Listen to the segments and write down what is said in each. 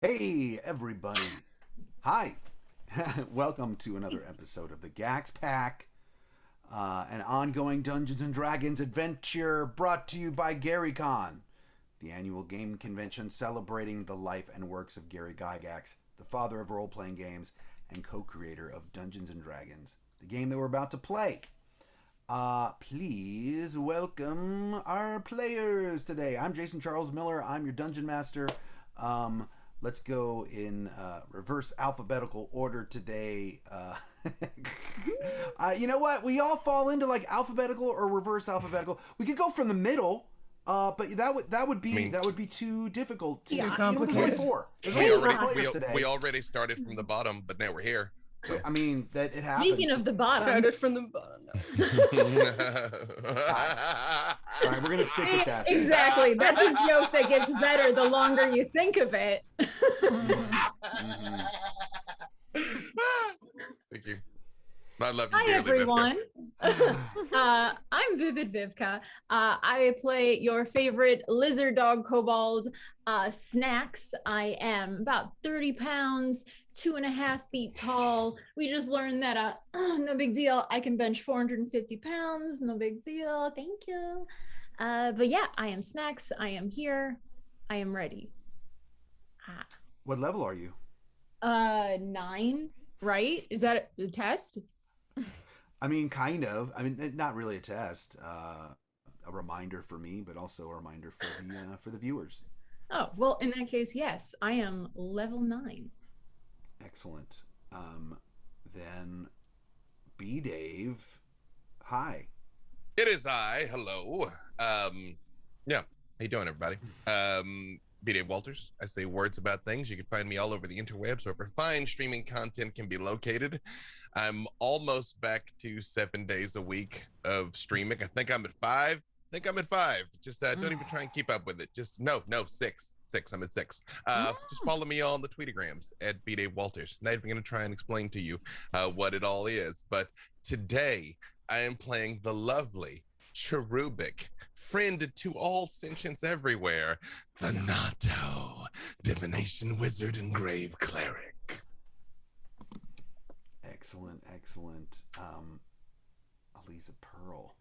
Hey, everybody. Hi. Welcome to another episode of the Gaxx Pack, an ongoing Dungeons & Dragons adventure brought to you by GaryCon, the annual game convention celebrating the life and works of Gary Gygax, the father of role-playing games and co-creator of Dungeons & Dragons, the game that we're about to play. Please welcome our players today. I'm Jason Charles Miller. I'm your Dungeon Master. Let's go in reverse alphabetical order today. You know what? We all fall into like alphabetical or reverse alphabetical. We could go from the middle, but that would be too difficult. Too complicated. We already started from the bottom, but now we're here. I mean, that it happens. Speaking of the bottom. Started from the bottom. All right, we're going to stick with that. Exactly. That's a joke that gets better the longer you think of it. Mm-hmm. Thank you. I love you. Hi, dearly, everyone. I'm Vivid Vivka. I play your favorite lizard dog kobold, Snacks. I am about 30 pounds, 2.5 feet tall. We just learned that no big deal. I can bench 450 pounds. No big deal. Thank you. But yeah, I am Snacks. I am here. I am ready. What level are you? 9, right? Is that a test? I mean, kind of. I mean, not really a test. A reminder for me, but also a reminder for the viewers. Oh, well, in that case, yes, I am level 9. Excellent. Then B-Dave, hi. It is I. Hello. Yeah. How you doing, everybody? B-Dave Walters. I say words about things. You can find me all over the interwebs, wherever fine streaming content can be located. I'm almost back to 7 days a week of streaming. I think I'm at 5. Just don't even try and keep up with it. Just no, 6. I'm at 6. Just follow me on the Tweetagrams at B-Dave Walters. Not even going to try and explain to you what it all is. But today I am playing the lovely, cherubic, friend to all sentients everywhere, the Natto, divination wizard and grave cleric. Excellent. Elisa Pearl.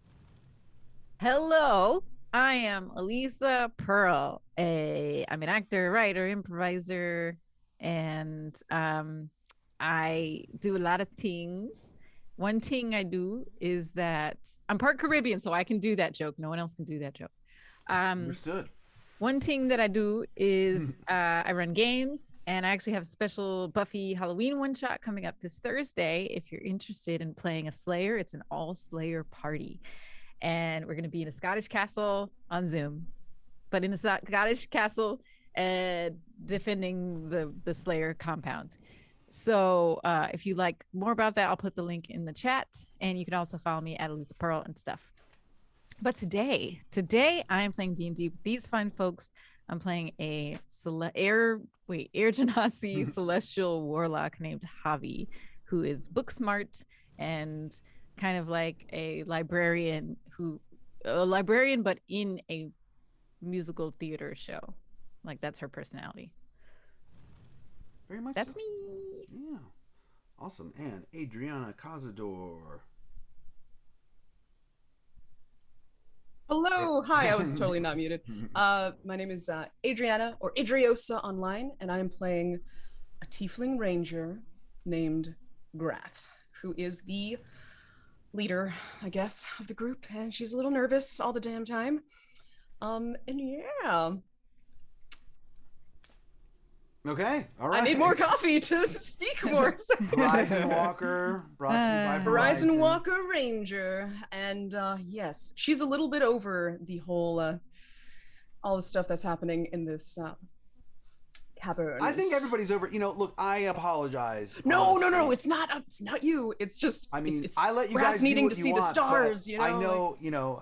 Hello, I am Elisa Pearl. I'm an actor, writer, improviser, and I do a lot of things. One thing I do is that I'm part Caribbean, so I can do that joke. No one else can do that joke. Understood. One thing that I do is I run games, and I actually have a special Buffy Halloween one-shot coming up this Thursday. If you're interested in playing a Slayer, it's an all-Slayer party. And we're going to be in a Scottish castle on Zoom, but in a Scottish castle defending the Slayer compound. So if you like more about that, I'll put the link in the chat, and you can also follow me at Elisa Pearl and stuff. But today I am playing D&D with these fine folks. I'm playing a Air Genasi celestial warlock named Javi, who is book smart and kind of like a librarian but in a musical theater show. Like, that's her personality. Very much. That's so. me. Yeah. Awesome. And Adriana Cazador. Hello. Hi. I was totally not muted. My name is Adriana, or Idriosa online, and I am playing a tiefling ranger named Grath, who is the leader, I guess, of the group, and she's a little nervous all the damn time. And yeah. Okay, all right. I need more coffee to speak more. Horizon Walker, brought to you by Horizon Walker Ranger. And yes, she's a little bit over the whole, all the stuff that's happening in this cavern. I think everybody's over. Look, I apologize. No, honestly. it's not you. It's just. I mean, it's I let you Raph guys needing do what to you see want, the stars. but You know, I know.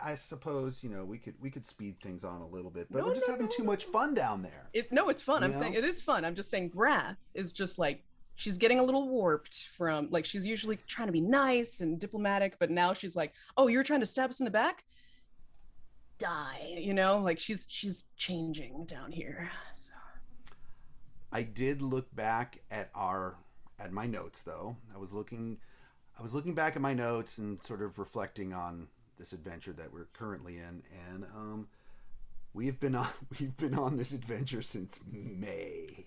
I suppose we could speed things on a little bit, but we're just having too much fun down there. It's fun. I'm You saying know? it is fun. I'm just saying Grath is just like she's getting a little warped from like she's usually trying to be nice and diplomatic, but now she's like, oh, you're trying to stab us in the back? Die, like she's changing down here. So I did look back at my notes though. I was looking back at my notes and sort of reflecting on this adventure that we're currently in, and we've been on this adventure since May.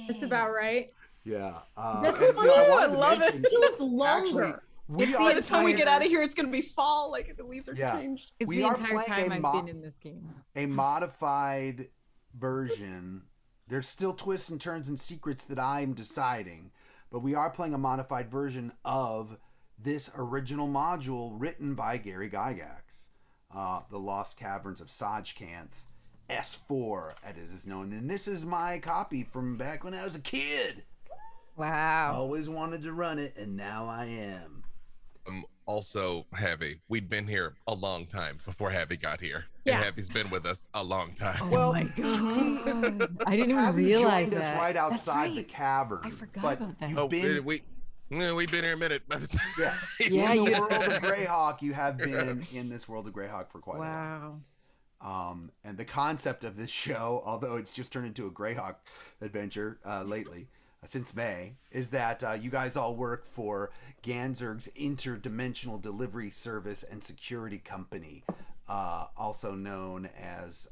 That's about right. Yeah. That's and, funny. I love it. It feels longer. Actually, by the time we get out of here, it's gonna be fall. Like the leaves are changed. It's We the are entire playing time I've been in this game. a modified version. There's still twists and turns and secrets that I'm deciding, but we are playing a modified version of this original module written by Gary Gygax, The Lost Caverns of Sajkanth, S4, as it is known. And this is my copy from back when I was a kid. Wow. Always wanted to run it, and now I am. Also, Javi, we'd been here a long time before Javi got here. Yeah. And Javi's been with us a long time. Oh Well, my god! I didn't even Abby realize joined that. us right That's outside the right. cavern. I forgot but about that. You've Oh, been, we've been here a minute. By the time yeah, Yeah, in the you- world of Greyhawk, you have been in this world of Greyhawk for quite a while. Wow. And the concept of this show, although it's just turned into a Greyhawk adventure lately, since May, is that you guys all work for Ganzerg's Interdimensional Delivery Service and Security Company, also known as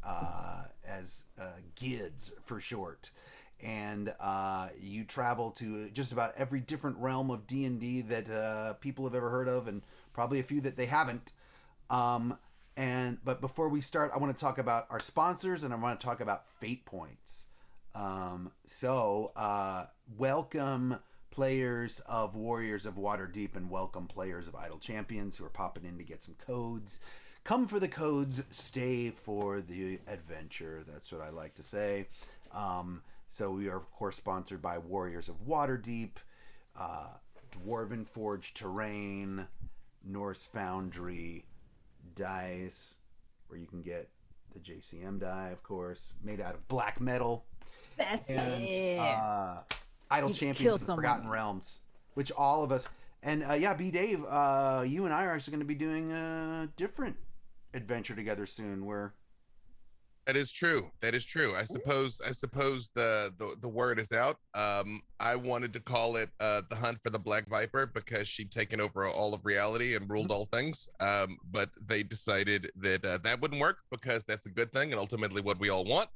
GIDS for short. And you travel to just about every different realm of D&D that people have ever heard of, and probably a few that they haven't. But before we start, I want to talk about our sponsors, and I want to talk about fate points. Welcome players of Warriors of Waterdeep, and welcome players of Idle Champions who are popping in to get some codes. Come for the codes, stay for the adventure. That's what I like to say. So we are, of course, sponsored by Warriors of Waterdeep, Dwarven Forge Terrain, Norse Foundry, dice, where you can get the JCM die, of course, made out of black metal. Best. And Idle You Champions kill of the someone. Forgotten Realms, which all of us, and B. Dave, you and I are actually going to be doing a different adventure together soon, where That is true. I suppose the word is out. I wanted to call it the Hunt for the Black Viper because she'd taken over all of reality and ruled all things. But they decided that that wouldn't work because that's a good thing and ultimately what we all want.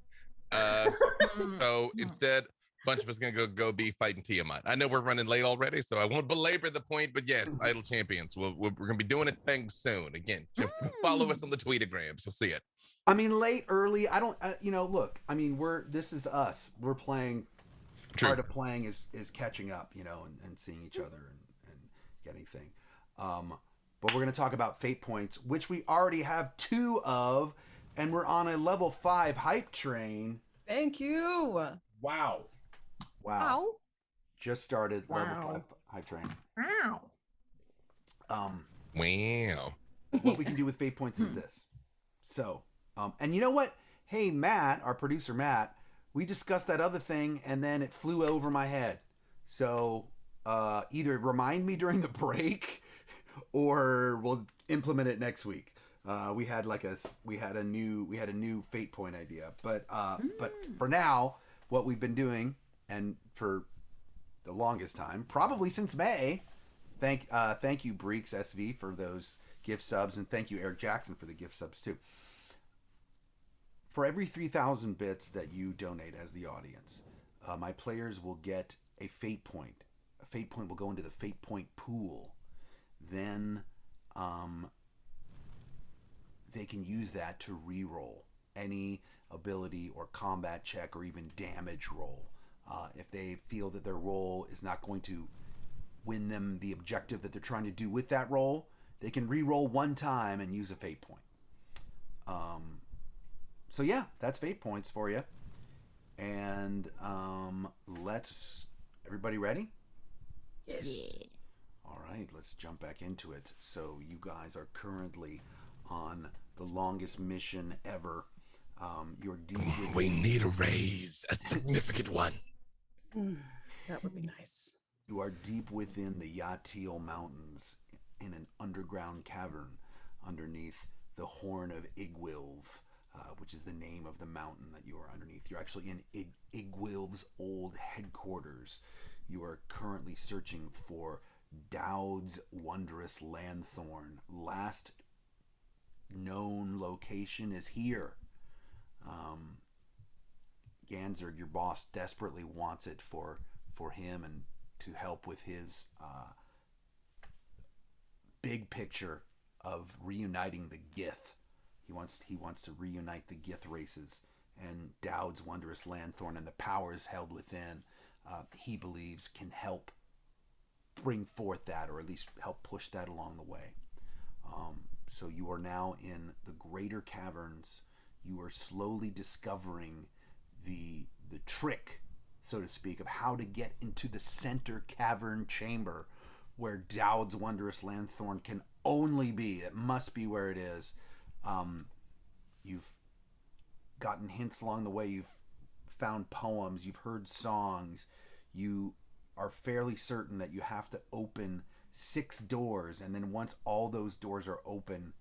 So instead, a bunch of us gonna go be fighting Tiamat. I know we're running late already, so I won't belabor the point. But yes, Idle Champions. We're gonna be doing a thing soon. Again, just follow us on the Tweetagrams. You'll see it. I mean, late, early. I don't. Look. I mean, this is us. We're playing. True. Part of playing is catching up, and seeing each other and getting thing. But we're going to talk about fate points, which we already have 2 of, and we're on a level 5 hype train. Thank you. Wow. Wow. Just started level Wow. 5 hype train. Wow. Wow. What we can do with fate points is this. So, and you know what? Hey, Matt, our producer Matt, we discussed that other thing and then it flew over my head. So, either remind me during the break or we'll implement it next week. We had a new fate point idea, but for now, what we've been doing, and for the longest time, probably since May, thank you Breeks SV for those gift subs, and thank you Eric Jackson for the gift subs too. For every 3,000 bits that you donate as the audience, my players will get a fate point. A fate point will go into the fate point pool. Then they can use that to re-roll any ability or combat check or even damage roll. If they feel that their roll is not going to win them the objective that they're trying to do with that roll, they can re-roll one time and use a fate point. So yeah, that's fate points for you. And everybody ready? Yes. Yeah. All right, let's jump back into it. So you guys are currently on the longest mission ever. You're deep within... We need a raise, a significant one. That would be nice. You are deep within the Yatil Mountains in an underground cavern underneath the Horn of Igwilv, which is the name of the mountain that you are underneath. You're actually in Igwilv's old headquarters. You are currently searching for Dowd's wondrous lanthorn. Last known location is here. Ganzerg, your boss, desperately wants it for him and to help with his big picture of reuniting the Gith. He wants to reunite the Gith races, and Dowd's wondrous lanthorn and the powers held within, he believes can help bring forth that, or at least help push that along the way. So you are now in the greater caverns. You are slowly discovering the trick, so to speak, of how to get into the center cavern chamber where Dowd's wondrous lanthorn can only be. It must be where it is. You've gotten hints along the way. You've found poems. You've heard songs. You are fairly certain that you have to open 6 doors, and then once all those doors are open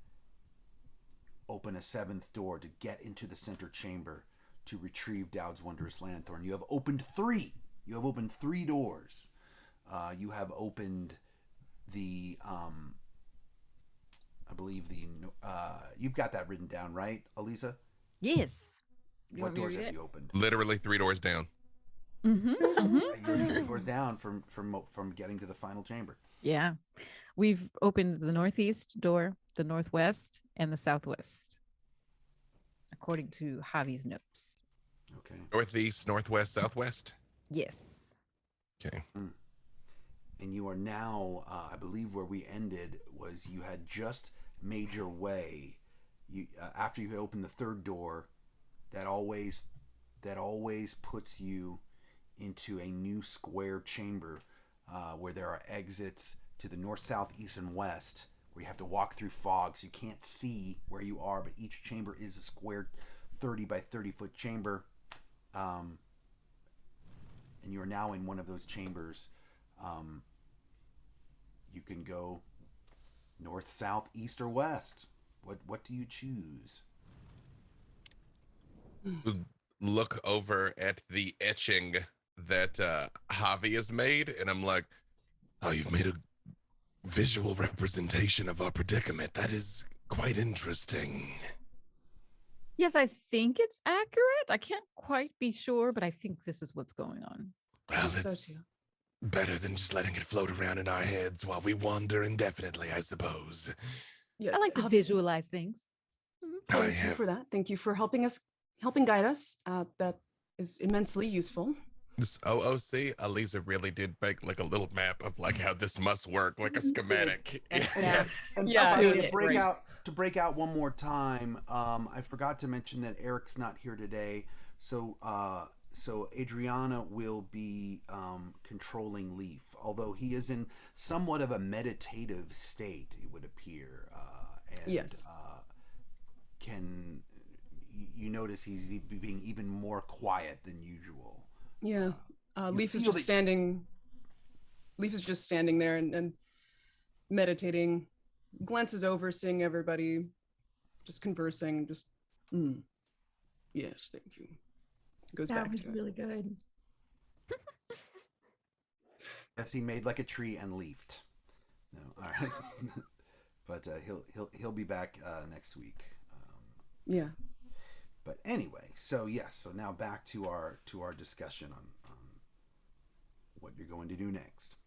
a 7th door to get into the center chamber to retrieve Dowd's wondrous lanthorn. You have opened 3. You have opened 3 doors. You have opened the I believe you've got that written down, right, Elisa? Yes. What doors have you opened? Literally 3 doors down. You're 3 doors down from getting to the final chamber. Yeah. We've opened the northeast door, the northwest, and the southwest, according to Javi's notes. Okay. Northeast, northwest, southwest. Yes. Okay. And you are now, I believe where we ended was you had just made your way. You after you had opened the 3rd door, that always puts you into a new square chamber where there are exits to the north, south, east, and west, where you have to walk through fog, so you can't see where you are, but each chamber is a square 30 by 30 foot chamber. And you are now in one of those chambers. You can go north, south, east, or west. What do you choose? Look over at the etching that Javi has made, and I'm like, oh, you've made a visual representation of our predicament. That is quite interesting. Yes, I think it's accurate. I can't quite be sure, but I think this is what's going on. Well, So it's too. better than just letting it float around in our heads while we wander indefinitely, I suppose. Yes. I like to visualize things. Thank you for that. Thank you for helping guide us. That is immensely useful. This OOC, Elisa really did make like a little map of like how this must work, like a schematic. Yeah. And Yeah, to it's break out one more time, I forgot to mention that Eric's not here today, so Adriana will be controlling Leaf, although he is in somewhat of a meditative state, it would appear. And, Yes. You notice he's being even more quiet than usual. Yeah. Leaf is feel just that- standing. Leaf is just standing there and meditating. Glances over, seeing everybody, just conversing. Just, yes, thank you. Goes That back was to it. really good. Yes, he made like a tree and leafed. No, all right. But he'll be back next week. Yeah. But anyway, so yes, so now back to our discussion on what you're going to do next.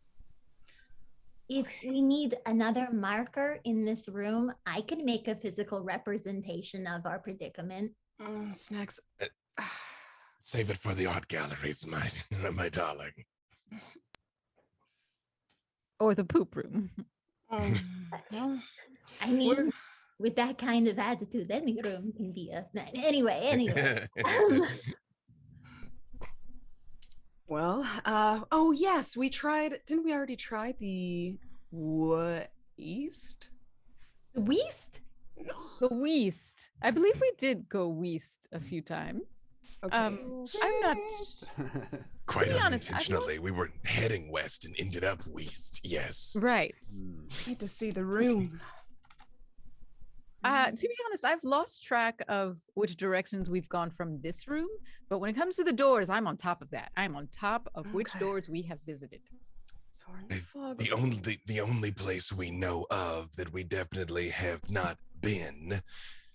If we need another marker in this room, I can make a physical representation of our predicament. Snacks. Save it for the art galleries, my darling. Or the poop room. Well, I mean, with that kind of attitude, any room can be a anyway. well, oh yes, we tried. Didn't we already try the east? The Weast? The Weast. I believe we did go Weast a few times. Okay. I'm not. Quite To be honest, I've unintentionally, lost- we were heading west and ended up west. Yes. Right. Need to see the room. To be honest, I've lost track of which directions we've gone from this room. But when it comes to the doors, I'm on top of that. I'm on top of which Okay. doors we have visited. So we're in the fog. The only place we know of that we definitely have not been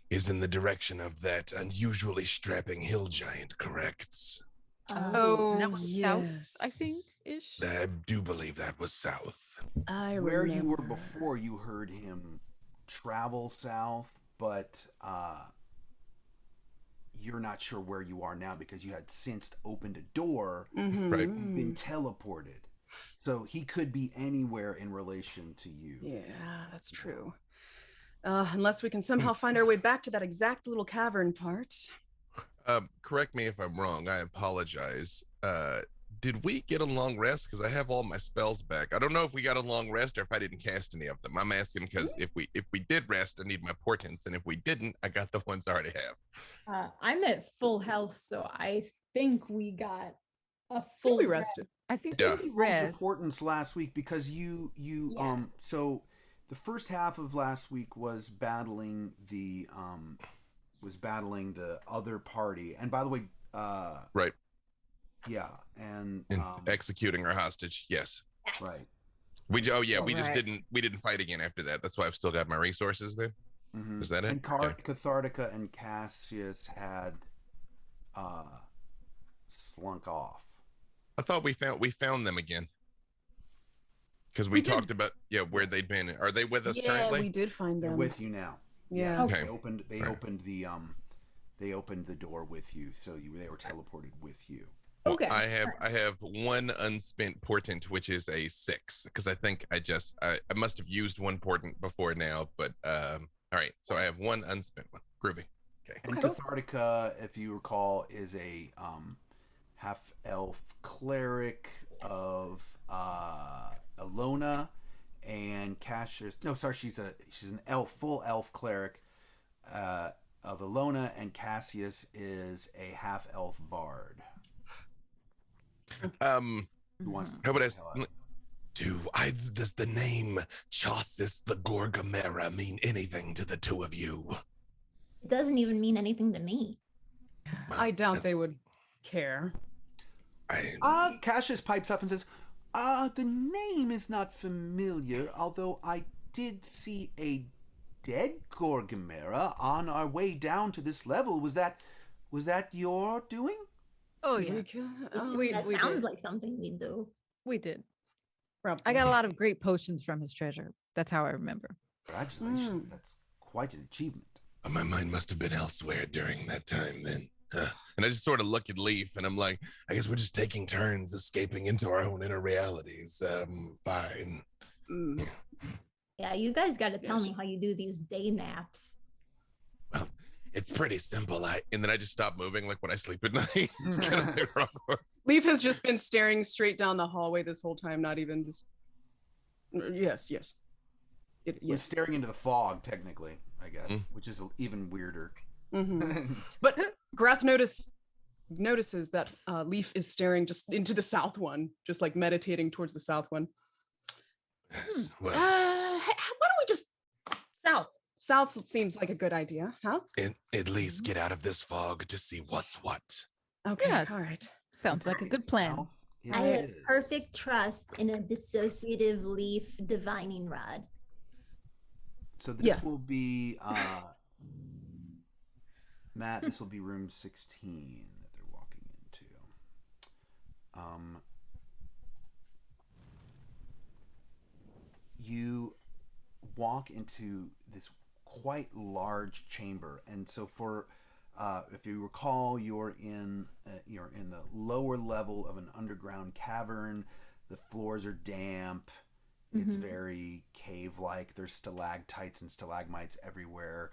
is in the direction of that unusually strapping hill giant, correct? Oh, And that was south, I yes. think, ish. I do believe that was south. I Where you were remember. before, you heard him travel south, but you're not sure where you are now because you had since opened a door, Right. been teleported. So he could be anywhere in relation to you. Yeah, that's true. Unless we can somehow find our way back to that exact little cavern part. Correct me if I'm wrong. I apologize. Did we get a long rest? Because I have all my spells back. I don't know if we got a long rest or if I didn't cast any of them. I'm asking because if we did rest, I need my portents, and if we didn't, I got the ones I already have. I'm at full health, so I think we got a I think full we rest. rested. I think Yeah. we Rolled your rest. portents last week because you Yeah. so the first half of last week was battling the other party. And by the way, Right. yeah, and And executing our hostage. Yes. Yes. right. We just Right. didn't fight again after that. That's why I've still got my resources there. Mhm. Is that it? And Cathartica and Cassius had slunk off. I thought we found them again. Because we We did. talked about where they'd been. Are they with us Yeah, currently? we did find They're them. with you now. Yeah. Okay. They opened Right. they opened the door with you, so they were teleported with you. Well, Okay. I have one unspent portent, which is a 6, because I think I must have used one portent before now, but all right, so I have one unspent one. Groovy. Okay. And Okay. Cathartica, if you recall, is a half elf cleric of Alona, and Cassius. No, sorry, she's an elf, full elf cleric of Alona, and Cassius is a half elf bard. Who wants to How about tell us? does the name Chaucis the Gorgamera mean anything to the two of you? It doesn't even mean anything to me. I doubt they would care. Cassius pipes up and says, the name is not familiar, although I did see a dead Gorgamera on our way down to this level. Was that your doing? Oh Did yeah, we kill? That we sounds did. like something we do. we did. Probably. I got a lot of great potions from his treasure. That's how I remember. Congratulations, that's quite an achievement. My mind must have been elsewhere during that time then. And I just sort of look at Leaf and I'm like, I guess we're just taking turns escaping into our own inner realities. Fine. Mm. Yeah, you guys got to tell Yes. me how you do these day naps. Well, it's pretty simple. And then I just stop moving like when I sleep at night. It's kind of like wrong. Leaf has just been staring straight down the hallway this whole time, not even just. Yes. We're Yes. staring into the fog, technically, I guess, Mm. which is even weirder. Mhm. But Grath notices that Leaf is staring just into the south one, just like meditating towards the south one. Yes, well, Why don't we just south? South seems like a good idea, huh? at least get out of this fog to see what's what. Okay, Yes. all right. Sounds like a good plan. Elf, it I have is. perfect trust in a dissociative leaf divining rod. So this Yeah. will be Matt, this will be room 16 that they're walking into. You walk into this quite large chamber, and so for If you recall, you're in the lower level of an underground cavern. The floors are damp. It's very cave-like. There's stalactites and stalagmites everywhere.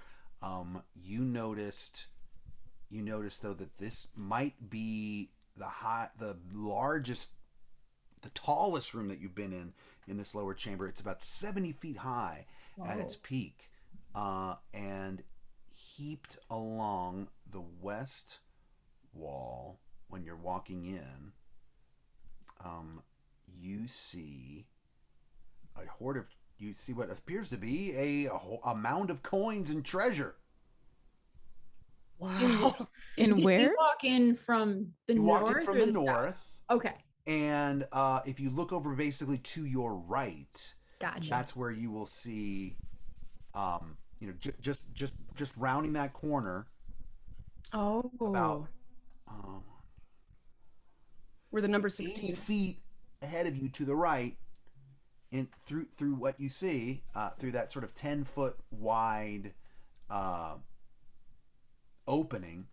You noticed though that this might be the largest, the tallest room that you've been in this lower chamber. It's about 70 feet high at its peak, and heaped along the west wall when you're walking in, you see what appears to be a mound of coins and treasure. Wow. In where? You walk in from the You north. walked in from or the south? north, Okay, and if you look over basically to your right, gotcha. that's where you will see, just rounding that corner. Oh. About We're the number 80 16. feet ahead of you to the right, in through what you see, through that sort of 10-foot wide opening,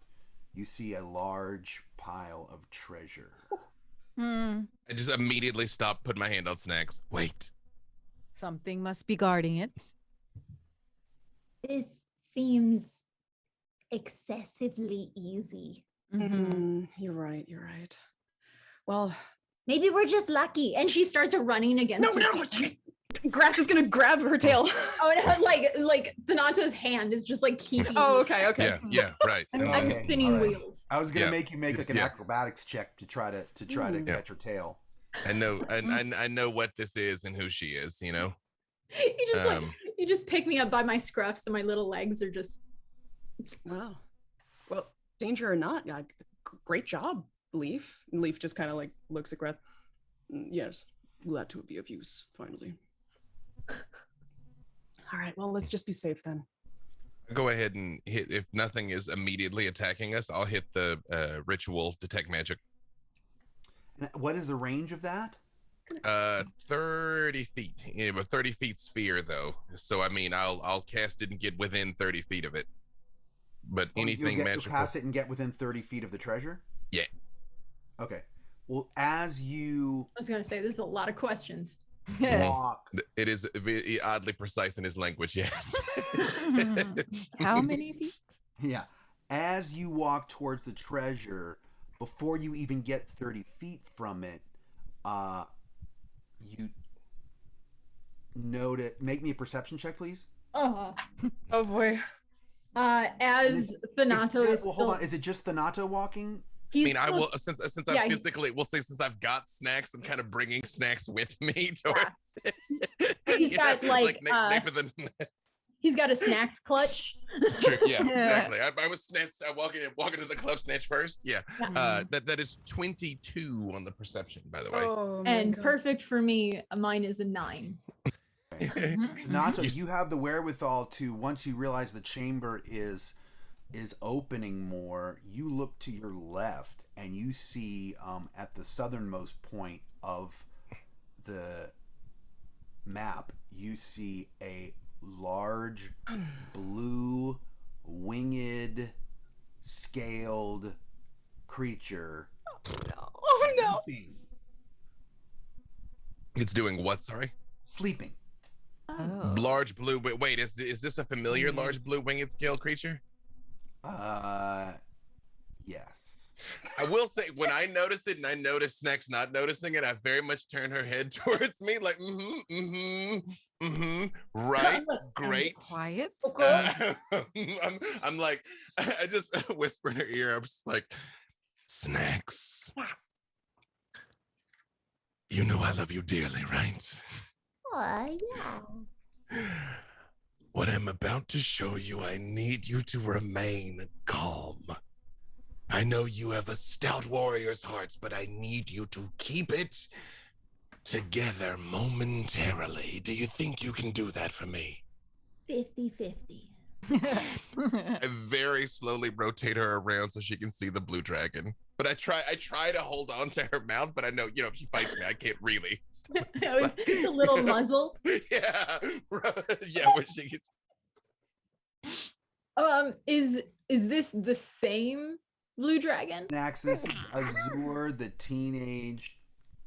you see a large pile of treasure. Hmm. I just immediately stopped, put my hand on Snacks. Wait. Something must be guarding it. This seems excessively easy. You're right. Well, Maybe we're just lucky. And she starts running against no. you. Grath is gonna grab her tail. Oh, and like Thanato's hand is just like keeping. Oh, okay. Yeah, right. I'm Okay, spinning all right. wheels. I was gonna Yeah. make you make like an acrobatics check to try to catch her tail. I know, I know what this is and who she is. You know. You just pick me up by my scruffs, and my little legs are just. Wow. Well, danger or not, yeah, great job, Leaf. And Leaf just kind of like looks at Grath. Yes, glad to be of use, finally. All right, well, let's just be safe then. Go ahead and hit. If nothing is immediately attacking us, I'll hit the ritual detect magic. What is the range of that? 30 feet. Yeah, but 30 feet sphere though. So I mean, I'll cast it and get within 30 feet of it. But anything you'll magical. cast it and get within 30 feet of the treasure? Yeah. Okay. Well, as you I was gonna say, there's a lot of questions. walk, It is very oddly precise in his language. Yes. How many feet? yeah, as you walk towards the treasure, before you even get 30 feet from it, you note it. Make me a perception check, please. Oh boy. As Thanato is Well, hold on. Is it just Thanato walking? I mean, I will since Yeah, I physically will say since I've got Snacks, I'm kind of bringing Snacks with me towards. He's got like Nathan. he's got a snacks clutch. True, yeah, exactly. I was snatched. I walk into the club snatch first. Yeah. That is 22 on the perception, by the way. Oh, my And God. perfect for me, mine is a 9. Thanato, you have the wherewithal to, once you realize the chamber is opening more, you look to your left and you see at the southernmost point of the map, you see a large blue winged scaled creature. Oh no. It's doing what? Sorry. Sleeping. Oh. Large blue. Wait, is this a familiar large blue winged scale creature? Yes. I will say, when I noticed it and I noticed Snacks not noticing it, I very much turned her head towards me, like, right, great. Quiet. I'm like, I just whisper in her ear. I'm just like, Snacks. You know I love you dearly, right? Yeah. What I'm about to show you, I need you to remain calm. I know you have a stout warrior's heart, but I need you to keep it together momentarily. Do you think you can do that for me? 50-50. I very slowly rotate her around so she can see the blue dragon. But I try to hold on to her mouth, but I know, if she fights me, I can't really. Just a little muzzle. Yeah, yeah, where she gets. Is this the same blue dragon? Snacks, this is Azure, the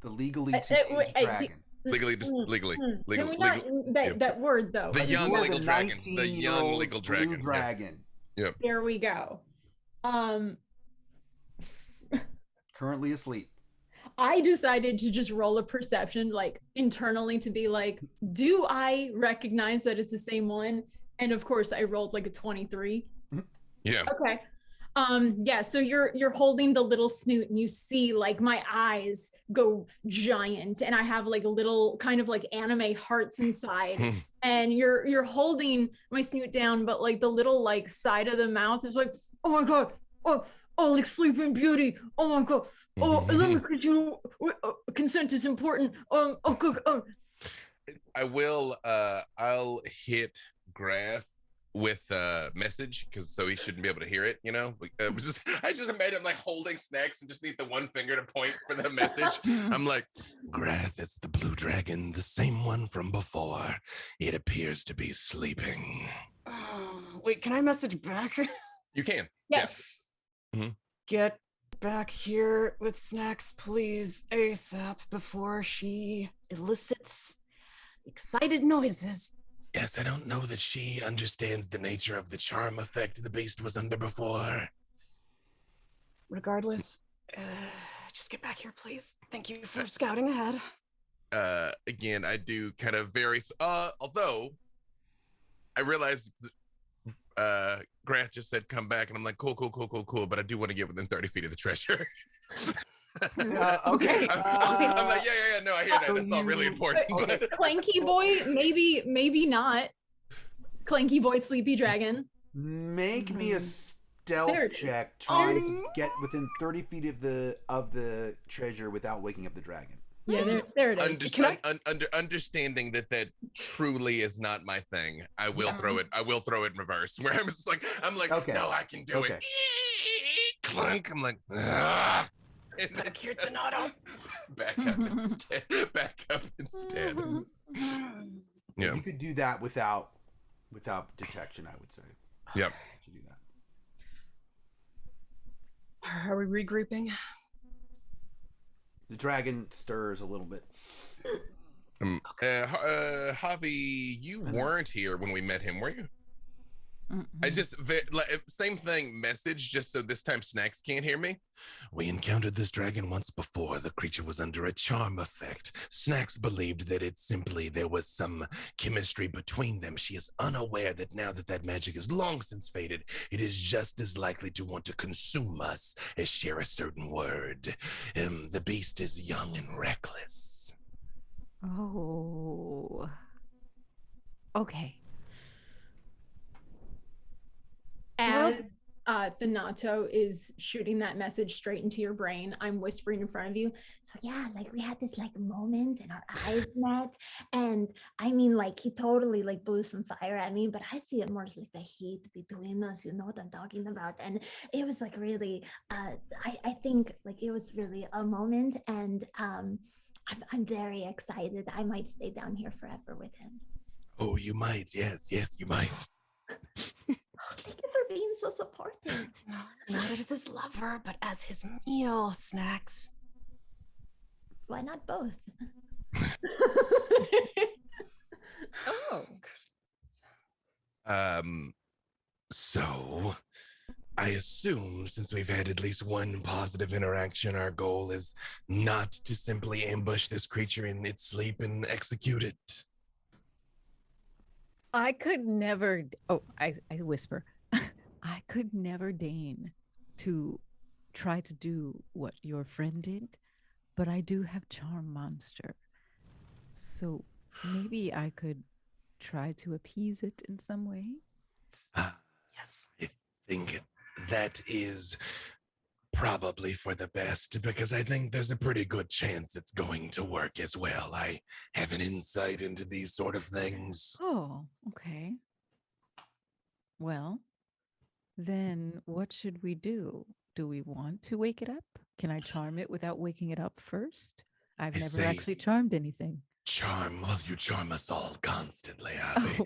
legally wait, teenage dragon. Legally. Can we not that word though? The young Azure, legal the dragon. The young 19-year-old legal blue dragon. dragon. Yep. There we go. Currently asleep. I decided to just roll a perception, like internally, to be like, do I recognize that it's the same one? And of course, I rolled like a 23. Yeah. Okay. Yeah. So you're holding the little snoot, and you see like my eyes go giant, and I have like a little kind of like anime hearts inside. And you're holding my snoot down, but like the little like side of the mouth is like, oh my god, oh, like Sleeping Beauty. Oh my god. Oh, let me kiss you. Consent is important. I will. I'll hit Grath with a message so he shouldn't be able to hear it. You know, I just imagine him like holding snacks and just need the one finger to point for the message. I'm like, Grath, it's the blue dragon, the same one from before. It appears to be sleeping. Wait, can I message back? You can. Yes. Yeah. Get back here with snacks, please, ASAP, before she elicits excited noises. Yes, I don't know that she understands the nature of the charm effect the beast was under before. Regardless, just get back here, please. Thank you for scouting ahead. Again, I do kind of although I realized Grant just said come back, and I'm like, cool, but I do want to get within 30 feet of the treasure. Okay. I'm like, yeah, no, I hear that. That's all really important. Okay. Clanky boy, maybe not. Clanky boy, sleepy dragon. Make me a stealth check trying to get within 30 feet of the treasure without waking up the dragon. Yeah, there it is. Understanding that truly is not my thing, I will throw it. I will throw it in reverse. Where I'm like, okay. No, I can do Okay. it. Clunk. I'm like, ah. Back here, Donato. Back up instead. Yeah. You could do that without detection, I would say. Yep. You should do that. Are we regrouping? The dragon stirs a little bit. Javi, you weren't here when we met him, were you? I just same thing. Message just so this time Snacks can't hear me. We encountered this dragon once before. The creature was under a charm effect. Snacks believed that there was some chemistry between them. She is unaware that now that magic is long since faded, it is just as likely to want to consume us as share a certain word. The beast is young and reckless. Oh. Okay. As Thanato is shooting that message straight into your brain, I'm whispering in front of you. So yeah, like we had this like moment and our eyes met, and I mean like he totally like blew some fire at me, but I see it more as like the heat between us, you know what I'm talking about. And it was like really I think like it was really a moment, and I'm very excited. I might stay down here forever with him. Oh, you might. Yes, you might. Thank you for being so supportive. Not as his lover, but as his meal. Snacks. Why not both? Oh. So I assume since we've had at least one positive interaction, our goal is not to simply ambush this creature in its sleep and execute it. I could never. Oh, I whisper. I could never deign to try to do what your friend did, but I do have Charm Monster. So maybe I could try to appease it in some way. Yes. I think that is probably for the best, because I think there's a pretty good chance it's going to work as well. I have an insight into these sort of things. Oh, okay. Well, then what should we do? Do we want to wake it up? Can I charm it without waking it up first? I've never actually charmed anything. Charm? Well, you charm us all constantly, Abby.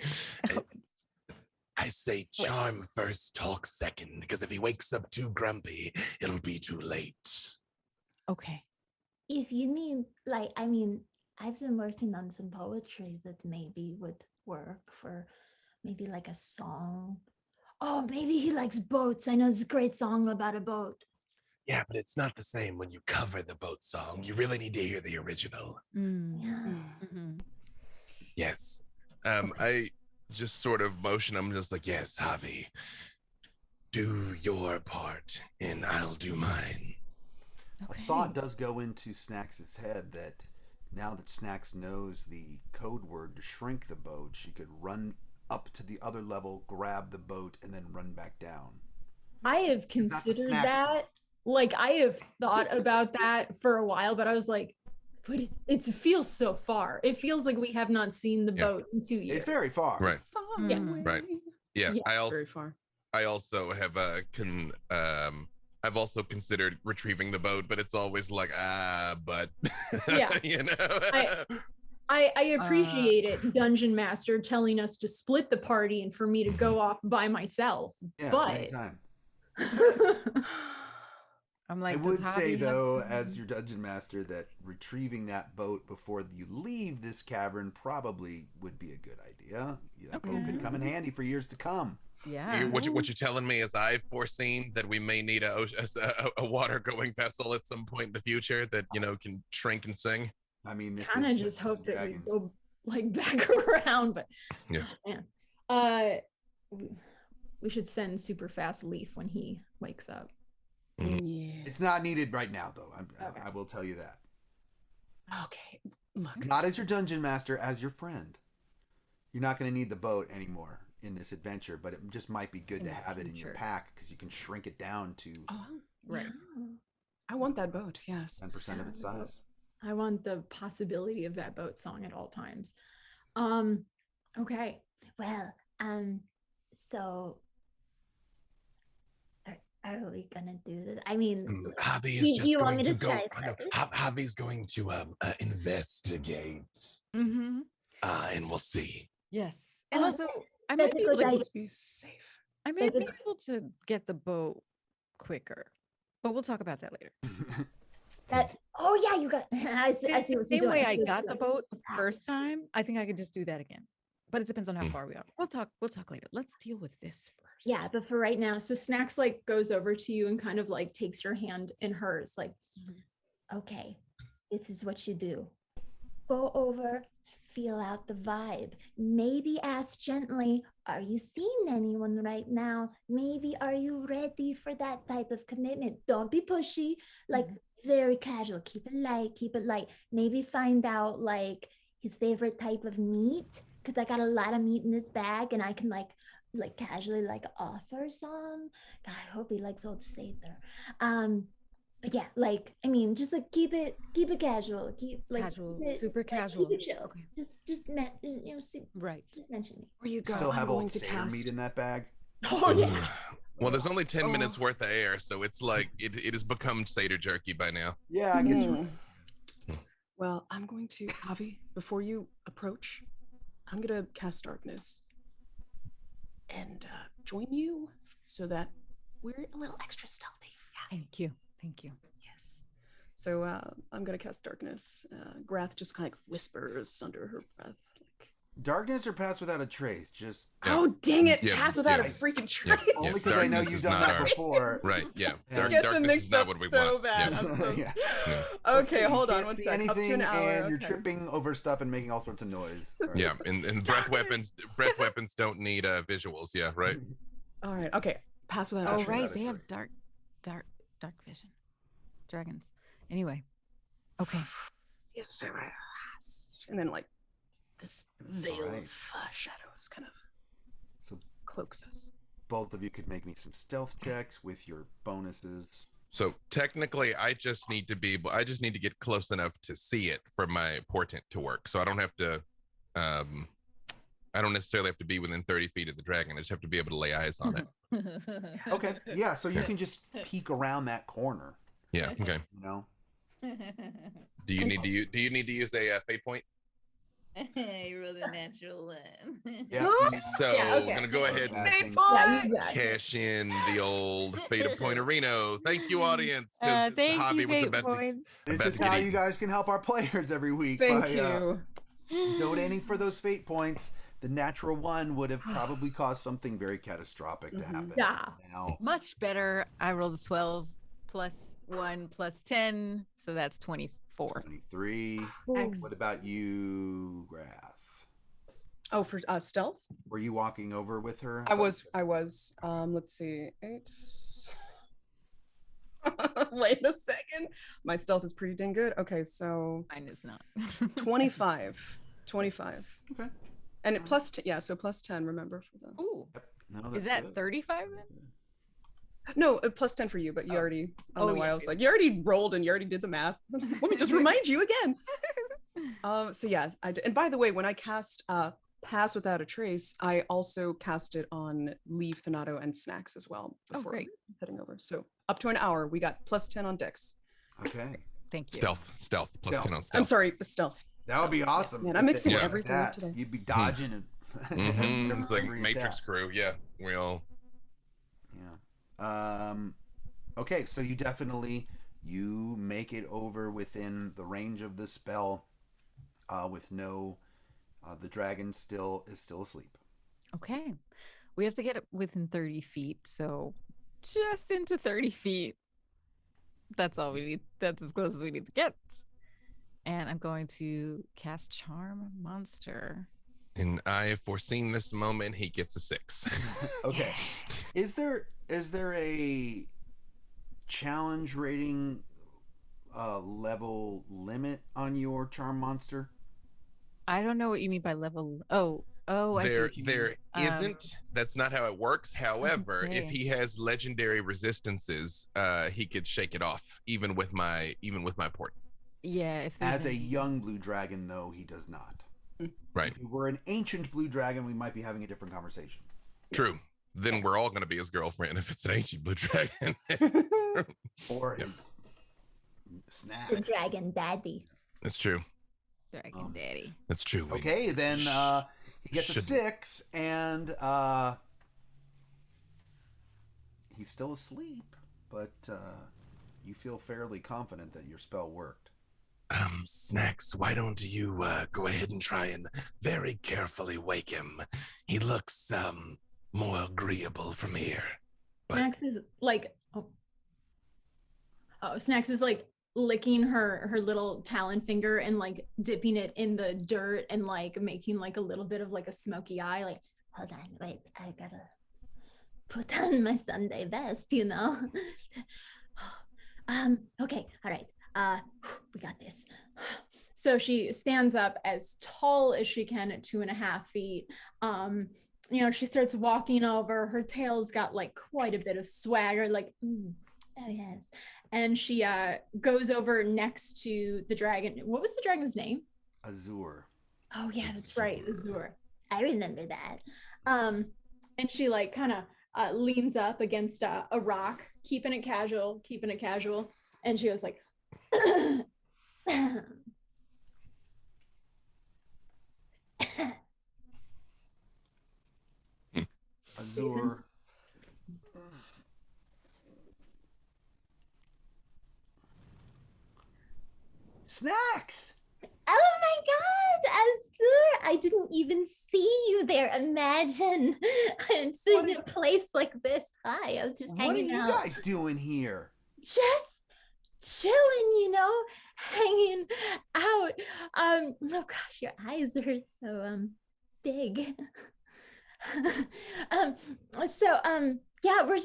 I say charm first, talk second, because if he wakes up too grumpy, it'll be too late. Okay. If you need, like, I mean, I've been working on some poetry that maybe would work for maybe like a song. Oh, maybe he likes boats. I know this great song about a boat. Yeah, but it's not the same when you cover the boat song. You really need to hear the original. Yeah. Yes. I just sort of motion. I'm just like, yes, Javi, do your part and I'll do mine. A thought does go into Snacks's head that now that Snacks knows the code word to shrink the boat, she could run up to the other level, grab the boat, and then run back down. I have considered that. Like, I have thought about that for a while, but I was like, but it feels so far. It feels like we have not seen the boat in 2 years. It's very far. Right. Yeah. Right. Yeah. Yeah. Very far. I also have I've also considered retrieving the boat, but it's always like, but Yeah. you know. I appreciate it, Dungeon Master telling us to split the party and for me to go off by myself. Yeah, but anytime. I'm like, I would does say Javi have though, some- as your dungeon master, that retrieving that boat before you leave this cavern probably would be a good idea. That boat could come in handy for years to come. Yeah. What you're telling me is I've foreseen that we may need a water-going vessel at some point in the future that can shrink and sing. I mean, this kind of is just Dungeons hope and that we Dragons. go like back around, but Yeah. Man. We should send super fast Leaf when he wakes up. Yeah. It's not needed right now, though. Okay. I will tell you that. Okay. Look. Not as your dungeon master, as your friend. You're not going to need the boat anymore in this adventure, but it just might be good In to the have it in your future. pack because you can shrink it down to Oh, Right. I want that boat. Yes. 10% of its size. I want the possibility of that boat song at all times. Okay. Well, so are we gonna do this? I mean, Javi do is just you want going me to to go. try I know, first? Javi's going to investigate, Mm-hmm. and we'll see. Yes. And Oh, also, I might that's a be able good to, idea. Let's be safe. I may That's a be good- able to get the boat quicker, but we'll talk about that later. that. Oh yeah, you got. I see what you're Same doing. way I I see what got you're the doing. boat the first time, I think I could just do that again. But it depends on how far we are. We'll talk later. Let's deal with this first. Yeah, but for right now, so Snacks like goes over to you and kind of like takes your hand in hers, like, Okay, this is what you do. Go over, feel out the vibe. Maybe ask gently, are you seeing anyone right now? Maybe are you ready for that type of commitment? Don't be pushy, like very casual. Keep it light, keep it light. Maybe find out like his favorite type of meat, because I got a lot of meat in this bag and I can like casually like offer some. God, I hope he likes old Sather. But yeah, like I mean, just like keep it casual, keep like Casual, keep it, super like, casual. keep it chill. Okay. Just Right. just mention me. Where you go? Still I'm have going old to satyr cast. meat in that bag. oh yeah. Well, there's only 10 minutes Oh. worth of air, so it's like it has become Seder jerky by now. Yeah, I guess you're Mm. right. Well, I'm going to Avi. Before you approach, I'm gonna cast darkness and join you so that we're a little extra stealthy. Thank you. Thank you. Yes. So I'm gonna cast darkness. Grath just kind of whispers under her breath, like, Darkness or pass without a trace. Just Yeah. "Oh dang it! Yeah, Pass without yeah. a freaking Yeah, trace." only because I know darkness you've is done not that our- before. Right? Yeah. Yeah. Dark, Get them darkness mixed is not up what we so want. bad. Yeah. I'm so... Yeah. Okay, You hold on can't one see sec. Up to anything, an hour. and you're okay. tripping over stuff and making all sorts of noise. All right. Yeah, and breath weapons don't need visuals. Yeah, right. All right. Okay. Pass without a Oh trace. right, that's they have right. dark vision. Dragons. Anyway. Okay. Yes, sir. And then like this veil Alright. of shadows kind of So cloaks us. both of you could make me some stealth checks with your bonuses. So technically, I just need to get close enough to see it for my portent to work. So I don't have to. I don't necessarily have to be within 30 feet of the dragon. I just have to be able to lay eyes on it. Okay, yeah. So you Yeah. can just peek around that corner. Yeah. Okay. You know. Do you need to use a fate point? I rolled a natural one. Yeah. So Yeah, okay. we're gonna go ahead and Yeah, you got it. cash in the old fate of Pointerino. Thank you, audience. 'Cause Thank Hobby you, was Fate about to. Points. This about is to get how eaten. you guys can help our players every week Thank by you. donating for those fate points. The natural one would have probably caused something very catastrophic to happen. Yeah. Now, Much better. I rolled a 12 plus 1 plus 10, so that's 24. 23. Excellent. What about you, Graph? Oh, for stealth? Were you walking over with her? I was. Let's see. 8. Wait a second. My stealth is pretty dang good. Okay, so Mine is not. 25. 25. Okay. And it plus yeah, so plus 10, remember, for the Ooh. No, Is that's that good. 35 then? No, plus 10 for you, but you already I don't know why yeah, I was yeah. like, you already rolled and you already did the math. Let me just remind you again. So yeah, I did. And by the way, when I cast Pass Without a Trace, I also cast it on Leave, Thanato, and Snacks as well before great. heading over. So up to an hour, we got plus 10 on Dex. Okay. Thank you. Stealth plus 10 on stealth. I'm sorry, stealth. That would be awesome. Man, if I'm they mixing did everything up that. today. You'd be dodging and It's like every Matrix attack. crew. Yeah, we all. Yeah. Okay, so you make it over within the range of the spell, with no. The dragon is still asleep. Okay. We have to get it within 30 feet, so just into 30 feet. That's all we need. That's as close as we need to get. And I'm going to cast Charm Monster. And I have foreseen this moment. He gets a 6. Okay. Is there a challenge rating level limit on your charm monster? I don't know what you mean by level. Oh, I see There what you mean. isn't. That's not how it works. However, if Okay. he has legendary resistances, he could shake it off, even with my port. Yeah, if there's As a any- young blue dragon, though, he does not. Right. If he were an ancient blue dragon, we might be having a different conversation. True. Then we're all going to be his girlfriend if it's an ancient blue dragon. Or Yep. his snack. The dragon daddy. That's true. Dragon Daddy. That's true. We- Okay, then he gets a Should- 6, and he's still asleep, but you feel fairly confident that your spell worked. Snacks, why don't you go ahead and try and very carefully wake him? He looks more agreeable from here. But Snacks is like, Snacks is like licking her little talon finger and like dipping it in the dirt and like making like a little bit of like a smoky eye. Like, Hold on, wait, I gotta put on my Sunday best, you know. Okay, all right. We got this. so she stands up as tall as she can at 2.5 feet. She starts walking over. Her tail's got like quite a bit of swagger, like, Oh yes. and she goes over next to the dragon. What was the dragon's name? Azure. Oh yeah, that's right, Azure. I remember that. And she like kind of leans up against a rock, keeping it casual, and she goes like, Azure. Snacks! Oh my God, Azur! I didn't even see you there. Imagine I'm sitting in a place like this. Hi, I was just What are hanging you out. guys doing here? Just chilling, hanging out. Oh gosh, your eyes are so big. Yeah, we're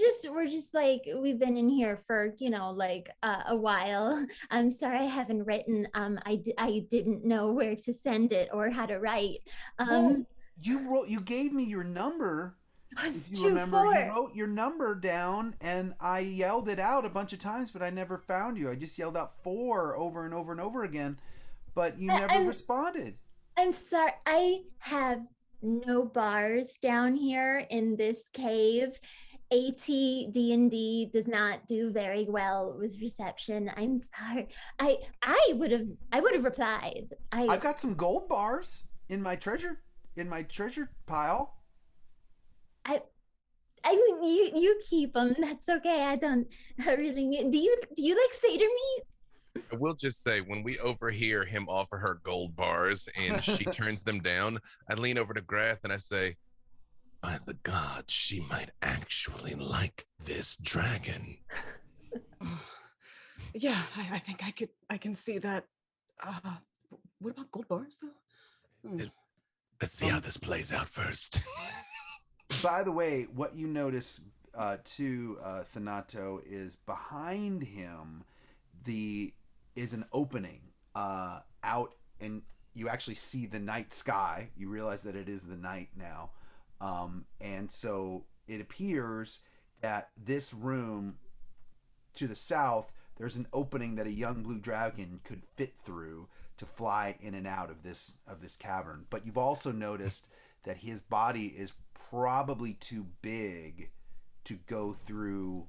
just like, we've been in here for a while. I'm sorry I haven't written. I didn't know where to send it or how to write. Well, you gave me your number. What's If you remember, you 2-4? wrote your number down, and I yelled it out a bunch of times, but I never found you. I just yelled out 4 over and over and over again, but you never responded. I'm sorry. I have no bars down here in this cave. AT&D does not do very well with reception. I'm sorry. I would have replied. I've got some gold bars. in my treasure pile. I mean, you keep them. That's okay. I don't really need. Do you like satyr meat? I will just say, when we overhear him offer her gold bars and she turns them down, I lean over to Grath and I say, by the gods, she might actually like this dragon. Yeah, I think I can see that. What about gold bars though? Let's see how this plays out first. By the way, what you notice Thanato, is behind him is an opening out, and you actually see the night sky. You realize that it is the night now. And so it appears that this room to the south, there's an opening that a young blue dragon could fit through to fly in and out of this cavern. But you've also noticed that his body is probably too big to go through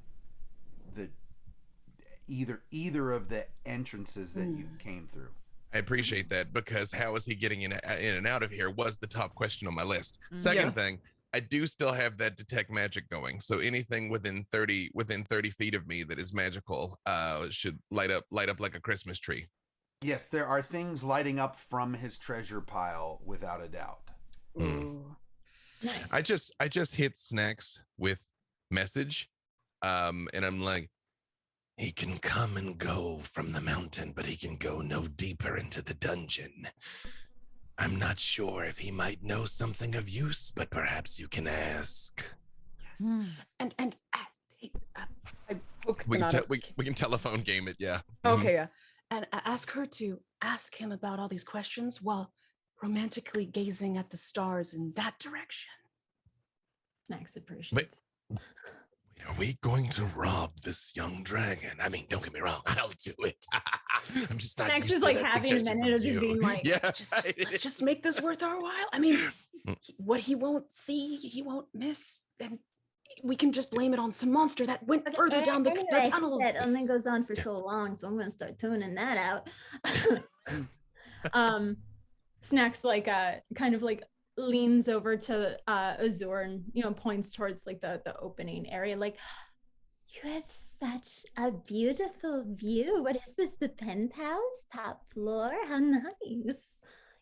either of the entrances that you came through. I appreciate that, because how is he getting in and out of here was the top question on my list. Second thing, I do still have that detect magic going, so anything within 30 feet of me that is magical should light up like a Christmas tree. Yes, there are things lighting up from his treasure pile without a doubt. Ooh. Nice. I just hit Snacks with message, and I'm like, he can come and go from the mountain, but he can go no deeper into the dungeon. I'm not sure if he might know something of use, but perhaps you can ask. Yes. And I poke We Thanato. can telephone game it, yeah. Okay, yeah. And ask her to ask him about all these questions while romantically gazing at the stars in that direction. Snacks appreciates. Are we going to rob this young dragon? I mean, don't get me wrong, I'll do it. I'm just not Snacks used is to like that having a suggestion minute of from just you. being like, yeah, Let's just make this worth our while. I mean, what he won't see, he won't miss. And we can just blame it on some monster that went further down the tunnels. That only goes on for so long, so I'm gonna start tuning that out. Snacks like kind of like leans over to Azur and points towards like the opening area, like, You have such a beautiful view. What is this? The penthouse, top floor? How nice.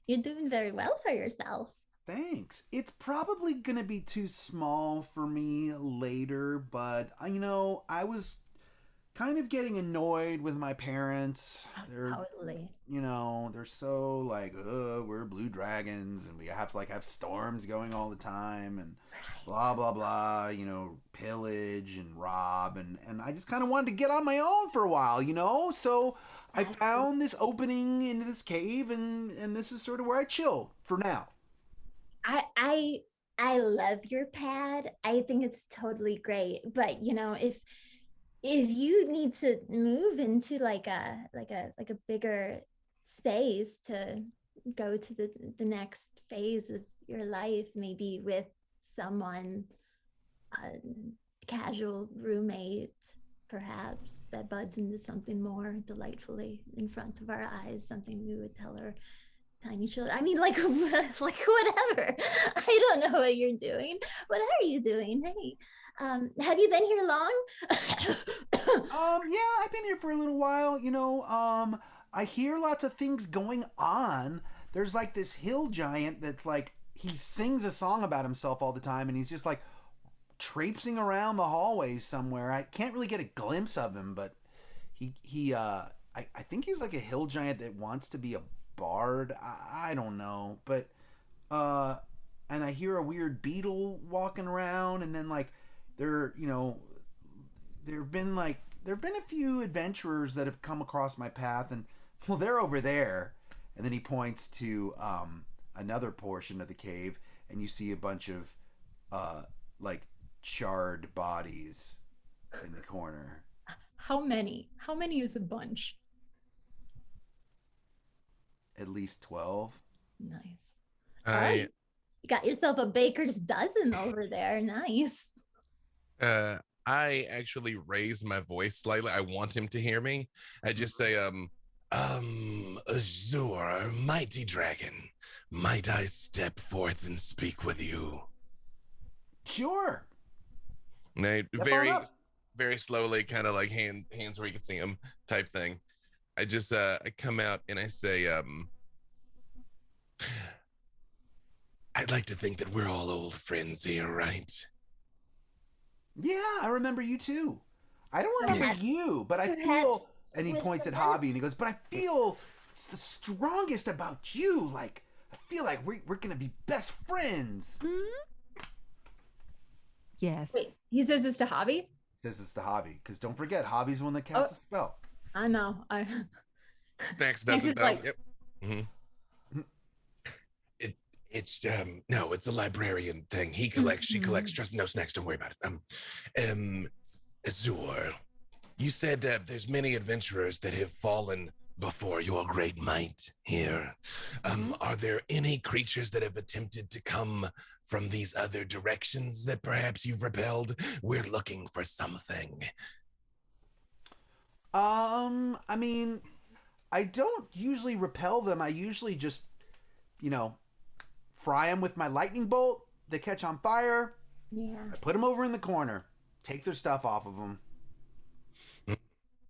You're doing very well for yourself. Thanks. It's probably gonna be too small for me later, but I was kind of getting annoyed with my parents. They're Totally. they're so like, we're blue dragons and we have to have storms going all the time and blah blah blah, pillage and rob, and I just kind of wanted to get on my own for a while, so I found this opening into this cave, and this is sort of where I chill for now. I love your pad. I think it's totally great. But if you need to move into like a bigger space to go to the next phase of your life, maybe with someone, casual roommate, perhaps, that buds into something more delightfully in front of our eyes, something we would tell our tiny children. I mean, like whatever. I don't know what you're doing. What are you doing? Hey, have you been here long? Yeah, I've been here for a little while. I hear lots of things going on. There's like this hill giant that's like, he sings a song about himself all the time, and he's just like traipsing around the hallways somewhere. I can't really get a glimpse of him, but I think he's like a hill giant that wants to be a bard. I don't know, but and I hear a weird beetle walking around, and then like there've been a few adventurers that have come across my path, and well, they're over there. And then he points to another portion of the cave, and you see a bunch of like charred bodies in the corner. how many is a bunch? At least 12. Nice. You got yourself a baker's dozen over there. Nice. I actually raise my voice slightly. I want him to hear me. I just say, Azur, mighty dragon, might I step forth and speak with you? Sure. And I Step on very, up. very slowly, kind of like hands where you can see him type thing. I just I come out and I say, I'd like to think that we're all old friends here, right? Yeah, I remember you too. I don't remember Perhaps- you, but I perhaps feel. And he with points the at Hobby and he goes, "But I feel it's the strongest about you. Like I feel like we're gonna be best friends." Yes. Wait, he says this to Hobby? Says it's the Hobby, because don't forget, Hobby's the one that casts a spell. I know. Snacks Snacks doesn't is though. like- Yep. It's no, it's a librarian thing. He collects, she collects. Trust me, no Snacks, don't worry about it. Azur, you said there's many adventurers that have fallen before your great might here. Are there any creatures that have attempted to come from these other directions that perhaps you've repelled? We're looking for something. I mean, I don't usually repel them. I usually just, fry them with my lightning bolt. They catch on fire. Yeah. I put them over in the corner. Take their stuff off of them.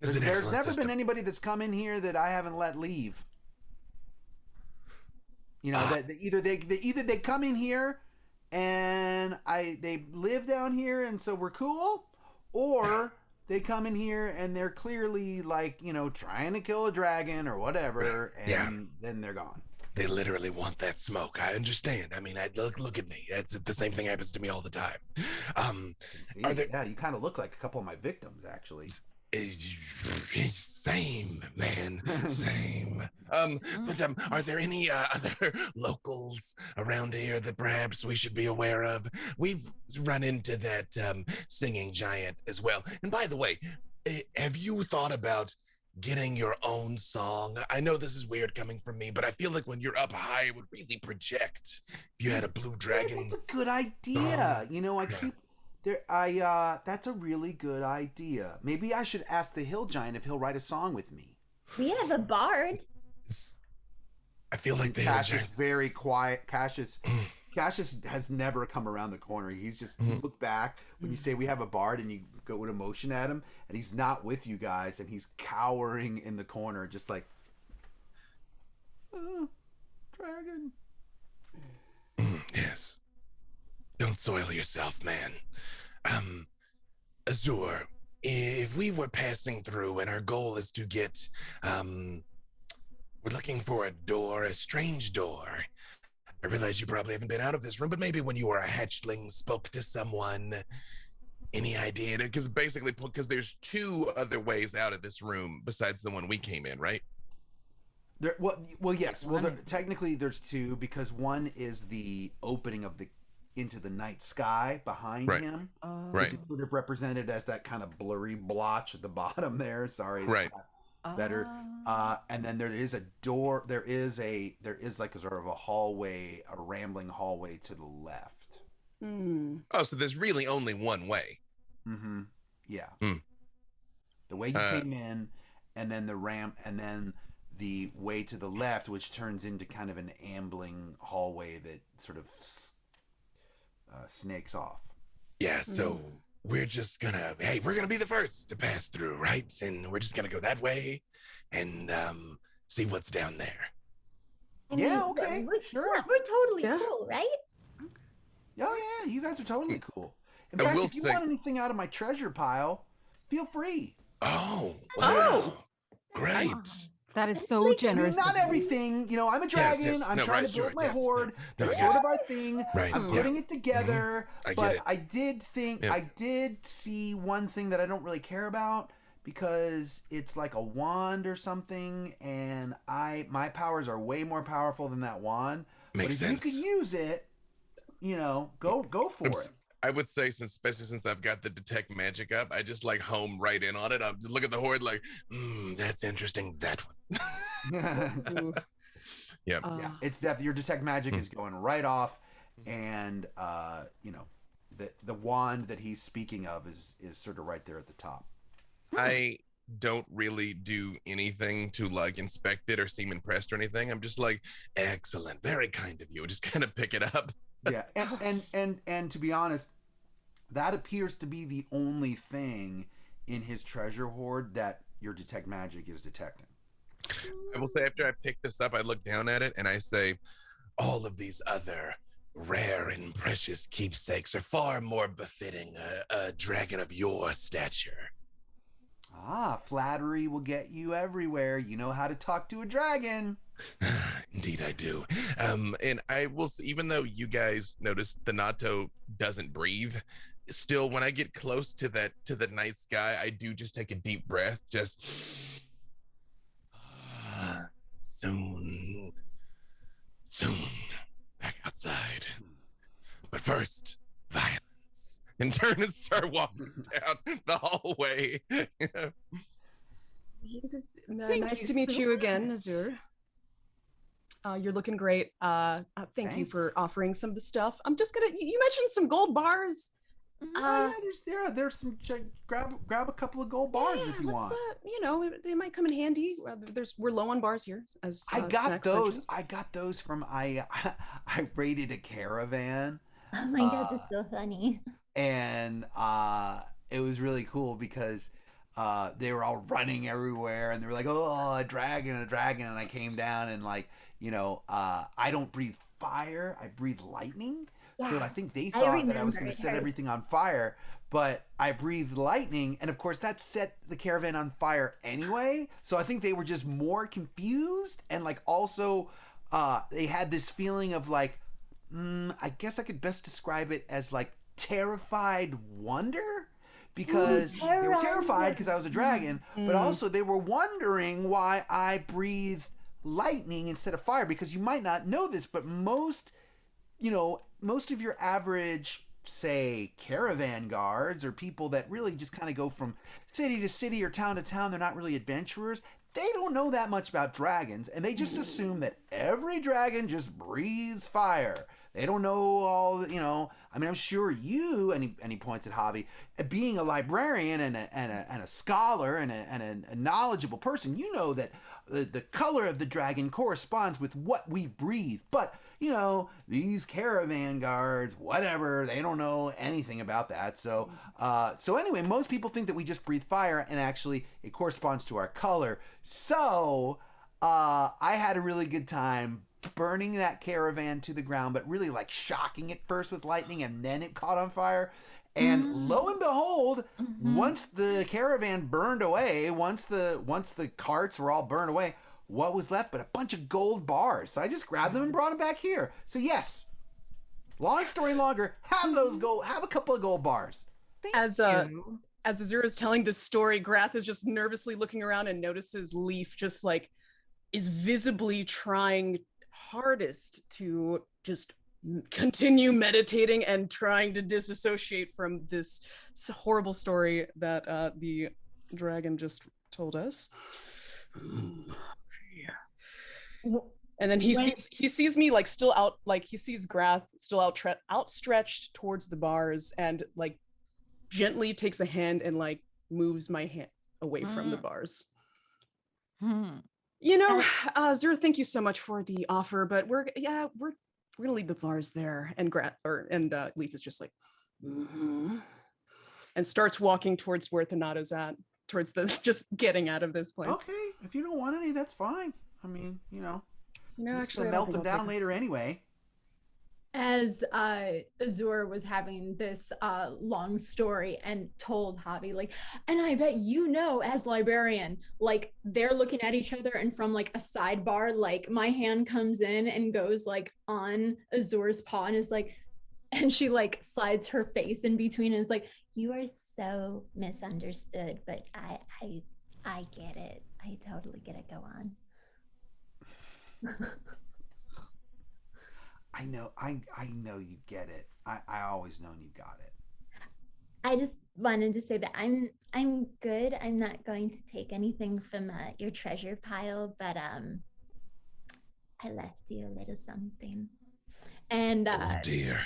This is an There's excellent never system. been anybody that's come in here that I haven't let leave. That either they come in here and they live down here and so we're cool, or they come in here and they're clearly like, trying to kill a dragon or whatever, and then they're gone. They literally want that smoke. I understand. I mean, look at me. It's the same thing happens to me all the time. See, Are there- yeah, you kind of look like a couple of my victims, actually. Same, man. Same. But are there any other locals around here that perhaps we should be aware of? We've run into that singing giant as well. And by the way, have you thought about getting your own song? I know this is weird coming from me, but I feel like when you're up high, it would really project if you had a blue dragon. Yeah, that's a good idea. That's a really good idea. Maybe I should ask the hill giant if he'll write a song with me. We have a bard. I feel like the Cassius very quiet. Cassius has never come around the corner. He's just you look back when you say we have a bard and you go with emotion at him, and he's not with you guys, and he's cowering in the corner, just like, dragon. Yes. Don't soil yourself, man. Azur, if we were passing through and our goal is to get, we're looking for a door, a strange door. I realize you probably haven't been out of this room, but maybe when you were a hatchling, spoke to someone. Any idea? Because there's two other ways out of this room besides the one we came in, right? Yes. Technically, there's two, because one is the opening of into the night sky behind him, Right. which is sort of represented as that kind of blurry blotch at the bottom there. Sorry, Right. Better. And then there is a door. There is like a sort of a hallway, a rambling hallway to the left. Oh, so there's really only one way. Mm-hmm. Yeah. Hmm. The way you came in, and then the ramp, and then the way to the left, which turns into kind of an ambling hallway that sort of snakes off. Yeah, so we're gonna be the first to pass through, right? And we're just gonna go that way and see what's down there. Yeah, okay, sure. We're totally cool, right? Oh yeah, you guys are totally cool. In I fact, will if you say- want anything out of my treasure pile, feel free. Oh, wow. Great. That is so I mean, generous. not everything. I'm a dragon. yes. I'm No, trying right, to build sure, my yes. horde. No, I That's get sort it. of our thing. Right, I'm yeah. putting it together. I get But it. I did think, Yeah. I did see one thing that I don't really care about, because it's like a wand or something, and my powers are way more powerful than that wand. Makes but if sense. you can use it, go for it. I would say, especially since I've got the detect magic up, I just like home right in on it. I'm just look at the horde like, that's interesting. That one. Ooh. Yeah. Yeah, it's definitely your detect magic is going right off, and the wand that he's speaking of is sort of right there at the top. I don't really do anything to like inspect it or seem impressed or anything. I'm just like, excellent, very kind of you. Just kind of pick it up. Yeah, and to be honest, that appears to be the only thing in his treasure hoard that your detect magic is detecting. I will say, after I pick this up, I look down at it and I say, all of these other rare and precious keepsakes are far more befitting a dragon of your stature. Ah, flattery will get you everywhere. You know how to talk to a dragon. Indeed, I do. And I will say, even though you guys notice the Nato doesn't breathe, still, when I get close to the night sky, I do just take a deep breath. Just soon, back outside. But first, violence. And turn and start walking down the hallway. Nice to meet you again, Azur. You're looking great. Thank you for offering some of the stuff. I'm just gonna. You mentioned some gold bars. There's some. Grab a couple of gold bars if you want. They might come in handy. We're low on bars here. As I got Snacks those. mentioned. I got those from I raided a caravan. Oh my god, that's so funny. And it was really cool because they were all running everywhere and they were like, oh, a dragon, and I came down and I don't breathe fire, I breathe lightning. Yeah. So I think they thought that I was going to set everything on fire, but I breathed lightning, and of course that set the caravan on fire anyway. So I think they were just more confused, and also they had this feeling of I guess I could best describe it as terrified wonder, because they were terrified because I was a dragon, but also they were wondering why I breathed lightning instead of fire, because you might not know this, but most of your average, say, caravan guards or people that really just kind of go from city to city or town to town, they're not really adventurers. They don't know that much about dragons, and they just assume that every dragon just breathes fire. They don't know all, I'm sure you, and he points at Javi, being a librarian and a scholar and a knowledgeable person, you know that the color of the dragon corresponds with what we breathe. But, these caravan guards, whatever, they don't know anything about that. So anyway, most people think that we just breathe fire, and actually it corresponds to our color. So I had a really good time burning that caravan to the ground, but really shocking it first with lightning, and then it caught on fire. And lo and behold, once the caravan burned away, once the carts were all burned away, what was left but a bunch of gold bars? So I just grabbed them and brought them back here. So yes, long story longer, have a couple of gold bars. As Azur is telling this story, Grath is just nervously looking around and notices Leaf just is visibly trying hardest to just continue meditating and trying to disassociate from this horrible story that the dragon just told us. And then he sees me still out, he sees Grath still outstretched towards the bars, and gently takes a hand and moves my hand away from the bars. Zur, thank you so much for the offer, but we're gonna leave the bars there. And Leaf is just and starts walking towards where Thanato's at, towards just getting out of this place. Okay, if you don't want any, that's fine. Actually, melt them down later anyway. As Azur was having this long story and told Javi, and I bet as librarian, they're looking at each other, and from a sidebar, my hand comes in and goes on Azur's paw and is and she slides her face in between and is You are so misunderstood, but I get it. I totally get it. Go on. I know you get it. I always known you got it. I just wanted to say that I'm good. I'm not going to take anything from your treasure pile, but I left you a little something. And oh dear.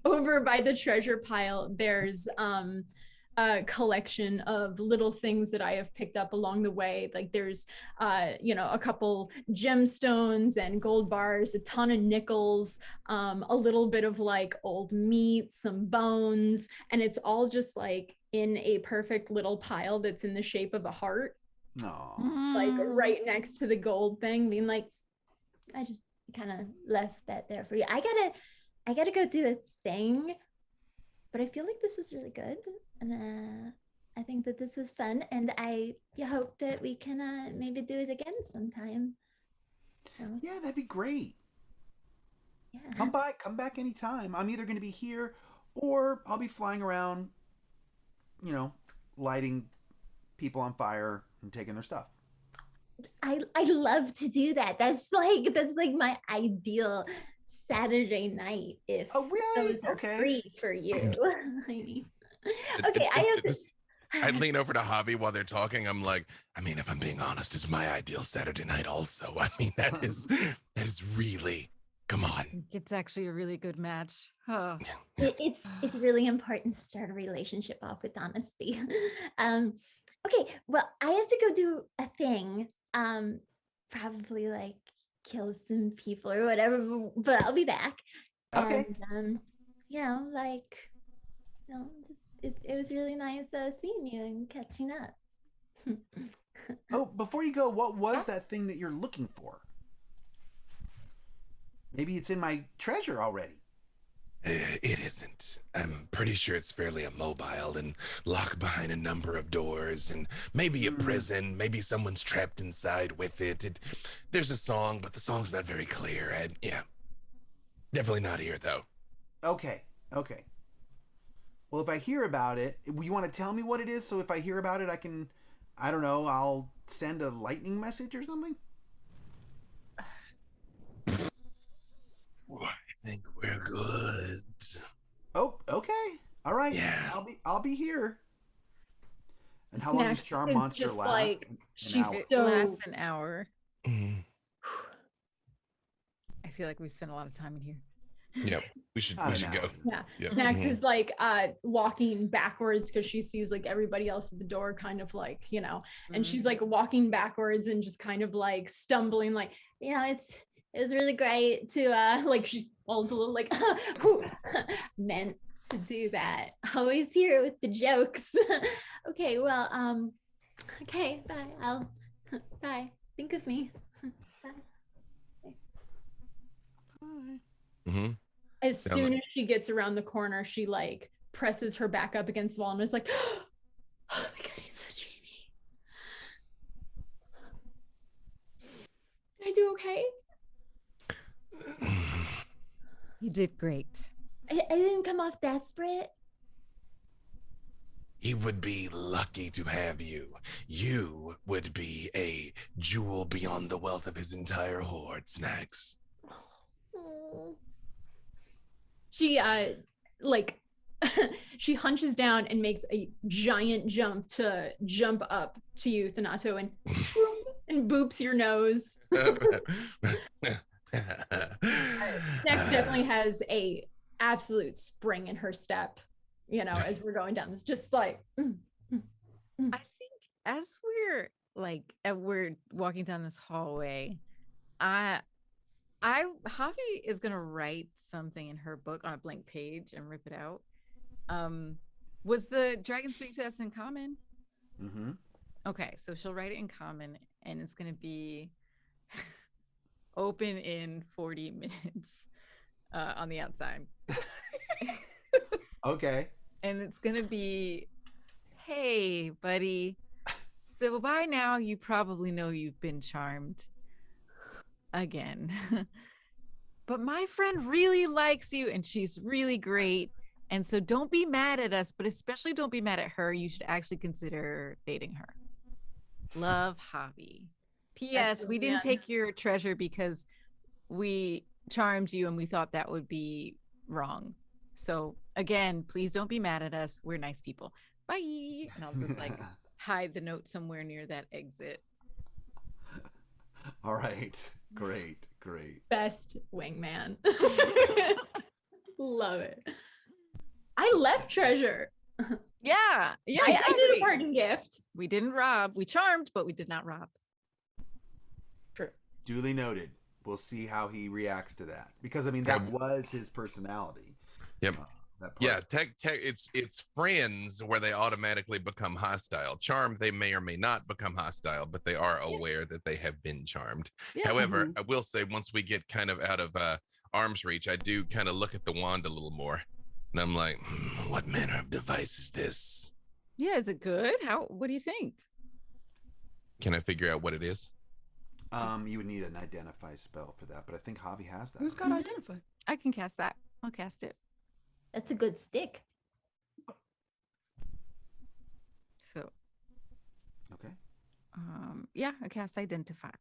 over by the treasure pile, there's collection of little things that I have picked up along the way. Like there's, a couple gemstones and gold bars, a ton of nickels, a little bit of like old meat, some bones, and it's all just like in a perfect little pile that's in the shape of a heart. No. Like right next to the gold thing, being like, I just kind of left that there for you. I gotta go do a thing, but I feel like this is really good. I think that this was fun, and I hope that we can maybe do it again sometime. So, Yeah, that'd be great. yeah. Come back anytime. I'm either going to be here or I'll be flying around, lighting people on fire and taking their stuff. I love to do that. That's like my ideal Saturday night if really? those are Okay. free for you. I mean, okay, I have to. I'd lean over to Javi while they're talking. I'm like, I mean, if I'm being honest, it's my ideal Saturday night also. I mean, that is really, come on. It's actually a really good match. Oh. It's really important to start a relationship off with honesty. Okay, well, I have to go do a thing. Probably like kill some people or whatever, but I'll be back. Okay. And it was really nice seeing you and catching up. Oh, before you go, what was that thing that you're looking for? Maybe it's in my treasure already. It isn't. I'm pretty sure it's fairly immobile and locked behind a number of doors, and maybe a prison, maybe someone's trapped inside with it. There's a song, but the song's not very clear. And yeah, definitely not here though. Okay. Well, if I hear about it, you want to tell me what it is? So if I hear about it, I can, I don't know, I'll send a lightning message or something? I think we're good. Oh, okay. All right. Yeah. I'll be here. And how long does Snacks Charm is Monster just last? like, An she's hour. It so lasts an hour. Mhm. I feel like we've spent a lot of time in here. Yeah, we should Not go. an hour. Yeah. Yeah. Snacks Mhm. is like walking backwards because she sees like everybody else at the door kind of like, and she's like walking backwards and just kind of like stumbling like, It was really great to like she falls a little like meant to do that. Always here with the jokes. Okay, well, okay, bye. Bye. Think of me. Bye. Mhm. as Sounds soon like- as she gets around the corner, she like presses her back up against the wall and is like, oh my god, it's so dreamy. Did I do okay? You did great. I didn't come off desperate. He would be lucky to have you. You would be a jewel beyond the wealth of his entire hoard, Snacks. Oh. She she hunches down and makes a giant jump up to you, Thanato, and boops your nose. Next definitely has a absolute spring in her step, as we're going down this, just like I think as we're walking down this hallway, Javi is gonna write something in her book on a blank page and rip it out. Was the dragon speak to us in common? Mm-hmm. Okay, so she'll write it in common, and it's gonna be open in 40 minutes on the outside. Okay. And it's gonna be, hey, buddy. So by now you probably know you've been charmed again. But my friend really likes you and she's really great. And so don't be mad at us, but especially don't be mad at her. You should actually consider dating her. Love, Javi. P.S. We didn't take your treasure because we charmed you and we thought that would be wrong. So again, please don't be mad at us. We're nice people. Bye. And I'll just like hide the note somewhere near that exit. All right. Great. best wingman. Love it. I left treasure. Yeah, yeah, I did exactly. a parting gift. We didn't rob. We charmed, but we did not rob. True. Duly noted. We'll see how he reacts to that, because I mean that was his personality. Yep. That part. Yeah, it's friends where they automatically become hostile. Charm, they may or may not become hostile, but they are aware that they have been charmed. Yeah. However, I will say once we get kind of out of arm's reach, I do kind of look at the wand a little more, and I'm like, what manner of device is this? Yeah, is it good? What do you think? Can I figure out what it is? You would need an identify spell for that, but I think Javi has that. Who's got identify? I can cast that. I'll cast it. That's a good stick. So, Okay. yeah, I cast identify.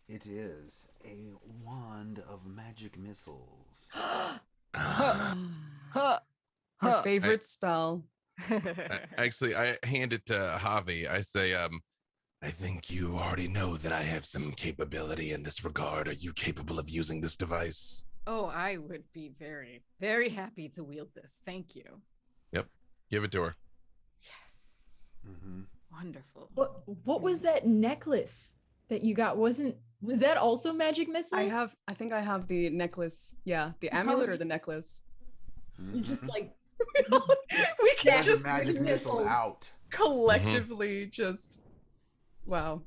It is a wand of magic missiles. Her favorite spell. Actually, I hand it to Javi. I say, I think you already know that I have some capability in this regard. Are you capable of using this device? Oh, I would be very, very happy to wield this. Thank you. Yep. Give it to her. Yes. Mm-hmm. Wonderful. What was that necklace that you got? Was that also magic missile? I think I have the necklace. Yeah, the amulet or the necklace. You just like We can Has a just magic missile out. collectively just wow.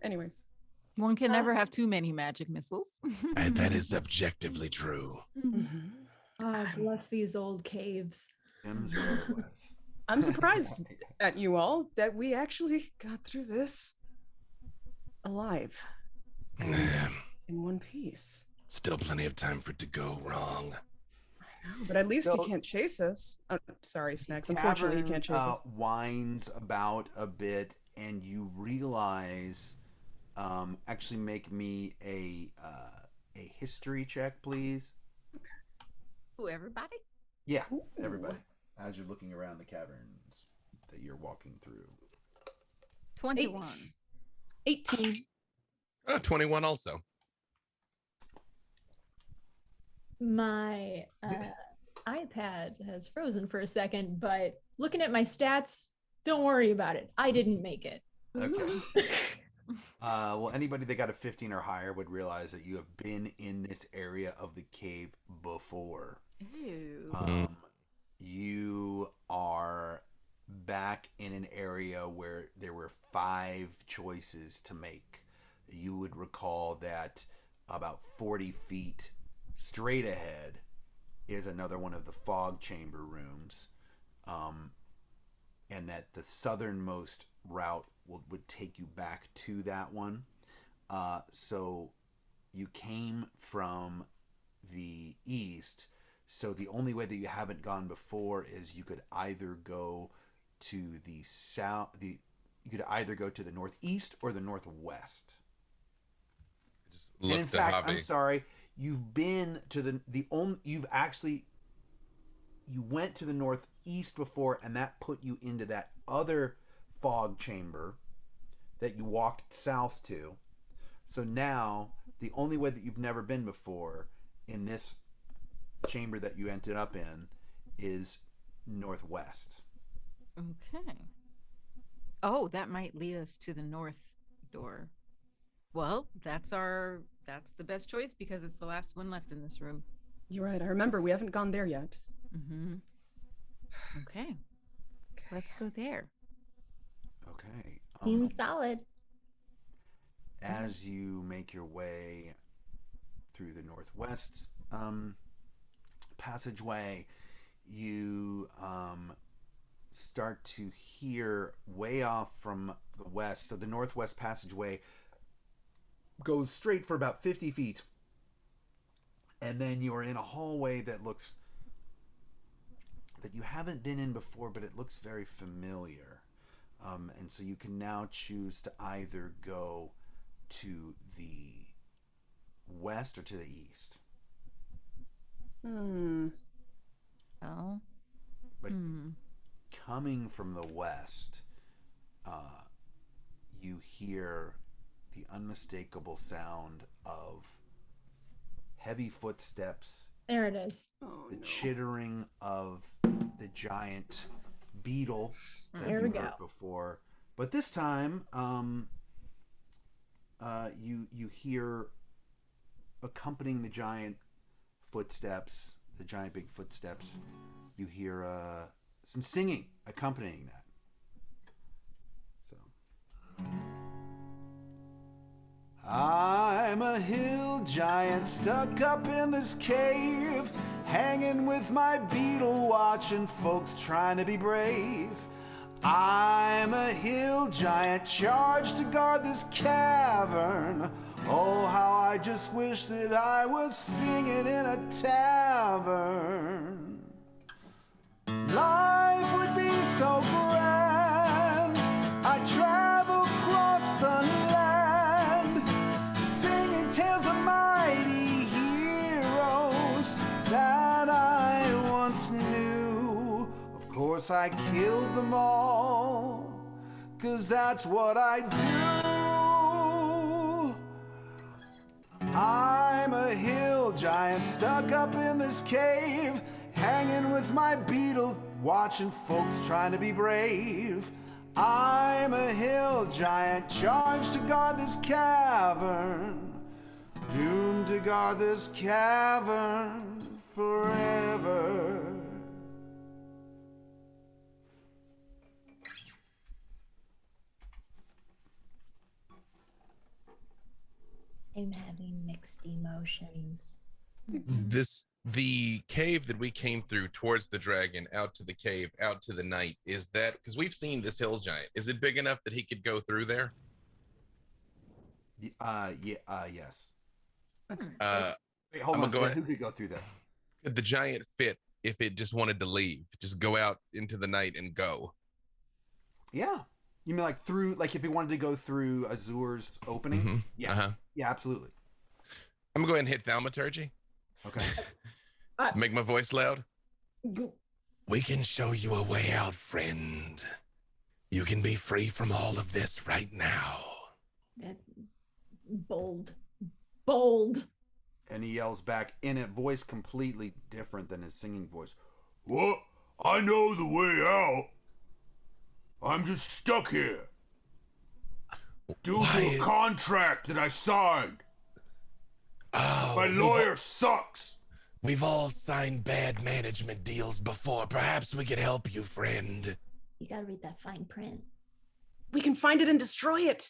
Anyways. One can never have too many magic missiles. And that is objectively true. Oh, bless these old caves. Tim's where it was. I'm surprised at you all that we actually got through this alive and in one piece. Still plenty of time for it to go wrong. But at least So- he can't chase us. Oh, sorry, Snacks. Unfortunately, he can't chase us. Winds about a bit, and you realize. Actually, make me a history check, please. Who, everybody? Yeah, Ooh. everybody. As you're looking around the caverns that you're walking through. 21. 18. 21 also. My iPad has frozen for a second, but looking at my stats, don't worry about it. I didn't make it. Okay. Well, anybody that got a 15 or higher would realize that you have been in this area of the cave before. Ew. You are back in an area where there were 5 choices to make. You would recall that about 40 feet straight ahead is another one of the fog chamber rooms, and that the southernmost route would take you back to that one. So you came from the east, so the only way that you haven't gone before is you could either go to the south, you could either go to the northeast or the northwest. Look And in to fact, Javi. I'm sorry, you've been to you went to the northeast before, and that put you into that other fog chamber that you walked south to. So now the only way that you've never been before in this chamber that you ended up in is northwest. Okay. Oh, that might lead us to the north door. Well, that's the best choice because it's the last one left in this room. You're right. I remember we haven't gone there yet. Mm-hmm. Okay. Let's go there. Okay. Seems solid. As you make your way through the northwest passageway, you start to hear way off from the west. So the northwest passageway goes straight for about 50 feet. And then you are in a hallway that you haven't been in before, but it looks very familiar. And so you can now choose to either go to the west or to the east. Oh. But coming from the west, you hear the unmistakable sound of heavy footsteps, There it is. Oh, the no. chittering of the giant Beetle that There you we heard go. before. But this time, you hear accompanying the giant footsteps, the giant big footsteps. You hear some singing accompanying that. So, I'm a hill giant stuck up in this cave, hanging with my beetle, watching folks trying to be brave. I'm a hill giant charged to guard this cavern. Oh, how I just wish that I was singing in a tavern. Life would be so grand. I travel across the land, singing tales of mighty heroes that I once knew. Of course I killed them all, 'cause that's what I do. I'm a hill giant stuck up in this cave, hanging with my beetle, watching folks trying to be brave. I'm a hill giant charged to guard this cavern, doomed to guard this cavern forever. I'm having mixed emotions. The cave that we came through towards the dragon, out to the cave, out to the night, is that because we've seen this hill giant? Is it big enough that he could go through there? Yes. Wait, hold I'm on. gonna go Who could go through that? Could the giant fit if it just wanted to leave? Just go out into the night and go. Yeah. You mean like through, like if he wanted to go through Azur's opening? Mm-hmm. Yeah. Yeah, absolutely. I'm gonna go ahead and hit thaumaturgy. Okay. Make my voice loud. We can show you a way out, friend. You can be free from all of this right now. Bold. And he yells back in a voice completely different than his singing voice. What? I know the way out. I'm just stuck here. Due to a contract that I signed. Oh, My lawyer sucks. We've all signed bad management deals before. Perhaps we could help you, friend. You gotta read that fine print. We can find it and destroy it.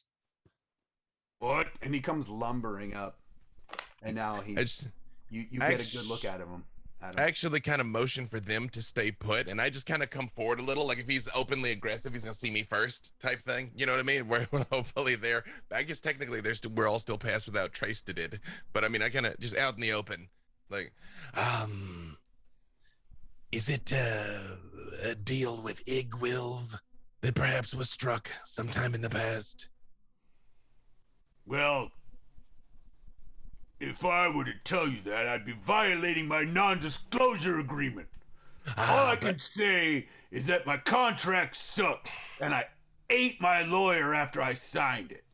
What? And he comes lumbering up. And now you get a good look at him. I actually kind of motion for them to stay put, and I just kind of come forward a little, like if he's openly aggressive, he's gonna see me first, type thing. You know what I mean? We're hopefully there. But I guess technically we're all still passed without trace to did. But I mean, I kind of just out in the open, like, is it a deal with Igwilv that perhaps was struck sometime in the past? Well, if I were to tell you that, I'd be violating my non-disclosure agreement. All I can say is that my contract sucks, and I ate my lawyer after I signed it.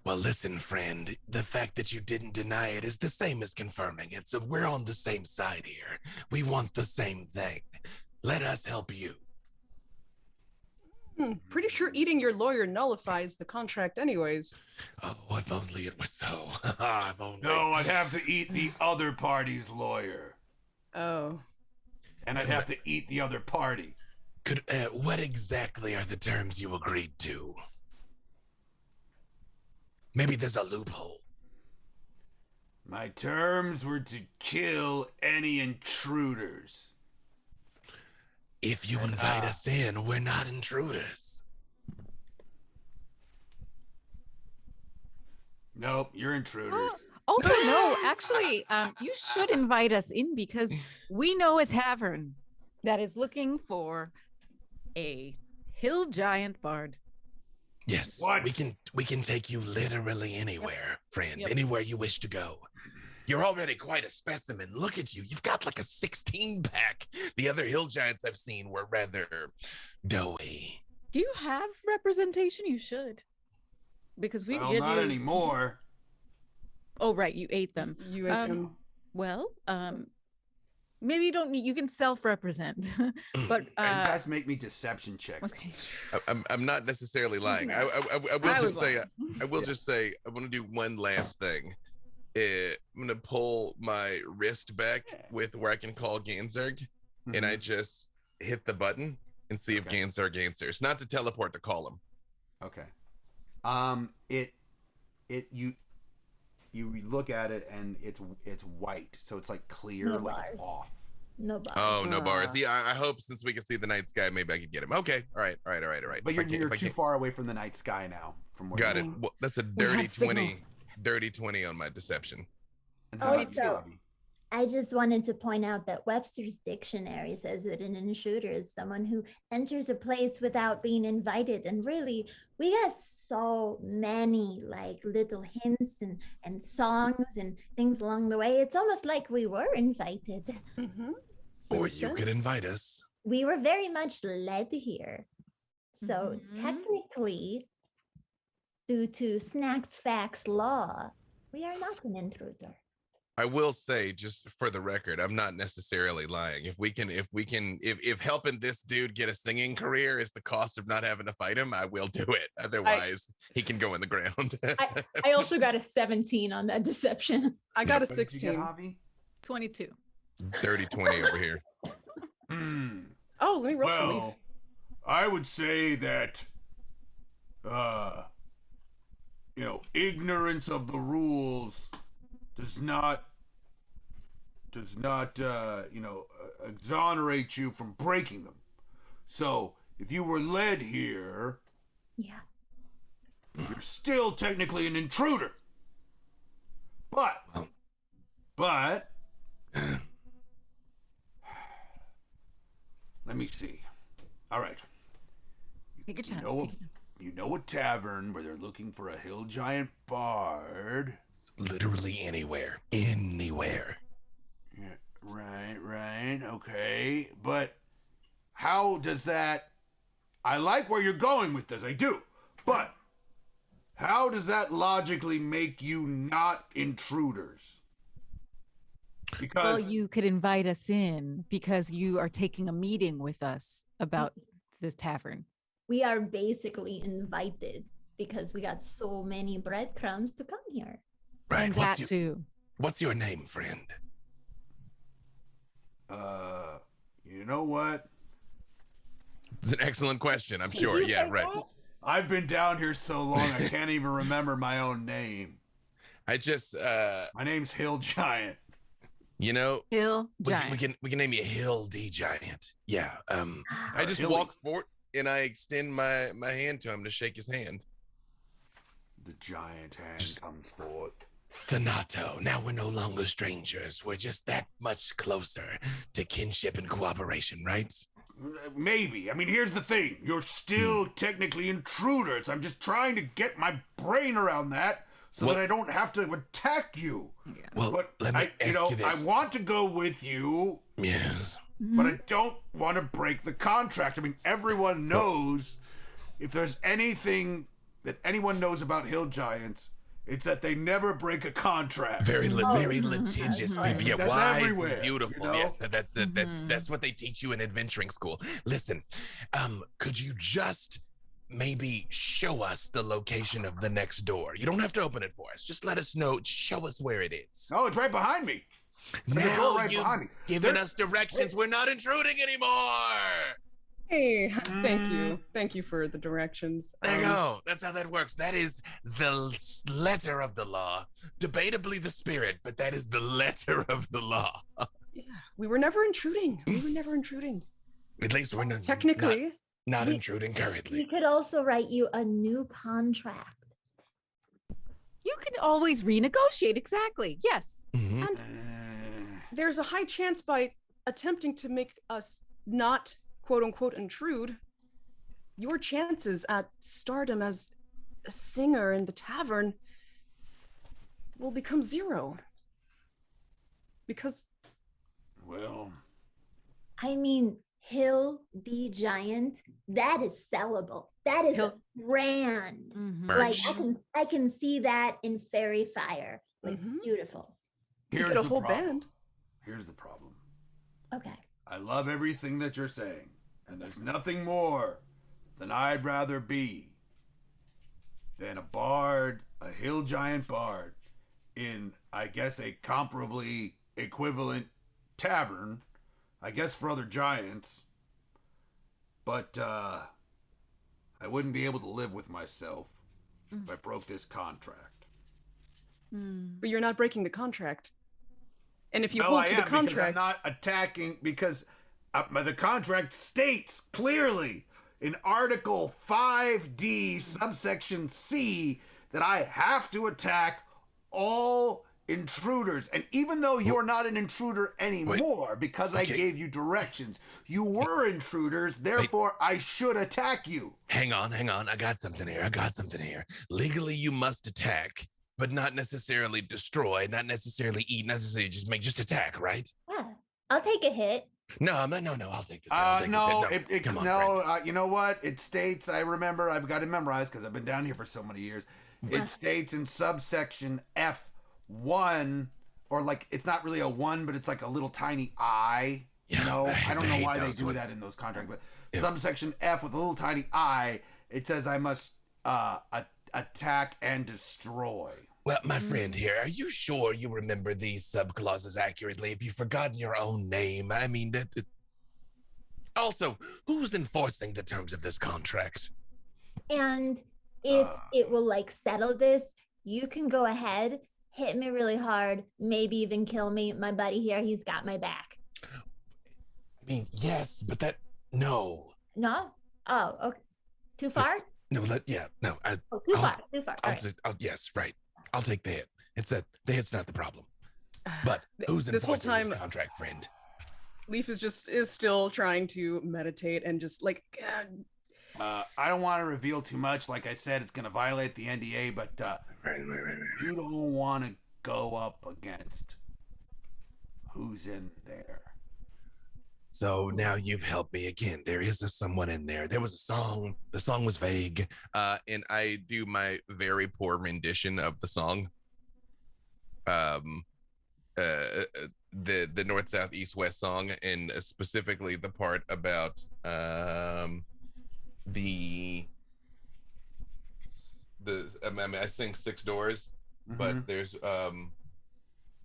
Well, listen, friend, the fact that you didn't deny it is the same as confirming it, so we're on the same side here. We want the same thing. Let us help you. Pretty sure eating your lawyer nullifies the contract anyways. Oh, if only it was so. If only. No, I'd have to eat the other party's lawyer. Oh. And I'd have to eat the other party. What exactly are the terms you agreed to? Maybe there's a loophole. My terms were to kill any intruders. If you invite us in, we're not intruders. Nope, you're intruders. Also, no, actually, you should invite us in because we know a tavern that is looking for a hill giant bard. Yes, What? we can take you literally anywhere, friend, anywhere you wish to go. You're already quite a specimen. Look at you. You've got like a 16-pack. The other hill giants I've seen were rather doughy. Do you have representation? You should. Because we Well, not anymore. Oh, right. You ate them. You ate them. Well, Maybe you don't need. You can self-represent, but You guys make me deception checks. okay. I'm not necessarily lying. I will just say just say I want to do one last thing. I'm gonna pull my wrist back with where I can call Ganzerg, and I just hit the button and see if Ganzerg answers. Not to teleport, to call him. Okay. You look at it and it's white, so it's like clear, No like bars. it's off. No bars. Oh, no bars. Yeah, I hope since we can see the night sky, maybe I could get him. Okay, all right. But you're too far away from the night sky now. From where Got you it. are. Well, that's a We dirty have signal. 20. Dirty 20 on my deception. And how about you, Also, Bobby? I just wanted to point out that Webster's dictionary says that an intruder is someone who enters a place without being invited. And really, we got so many like little hints and songs and things along the way. It's almost like we were invited. Mm-hmm. Or you could invite us. We were very much led here. So Mhm. technically, due to Snacks Facts law, we are not an intruder. I will say, just for the record, I'm not necessarily lying. If helping this dude get a singing career is the cost of not having to fight him, I will do it. Otherwise, he can go in the ground. I also got a 17 on that deception. I got a What did you get, 16. Javi? 22. Dirty 20 over here. Oh, let me roll for leaf. Well, I would say that, ignorance of the rules does not, exonerate you from breaking them. So, if you were led here, Yeah. you're still technically an intruder. But, let me see. All right. Take your time. You know a tavern where they're looking for a hill giant bard. Literally anywhere. Anywhere. Yeah, right, okay. But how does that... I like where you're going with this, I do. But how does that logically make you not intruders? Well, Because you could invite us in because you are taking a meeting with us about the tavern. We are basically invited because we got so many breadcrumbs to come here. Right. And that too. What's your name, friend? you know what? It's an excellent question, I'm sure. Yeah, right. I've been down here so long I can't even remember my own name. I just My name's Hill Giant. Hill we giant. can name you Hill D Giant. Yeah. I just Hilly. walk forward and I extend my hand to him to shake his hand. The giant hand comes forth. Thanato, now we're no longer strangers. We're just that much closer to kinship and cooperation, right? Maybe. I mean, here's the thing. You're still technically intruders. I'm just trying to get my brain around that so that I don't have to attack you. Well, But let me ask you this. I want to go with you, Yes. but I don't want to break the contract. I mean, everyone knows if there's anything that anyone knows about hill giants, it's that they never break a contract. Very litigious, Right. people. Yeah, That's wise everywhere, and beautiful. you know? Yes, that's what they teach you in adventuring school. Listen, could you just maybe show us the location of the next door? You don't have to open it for us. Just let us know. Show us where it is. Oh, it's right behind me. There's a door Now right you've behind me. given There- us directions. We're not intruding anymore. Hey, thank you for the directions. There you go. That's how that works. That is the letter of the law. Debatably the spirit, but that is the letter of the law. Yeah, we were never intruding. At least we're not, Technically, not we- intruding We currently. could also write you a new contract. You can always renegotiate. Exactly. Yes. Mhm. and Uh, there's a high chance by attempting to make us not quote unquote intrude, your chances at stardom as a singer in the tavern will become zero. Because well, I mean, Hill D Giant, that is sellable. That is Hill- grand. Mhm. Like Merch. I can see that in Fairy Fire. Like Mhm. beautiful. you here's get a the whole problem. band. Here's the problem. Okay. I love everything that you're saying, and there's nothing more than I'd rather be than a bard, a hill giant bard, in, I guess, a comparably equivalent tavern, I guess for other giants, but I wouldn't be able to live with myself if I broke this contract. But you're not breaking the contract. And if you Well, hold I to am, the contract, because I'm not attacking, because the contract states clearly in Article 5D, subsection C, that I have to attack all intruders. And even though you're not an intruder anymore, because I gave you directions, you were intruders, therefore I should attack you. Hang on. I got something here. Legally, you must attack, but not necessarily destroy, not necessarily eat, necessarily just attack, right? Yeah. I'll take a hit. No, I'll take this. Come on, friend. You know what? It states, I remember, I've got it memorized because I've been down here for so many years. It states in subsection F1, or like, it's not really a 1, but it's like a little tiny I. You know, I don't know why they do that in those contracts, but subsection F with a little tiny I, it says I must attack and destroy. Well, my friend here, are you sure you remember these subclauses accurately? If you've forgotten your own name, I mean, also, who's enforcing the terms of this contract? And if it will like settle this, you can go ahead, hit me really hard, maybe even kill me. My buddy here, he's got my back. I mean, yes, but no. No? Oh, okay. Too far? No, too far. Yes, right. I'll take the hit. The hit's not the problem. But who's enforcing this contract, friend? Leaf is still trying to meditate and just like. I don't want to reveal too much. Like I said, it's going to violate the NDA, but Right. you don't want to go up against who's in there. So now you've helped me again. There is someone in there. There was a song. The song was vague. And I do my very poor rendition of the song. The north, south, east, west song, and specifically the part about I sing Six Doors, but there's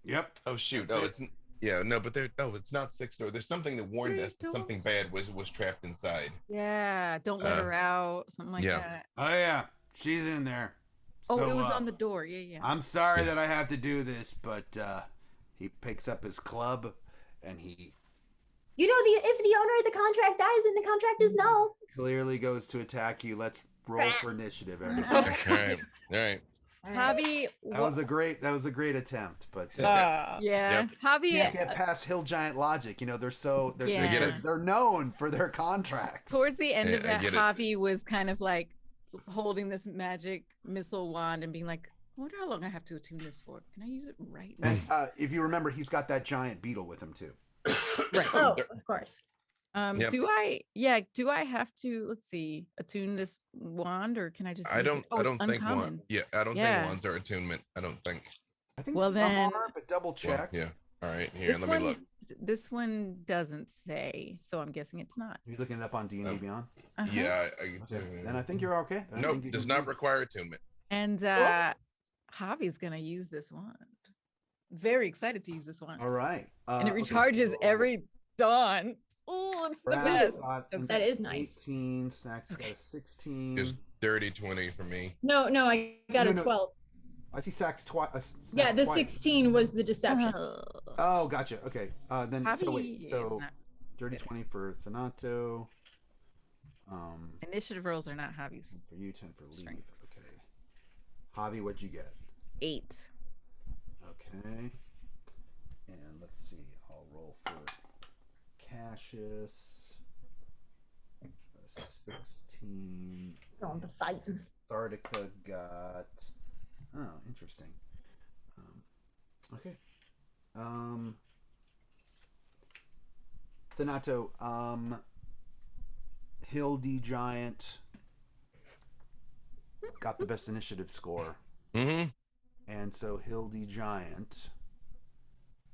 Yep. Oh shoot! It's not Six Doors. There's something that warned us that something bad was trapped inside. Yeah, don't let her out. Something like that. Oh yeah, she's in there. Oh, So, it was on the door. Yeah. I'm sorry that I have to do this, but he picks up his club and he You know, if the owner of the contract dies, then the contract is null. clearly goes to attack you. Let's roll for initiative, everybody. Okay. All right. Javi, That was a great attempt, but yeah. Yep. Javi, can't get past hill giant logic. You know, Yeah. they're known for their contracts. towards the end of I that, get it. Javi was kind of like holding this magic missile wand and being like, I wonder how long I have to attune this for. Can I use it right now? And if you remember, he's got that giant beetle with him too. Right. Oh, of course. Yep. Do I have to, let's see, attune this wand, or can I just I use don't it? Oh, I it's don't think uncommon. I don't think wands are attunement. I don't think. I think Well, some then- are, but double check. Well, yeah. All right. Here, This let me look. This one doesn't say, so I'm guessing it's not. You're looking it up on D&D Beyond. Uh-huh. Yeah. Okay. Then I think you're okay. I Nope. think you Does can not use it. require attunement. And Javi's gonna use this wand. Very excited to use this wand. All right. And it Okay, recharges so every dawn. Oh, it's the Brad best. got an That is nice. 18. Sax got a 16. It's dirty 20 for me. No, I got a No. 12. I see Sax twice. Yeah, the 16 was the deception. Oh, gotcha. Okay. Then so Javi wait. is So not dirty good. 20 for Thanato. Initiative rolls are not Javi's. For you, 10 for Leaf. Strength. Okay. Javi, what'd you get? 8. Okay. And let's see. I'll roll for Cassius. 16. On the fighting. Cathartica got. Oh, interesting. Okay. Thanato, Hildy Giant got the best initiative score. Mm-hmm. And so Hildy Giant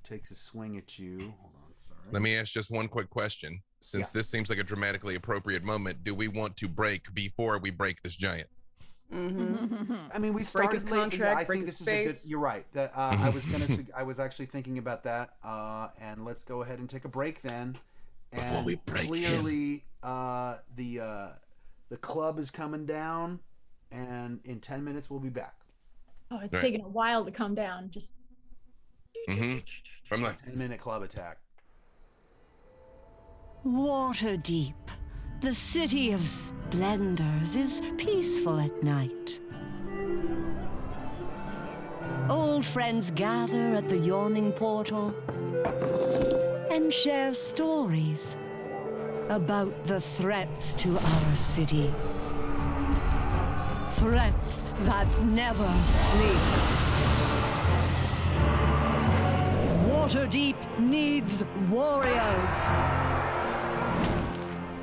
takes a swing at you. Hold on, sorry. Let me ask just one quick question. Since this seems like a dramatically appropriate moment, do we want to break before we break this giant? I mean, we Break started his late, but yeah, contract, I break think his this is a good. face. You're right. That I was I was actually thinking about that. And let's go ahead and take a break then. And Before we break clearly, the club is coming down, and in 10 minutes we'll be back. Oh, it's Right. taking a while to come down. Just From the 10-minute club attack. Waterdeep, the city of splendors, is peaceful at night. Old friends gather at the yawning portal and share stories about the threats to our city. Threats that never sleep. Waterdeep needs warriors.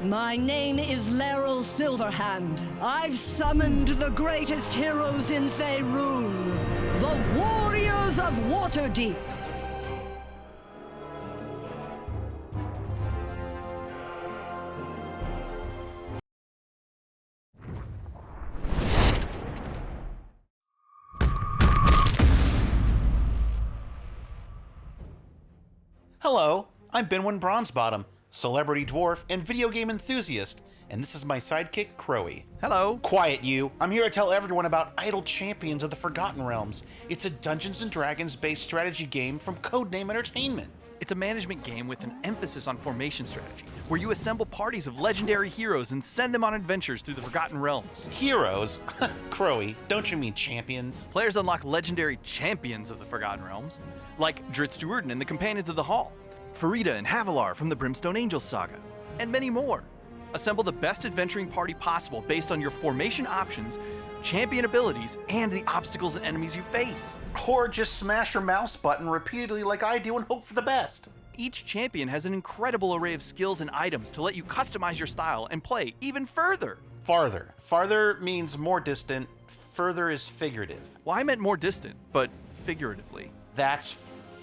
My name is Laeral Silverhand. I've summoned the greatest heroes in Faerun, the Warriors of Waterdeep. Hello, I'm Benwin Bronzebottom, celebrity dwarf and video game enthusiast, and this is my sidekick, Crowy. Hello. Quiet, you. I'm here to tell everyone about Untitled Champions of the Forgotten Realms. It's a Dungeons & Dragons-based strategy game from Codename Entertainment. It's a management game with an emphasis on formation strategy, where you assemble parties of legendary heroes and send them on adventures through the Forgotten Realms. Heroes? Crowy, don't you mean champions? Players unlock legendary champions of the Forgotten Realms, like Dritz Duerden and the Companions of the Hall, Farida and Havilar from the Brimstone Angels saga, and many more. Assemble the best adventuring party possible based on your formation options, champion abilities, and the obstacles and enemies you face. Or just smash your mouse button repeatedly like I do and hope for the best. Each champion has an incredible array of skills and items to let you customize your style and play even further. Farther. Farther means more distant, further is figurative. Well, I meant more distant, but figuratively. That's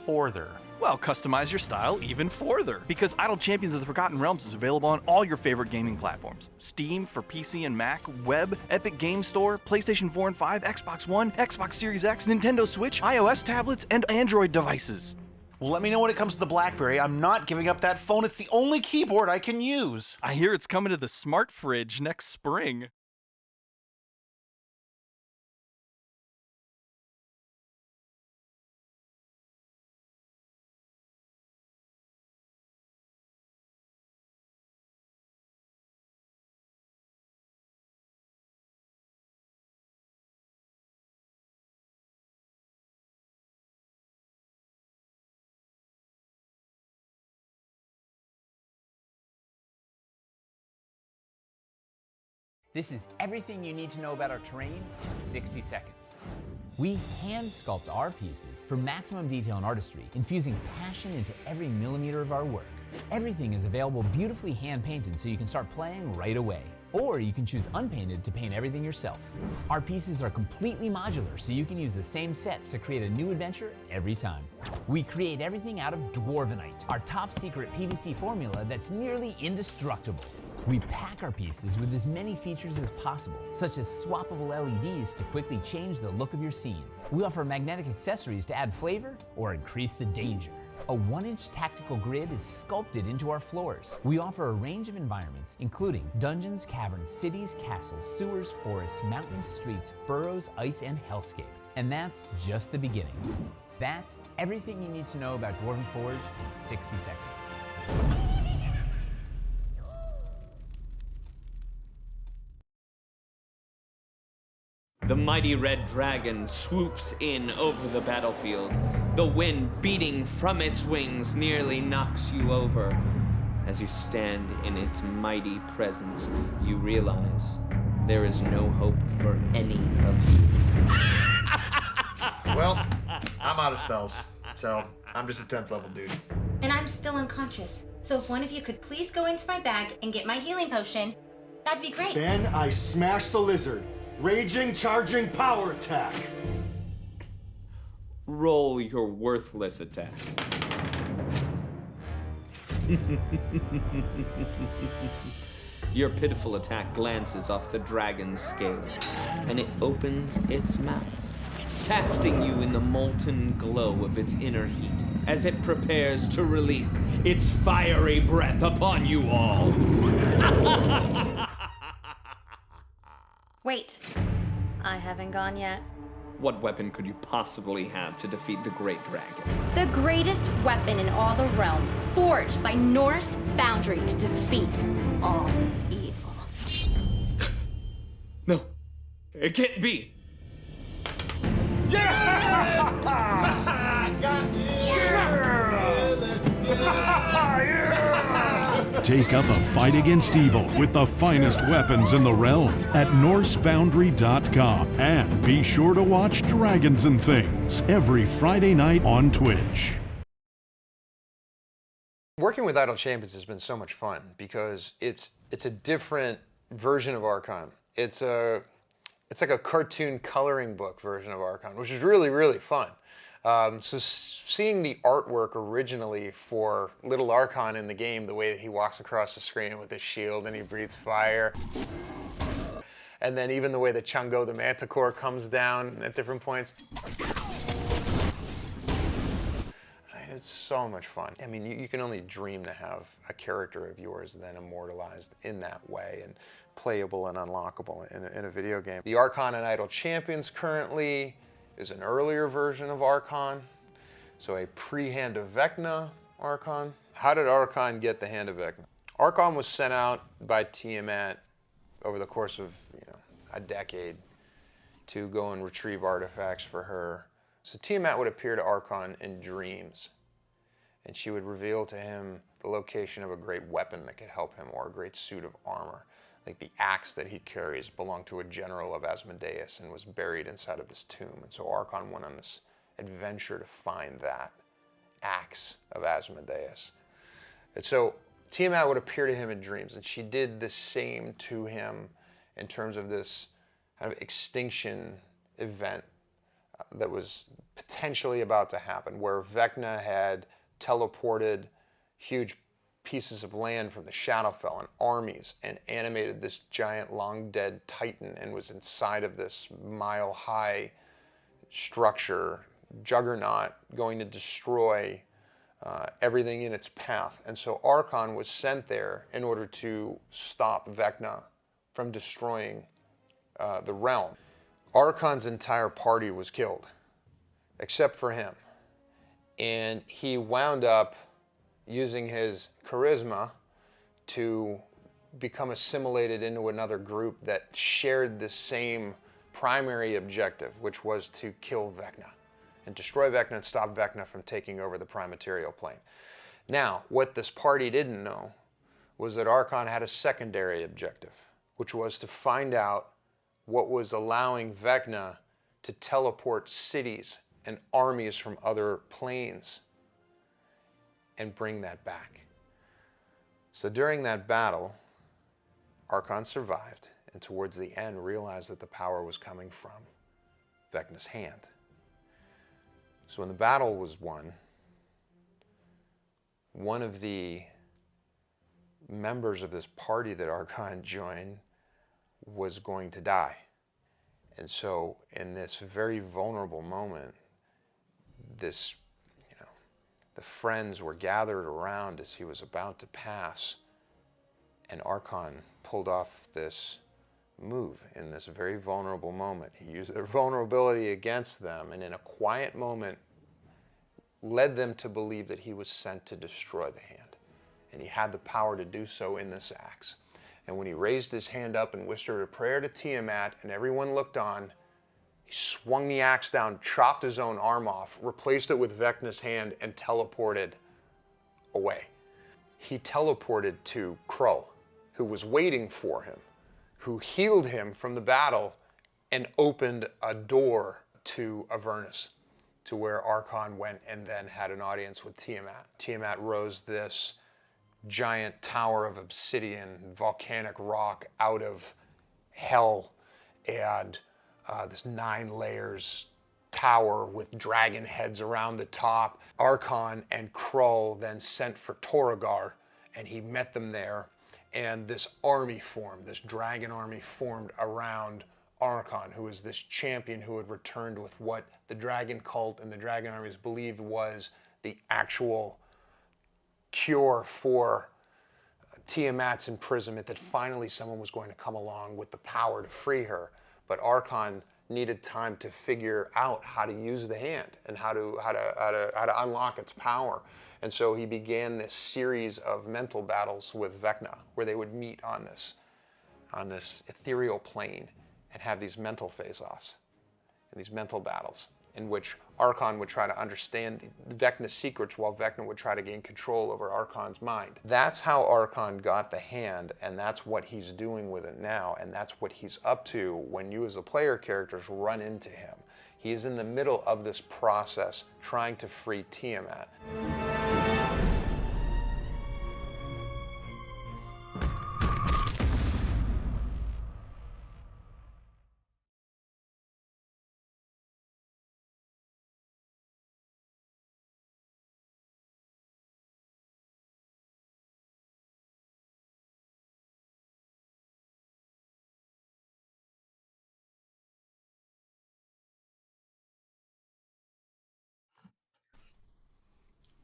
forther. Well, customize your style even further, because Idle Champions of the Forgotten Realms is available on all your favorite gaming platforms. Steam for PC and Mac, web, Epic Game Store, PlayStation 4 and 5, Xbox One, Xbox Series X, Nintendo Switch, iOS tablets, and Android devices. Well, let me know when it comes to the BlackBerry. I'm not giving up that phone. It's the only keyboard I can use. I hear it's coming to the smart fridge next spring. This is everything you need to know about our terrain in 60 seconds. We hand sculpt our pieces for maximum detail and artistry, infusing passion into every millimeter of our work. Everything is available beautifully hand painted so you can start playing right away. Or you can choose unpainted to paint everything yourself. Our pieces are completely modular, so you can use the same sets to create a new adventure every time. We create everything out of Dwarvenite, our top secret PVC formula that's nearly indestructible. We pack our pieces with as many features as possible, such as swappable LEDs to quickly change the look of your scene. We offer magnetic accessories to add flavor or increase the danger. A 1-inch tactical grid is sculpted into our floors. We offer a range of environments, including dungeons, caverns, cities, castles, sewers, forests, mountains, streets, burrows, ice, and hellscape. And that's just the beginning. That's everything you need to know about Dwarven Forge in 60 seconds. The mighty red dragon swoops in over the battlefield. The wind beating from its wings nearly knocks you over. As you stand in its mighty presence, you realize there is no hope for any of you. Well, I'm out of spells, so I'm just a 10th level dude. And I'm still unconscious. So if one of you could please go into my bag and get my healing potion, that'd be great. Then I smash the lizard. Raging, charging, power attack. Roll your worthless attack. Your pitiful attack glances off the dragon's scale, and it opens its mouth, casting you in the molten glow of its inner heat as it prepares to release its fiery breath upon you all. Wait, I haven't gone yet. What weapon could you possibly have to defeat the great dragon? The greatest weapon in all the realm, forged by Norse foundry to defeat all evil. No, it can't be. Take up a fight against evil with the finest weapons in the realm at NorseFoundry.com. And be sure to watch Dragons and Things every Friday night on Twitch. Working with Idle Champions has been so much fun because it's a different version of Archon. It's like a cartoon coloring book version of Archon, which is really, really fun. So seeing the artwork originally for Little Archon in the game, the way that he walks across the screen with his shield and he breathes fire, and then even the way that Chang'o the Manticore comes down at different points. It's so much fun. I mean, you can only dream to have a character of yours then immortalized in that way and playable and unlockable in a video game. The Archon and Idle Champions currently is an earlier version of Archon, so a pre-Hand of Vecna Archon. How did Archon get the Hand of Vecna? Archon was sent out by Tiamat over the course of a decade to go and retrieve artifacts for her. So Tiamat would appear to Archon in dreams, and she would reveal to him the location of a great weapon that could help him, or a great suit of armor. Like the axe that he carries belonged to a general of Asmodeus and was buried inside of his tomb. And so Archon went on this adventure to find that axe of Asmodeus. And so Tiamat would appear to him in dreams, and she did the same to him in terms of this kind of extinction event that was potentially about to happen, where Vecna had teleported huge pieces of land from the Shadowfell and armies and animated this giant long-dead titan and was inside of this mile-high structure, juggernaut, going to destroy everything in its path. And so Archon was sent there in order to stop Vecna from destroying the realm. Archon's entire party was killed, except for him. And he wound up using his charisma to become assimilated into another group that shared the same primary objective, which was to kill Vecna and destroy Vecna and stop Vecna from taking over the prime material plane. Now, what this party didn't know was that Archon had a secondary objective, which was to find out what was allowing Vecna to teleport cities and armies from other planes and bring that back. So during that battle, Archon survived, and towards the end realized that the power was coming from Vecna's hand. So when the battle was won, one of the members of this party that Archon joined was going to die. And so in this very vulnerable moment, the friends were gathered around as he was about to pass, and Archon pulled off this move in this very vulnerable moment. He used their vulnerability against them, and in a quiet moment led them to believe that he was sent to destroy the hand. And he had the power to do so in this axe. And when he raised his hand up and whispered a prayer to Tiamat, and everyone looked on, he swung the axe down, chopped his own arm off, replaced it with Vecna's hand, and teleported away. He teleported to Krull, who was waiting for him, who healed him from the battle and opened a door to Avernus, to where Archon went and then had an audience with Tiamat. Tiamat rose this giant tower of obsidian, volcanic rock out of hell, and this 9 layers tower with dragon heads around the top. Archon and Krull then sent for Torragar, and he met them there. And this army formed, this dragon army formed around Archon, who was this champion who had returned with what the dragon cult and the dragon armies believed was the actual cure for Tiamat's imprisonment, that finally someone was going to come along with the power to free her. But Archon needed time to figure out how to use the hand and how to unlock its power. And so he began this series of mental battles with Vecna, where they would meet on this ethereal plane and have these mental face-offs and these mental battles in which Archon would try to understand Vecna's secrets while Vecna would try to gain control over Archon's mind. That's how Archon got the hand, and that's what he's doing with it now, and that's what he's up to when you as the player characters run into him. He is in the middle of this process trying to free Tiamat.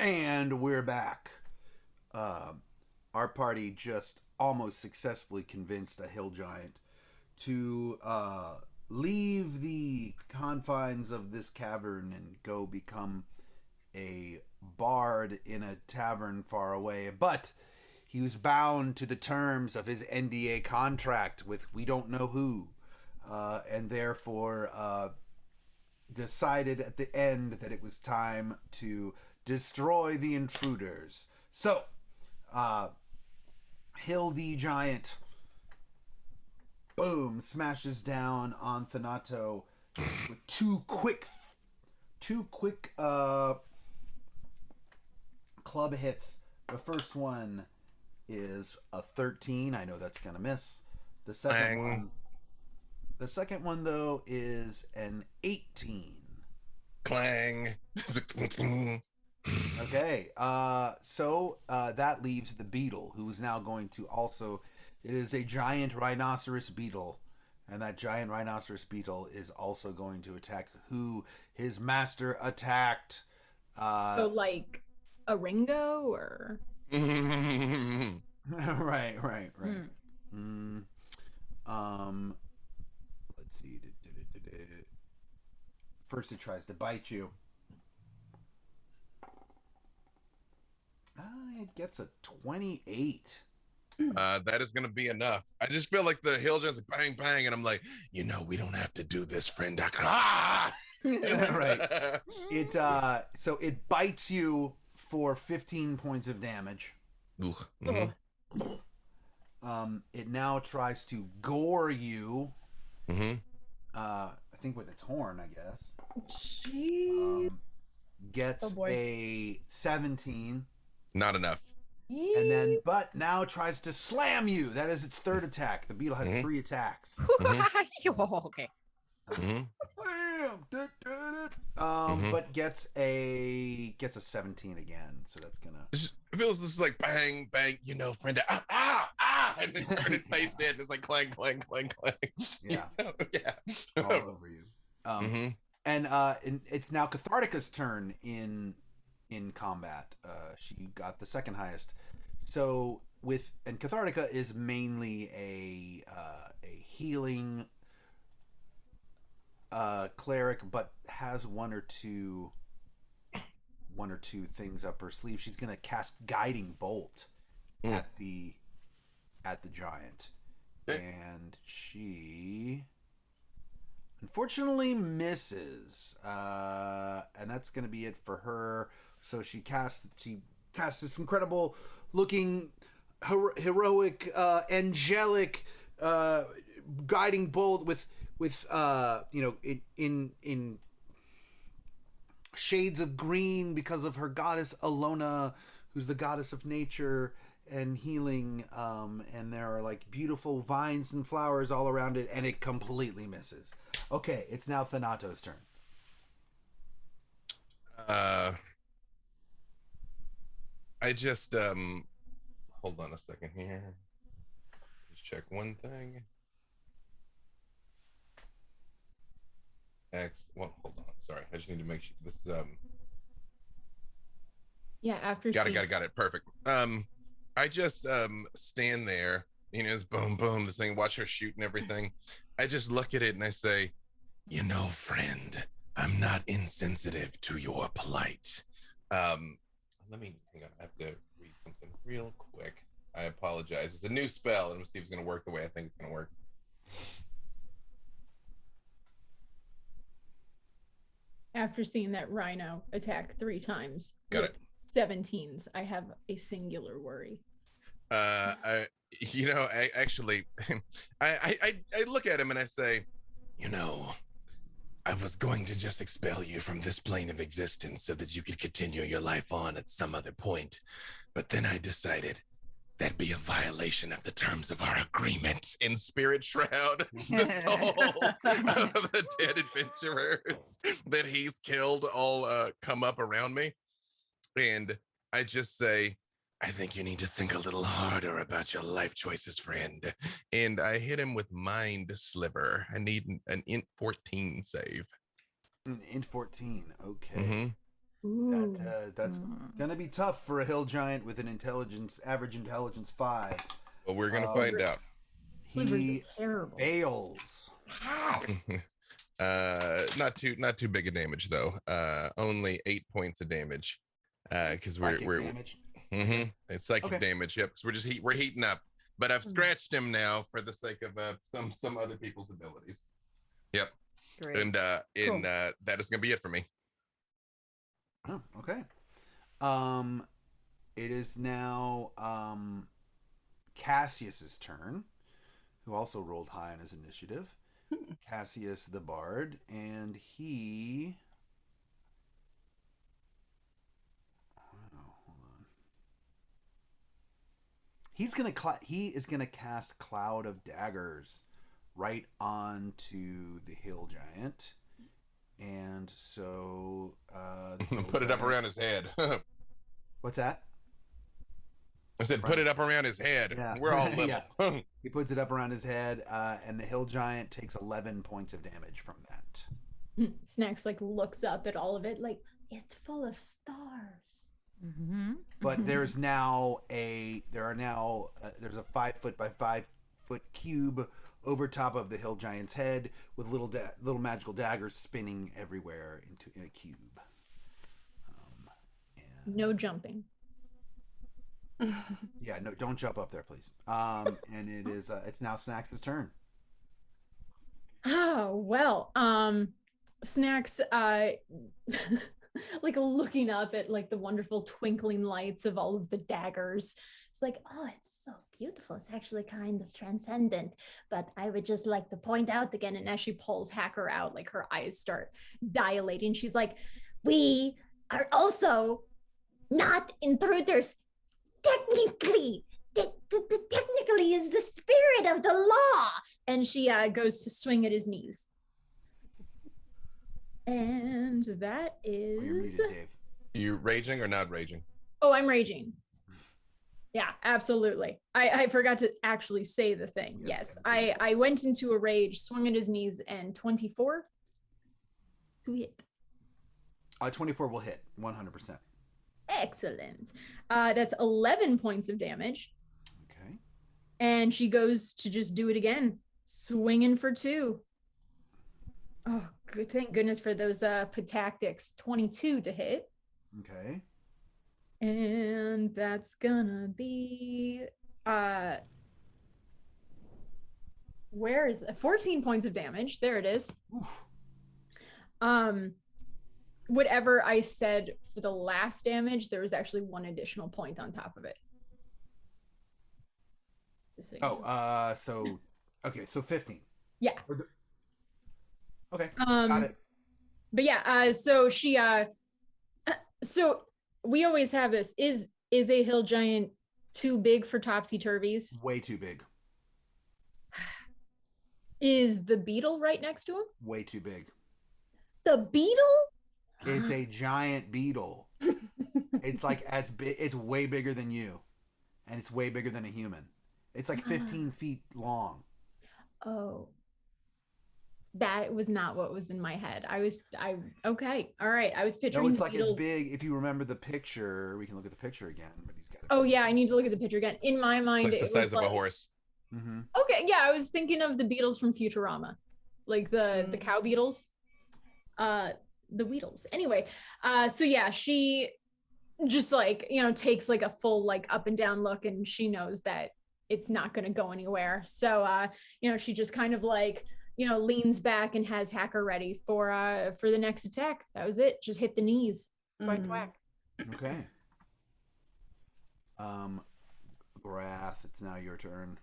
And we're back. Our party just almost successfully convinced a hill giant to leave the confines of this cavern and go become a bard in a tavern far away. But he was bound to the terms of his NDA contract with we don't know who, and therefore decided at the end that it was time to destroy the intruders. So, Hill the Giant, boom, smashes down on Thanato with two quick club hits. The first one is a 13. I know that's gonna miss. The second one though is an 18. Clang. Okay, so that leaves the Beetle, who is now going to also... It is a giant Rhinoceros Beetle, and that giant Rhinoceros Beetle is also going to attack who his master attacked. So, like, a Ringo, or... Right. Let's see. First it tries to bite you. It gets a 28. That is going to be enough. I just feel like the hill just bang, bang, and I'm like, we don't have to do this, friend. Ah! Right. So it bites you for 15 points of damage. Mm-hmm. It now tries to gore you. Mm-hmm. I think with its horn, I guess. Jeez. Gets a 17. Not enough. And then, but now tries to slam you. That is its third attack. The Beetle has 3 attacks. Okay. But gets a 17 again. So that's gonna. It feels this like bang, bang. Friend. And then turn it face in. It's like clang, clang, clang, clang. Yeah. Yeah. All over you. And it's now Cathartica's turn in combat. She got the second highest. So Cathartica is mainly a healing cleric, but has one or two things up her sleeve. She's gonna cast Guiding Bolt at the giant, and she unfortunately misses, and that's gonna be it for her. So she casts this incredible looking heroic angelic guiding bolt with in shades of green because of her goddess Alona, who's the goddess of nature and healing, and there are like beautiful vines and flowers all around it, and it completely misses. Okay, it's now Thanato's turn. I just hold on a second here. Just check one thing. Well, hold on. Sorry, I just need to make sure this is Yeah, after got it. Perfect. I just stand there, it's boom, boom, this thing, watch her shoot and everything. I just look at it and I say, friend, I'm not insensitive to your plight. Let me hang on. I have to read something real quick. I apologize. It's a new spell, and let's see if it's gonna work the way I think it's gonna work. After seeing that rhino attack 3 times. Got it. 17s, I have a singular worry. I actually, I look at him and I say, I was going to just expel you from this plane of existence so that you could continue your life on at some other point. But then I decided that'd be a violation of the terms of our agreement. In Spirit Shroud, the souls of the dead adventurers that he's killed all come up around me. And I just say, I think you need to think a little harder about your life choices, friend. And I hit him with Mind Sliver. I need an int 14 save. An int 14, okay. Mm-hmm. That's gonna be tough for a hill giant with an average intelligence 5. Well, we're gonna find out. He fails. Not too big a damage though. Only 8 points of damage. Because we're damage. It's psychic damage. Yep. Because we're heating up. But I've scratched him now for the sake of some other people's abilities. Yep. Great. And cool. That is gonna be it for me. Oh, okay. It is now Cassius's turn, who also rolled high on his initiative. Cassius the Bard, and he. He is gonna cast Cloud of Daggers right onto the hill giant, and so put it up around his head. What's that? I said put it up around his head. Yeah. We're all level. Yeah. He puts it up around his head, and the hill giant takes 11 points of damage from that. Snacks looks up at all of it it's full of stars. Mm-hmm. But there's a 5 foot by 5 foot cube over top of the hill giant's head with little magical daggers spinning everywhere in a cube. No jumping. Yeah, no, don't jump up there, please. And it's now Snacks' turn. Oh well, Snacks looking up at the wonderful twinkling lights of all of the daggers. It's oh, it's so beautiful. It's actually kind of transcendent. But I would just like to point out again, and as she pulls Hacker out, her eyes start dilating. She's like, we are also not intruders. Technically, technically is the spirit of the law. And she goes to swing at his knees. And that is... You're muted, Dave. You raging or not raging? Oh, I'm raging. Yeah, absolutely. I forgot to actually say the thing. Yes, I went into a rage, swung at his knees, and 24 to hit. 24 will hit, 100%. Excellent. That's 11 points of damage. Okay. And she goes to just do it again, swinging for 2. Oh, good! Thank goodness for those tactics. 22 to hit. Okay. And that's gonna be where is it? 14 points of damage. There it is. Oof. Whatever I said for the last damage, there was actually 1 additional point on top of it. So 15. Yeah. Okay. Got it. But yeah, so she so we always have this. Is a hill giant too big for topsy-turvies? Way too big. Is the beetle right next to him? Way too big. The beetle? It's a giant beetle. It's like as big. It's way bigger than you, and it's way bigger than a human. It's like 15 feet long. Oh, that was not what was in my head. Okay, all right. I was picturing. No, it's like beetles. it's big. If you remember the picture, we can look at the picture again. But he's got. Oh yeah, I need to look at the picture again. In my mind, It's like the size of a horse. Mm-hmm. Okay, yeah, I was thinking of the beetles from Futurama, like the cow beetles, the Weedles. Anyway, so yeah, she just like takes like a full like up and down look, and she knows that it's not going to go anywhere. So she just kind of like leans back and has Hacker ready for the next attack. That was it. Just hit the knees. Whack whack. Okay. Grath, it's now your turn.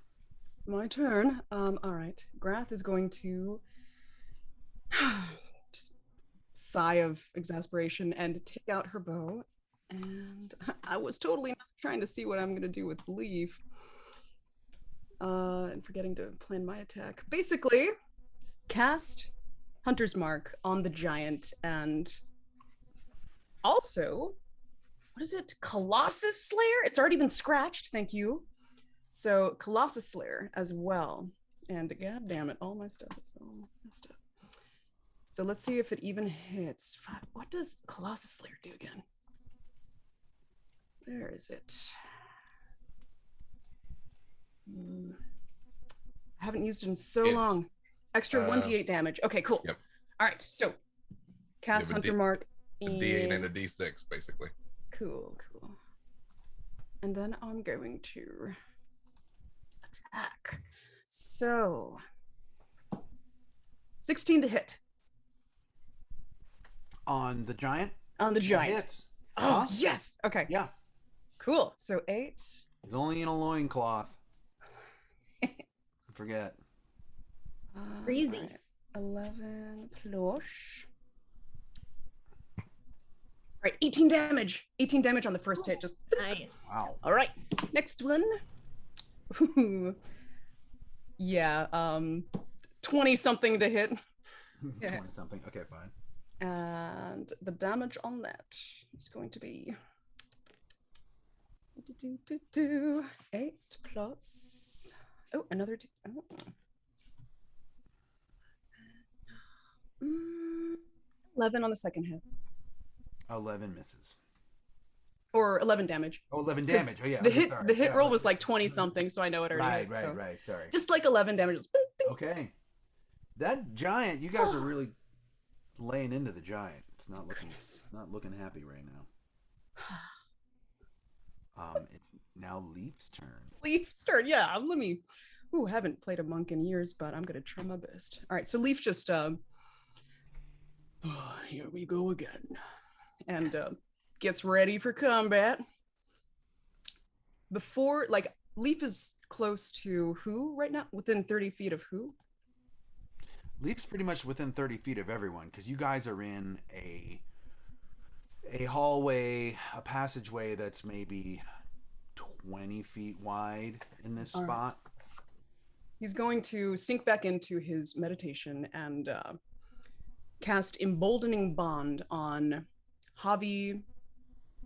My turn. All right. Grath is going to just sigh of exasperation and take out her bow. And I was totally not trying to see what I'm going to do with Leaf. And forgetting to plan my attack. Basically, cast Hunter's Mark on the giant, and also, what is it? Colossus Slayer? It's already been scratched, thank you. So Colossus Slayer as well. And god damn it, all my stuff is all messed up. So let's see if it even hits. What does Colossus Slayer do again? Where is it? I haven't used it in so long. Extra 1d8 damage. Okay, cool. Yep. All right, so cast Hunter Mark. A D8 and a D6, basically. Cool. And then I'm going to attack. So 16 to hit. On the giant? On the giant. Hits. Oh, yes. Okay. Yeah. Cool. So 8. He's only in a loincloth. Forget. Crazy. Right. 11 plus. All right, 18 damage. 18 damage on the first hit. Just nice. Wow. All right. Next one. Yeah, 20 something to hit. 20 something. Okay, fine. And the damage on that is going to be 8 plus. Oh, another. 11 on the second hit. 11 misses. Or 11 damage. Oh, 11 damage. Oh, yeah. The okay, hit sorry. roll was like 20 something, so I know it already Right, hit. right, so. right. Sorry. Just like 11 damage. Okay. That giant, you guys are really laying into the giant. It's not looking happy right now. It's now Leaf's turn. Leaf's turn, yeah. Let me. Ooh, haven't played a monk in years, but I'm gonna try my best. All right, so Leaf just here we go again, and gets ready for combat. Before, like, Leaf is close to who right now? Within 30 feet of who? Leaf's pretty much within 30 feet of everyone because you guys are in a hallway, a passageway that's maybe 20 feet wide in this spot. Right. He's going to sink back into his meditation and cast Emboldening Bond on Javi,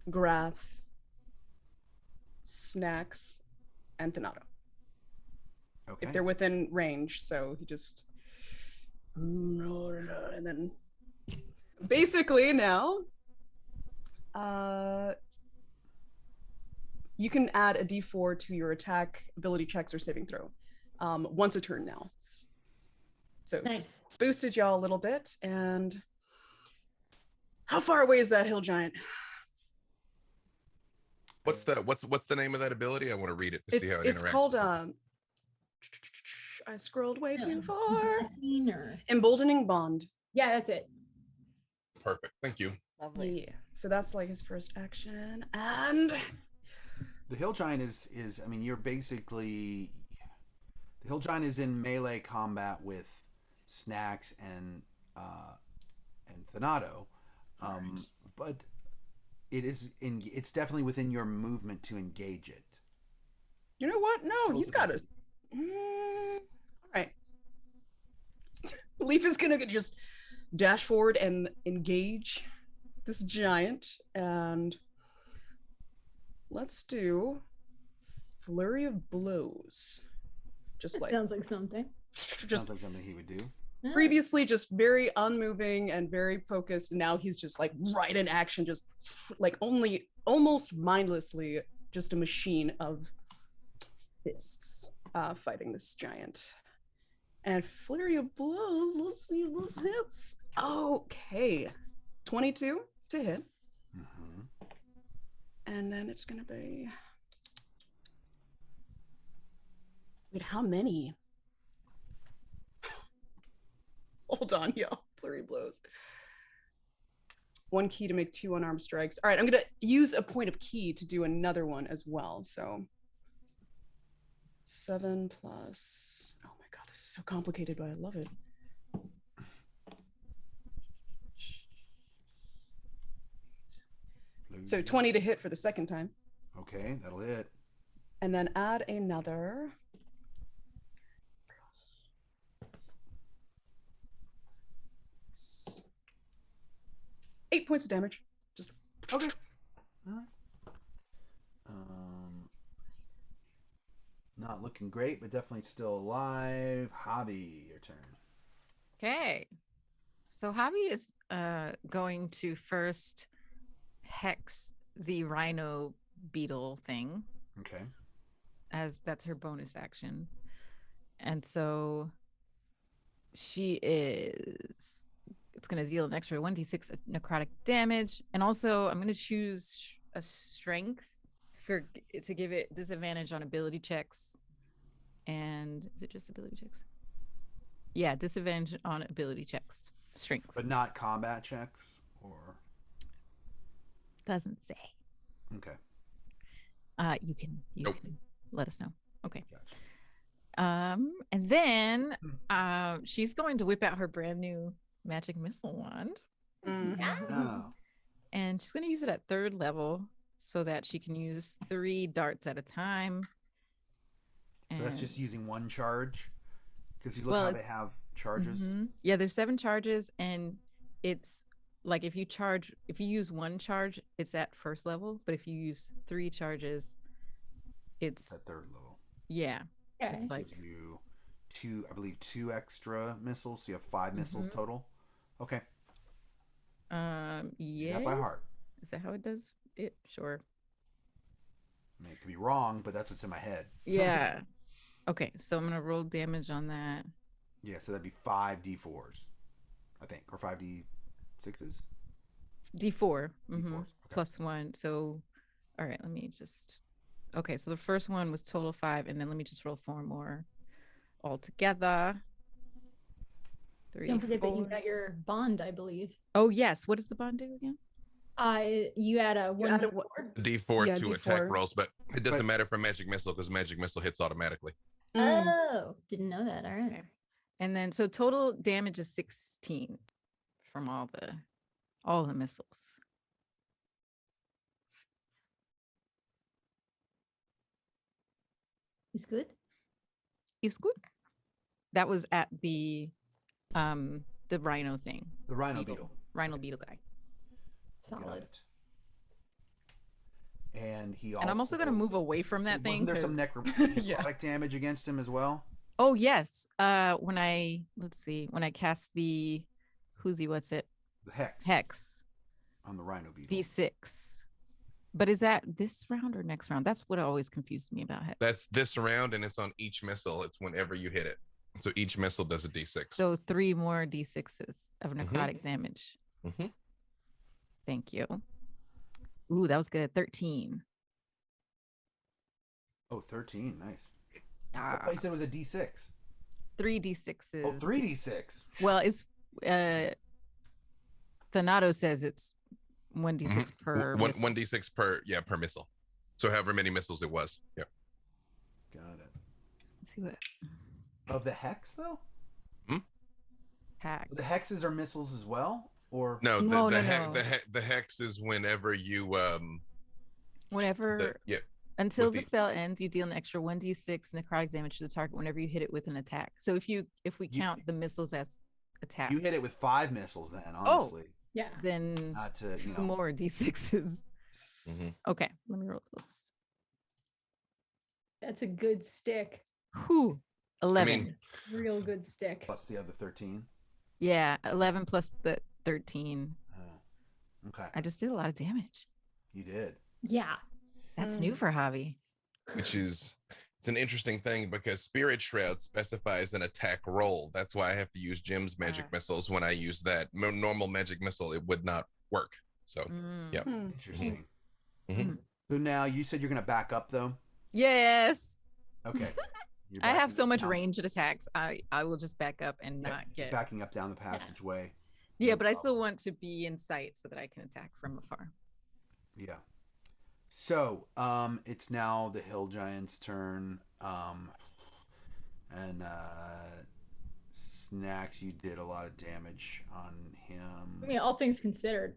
Grath, Snacks, and Thanato. Okay. If they're within range, so he just... And then basically now, you can add a d4 to your attack, ability checks, or saving throw once a turn now. So nice. Just boosted y'all a little bit. And how far away is that hill giant? What's the name of that ability? I want to read it to see how it interacts. It's called I scrolled way too far. Emboldening Bond. Yeah, that's it. Perfect. Thank you. Lovely. Yeah. So that's like his first action. And the hill giant is I mean, you're basically, the hill giant is in melee combat with Snacks and Thanato. Right. But it's definitely within your movement to engage it. You know what? No, he's got it. All right. Leaf is gonna just dash forward and engage this giant, and let's do flurry of blows. Just That like sounds like something. Sounds like something he would do. previously just very unmoving and very focused. Now he's just like right in action, just like only almost mindlessly, just a machine of fists fighting this giant. And flurry of blows, let's see if this hits. Okay, 22 to hit. And then it's gonna be, wait, how many? Hold on, yo. Flurry blows. 1 key to make 2 unarmed strikes. All right, I'm gonna use a point of key to do another one as well. So 7 plus, oh my God, this is so complicated, but I love it. So 20 to hit for the second time. Okay, that'll hit. And then add another. 8 points of damage. Just okay. All right. Not looking great, but definitely still alive. Hobby, your turn. Okay. So Hobby is going to first hex the Rhino Beetle thing. Okay. As that's her bonus action. And so it's going to deal an extra 1d6 necrotic damage. And also I'm going to choose a strength to give it disadvantage on ability checks. And is it just ability checks? Yeah, disadvantage on ability checks. Strength. But not combat checks, or? Doesn't say. Okay. You can let us know. Okay. Gotcha. And then she's going to whip out her brand new magic missile wand. Oh. And she's going to use it at 3rd level so that she can use 3 darts at a time. So that's just using 1 charge? Because you look how they have charges. Yeah, there's 7 charges, and it's like if you use 1 charge, it's at 1st level, but if you use 3 charges, it's at 3rd level. Yeah. Okay. It's like gives you 2 extra missiles, so you have 5 missiles total. Okay. Yeah. That by heart. Is that how it does it? Sure. I mean, it could be wrong, but that's what's in my head. Yeah. Okay, so I'm gonna roll damage on that. Yeah, so that'd be 5 d4s, I think, or 5 d6s. D4. Okay. Plus 1. So, all right. Let me just. Okay, so the first one was total 5, and then let me just roll 4 more all together. 3. Don't forget that you got your bond, I believe. Oh yes. What does the bond do again? You add a 1d4. D4 to attack rolls, but it doesn't matter for magic missile because magic missile hits automatically. Oh, didn't know that. All right. Okay. And then so total damage is 16 from all the missiles. It's good. It's good. That was at the rhino thing. The rhino beetle. Rhino beetle guy. Solid. And I'm also going to move away from that thing. Wasn't there some necrotic damage against him as well? Oh yes. When I cast the the hex on the rhino beetle. D6. But is that this round or next round? That's what always confused me about hex. That's this round, and it's on each missile. It's whenever you hit it. So each missile does a D6. So 3 more D6s of necrotic damage. Thank you. Ooh, that was good. 13. Oh, 13. Nice. I thought you said it was a D6. 3 D6s. Oh, 3 D6. Well, it's Thanato says it's 1 D6 per missile. 1 D6 per missile. So however many missiles it was. Yeah. Got it. Let's see what of the hex though? Hex. The hexes are missiles as well? Or no, the hex is whenever you until the spell ends, you deal an extra 1d6 necrotic damage to the target whenever you hit it with an attack. So if we count the missiles as attack, you hit it with 5 missiles then, honestly. Yeah. then Not to, you two know. more d6s. Okay, let me roll those. That's a good stick. Whew. 11. Real good stick. Plus the other 13. Yeah, 11 plus the 13. Oh, okay. I just did a lot of damage. You did. Yeah. That's new for Javi. Which is, it's an interesting thing because Spirit Shroud specifies an attack roll. That's why I have to use Jim's magic missiles. When I use that normal magic missile, it would not work. So, yeah. Interesting. So now you said you're going to back up, though? Yes. Okay. I have so much ranged attacks. I will just back up and not get backing up down the passageway. Yeah, but I still want to be in sight so that I can attack from afar. Yeah. So, it's now the Hill Giant's turn. And Snacks, you did a lot of damage on him. I mean, all things considered.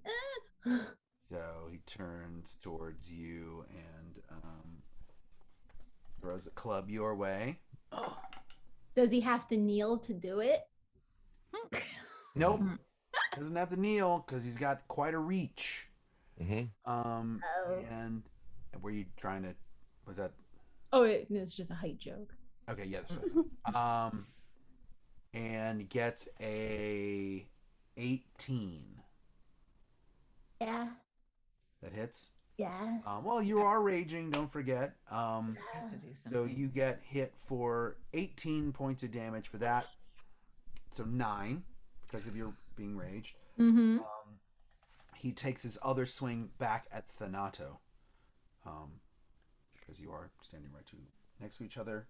So he turns towards you and throws a club your way. Does he have to kneel to do it? Nope. Doesn't have to kneel because he's got quite a reach. And were you trying to? Was that? Oh, it's just a height joke. Okay, yeah. That's right. And gets a 18. Yeah. That hits. Yeah. Well, you are raging. Don't forget. So you get hit for 18 points of damage for that. So 9 because of your being raged. He takes his other swing back at Thanato. Because you are standing right next to each other.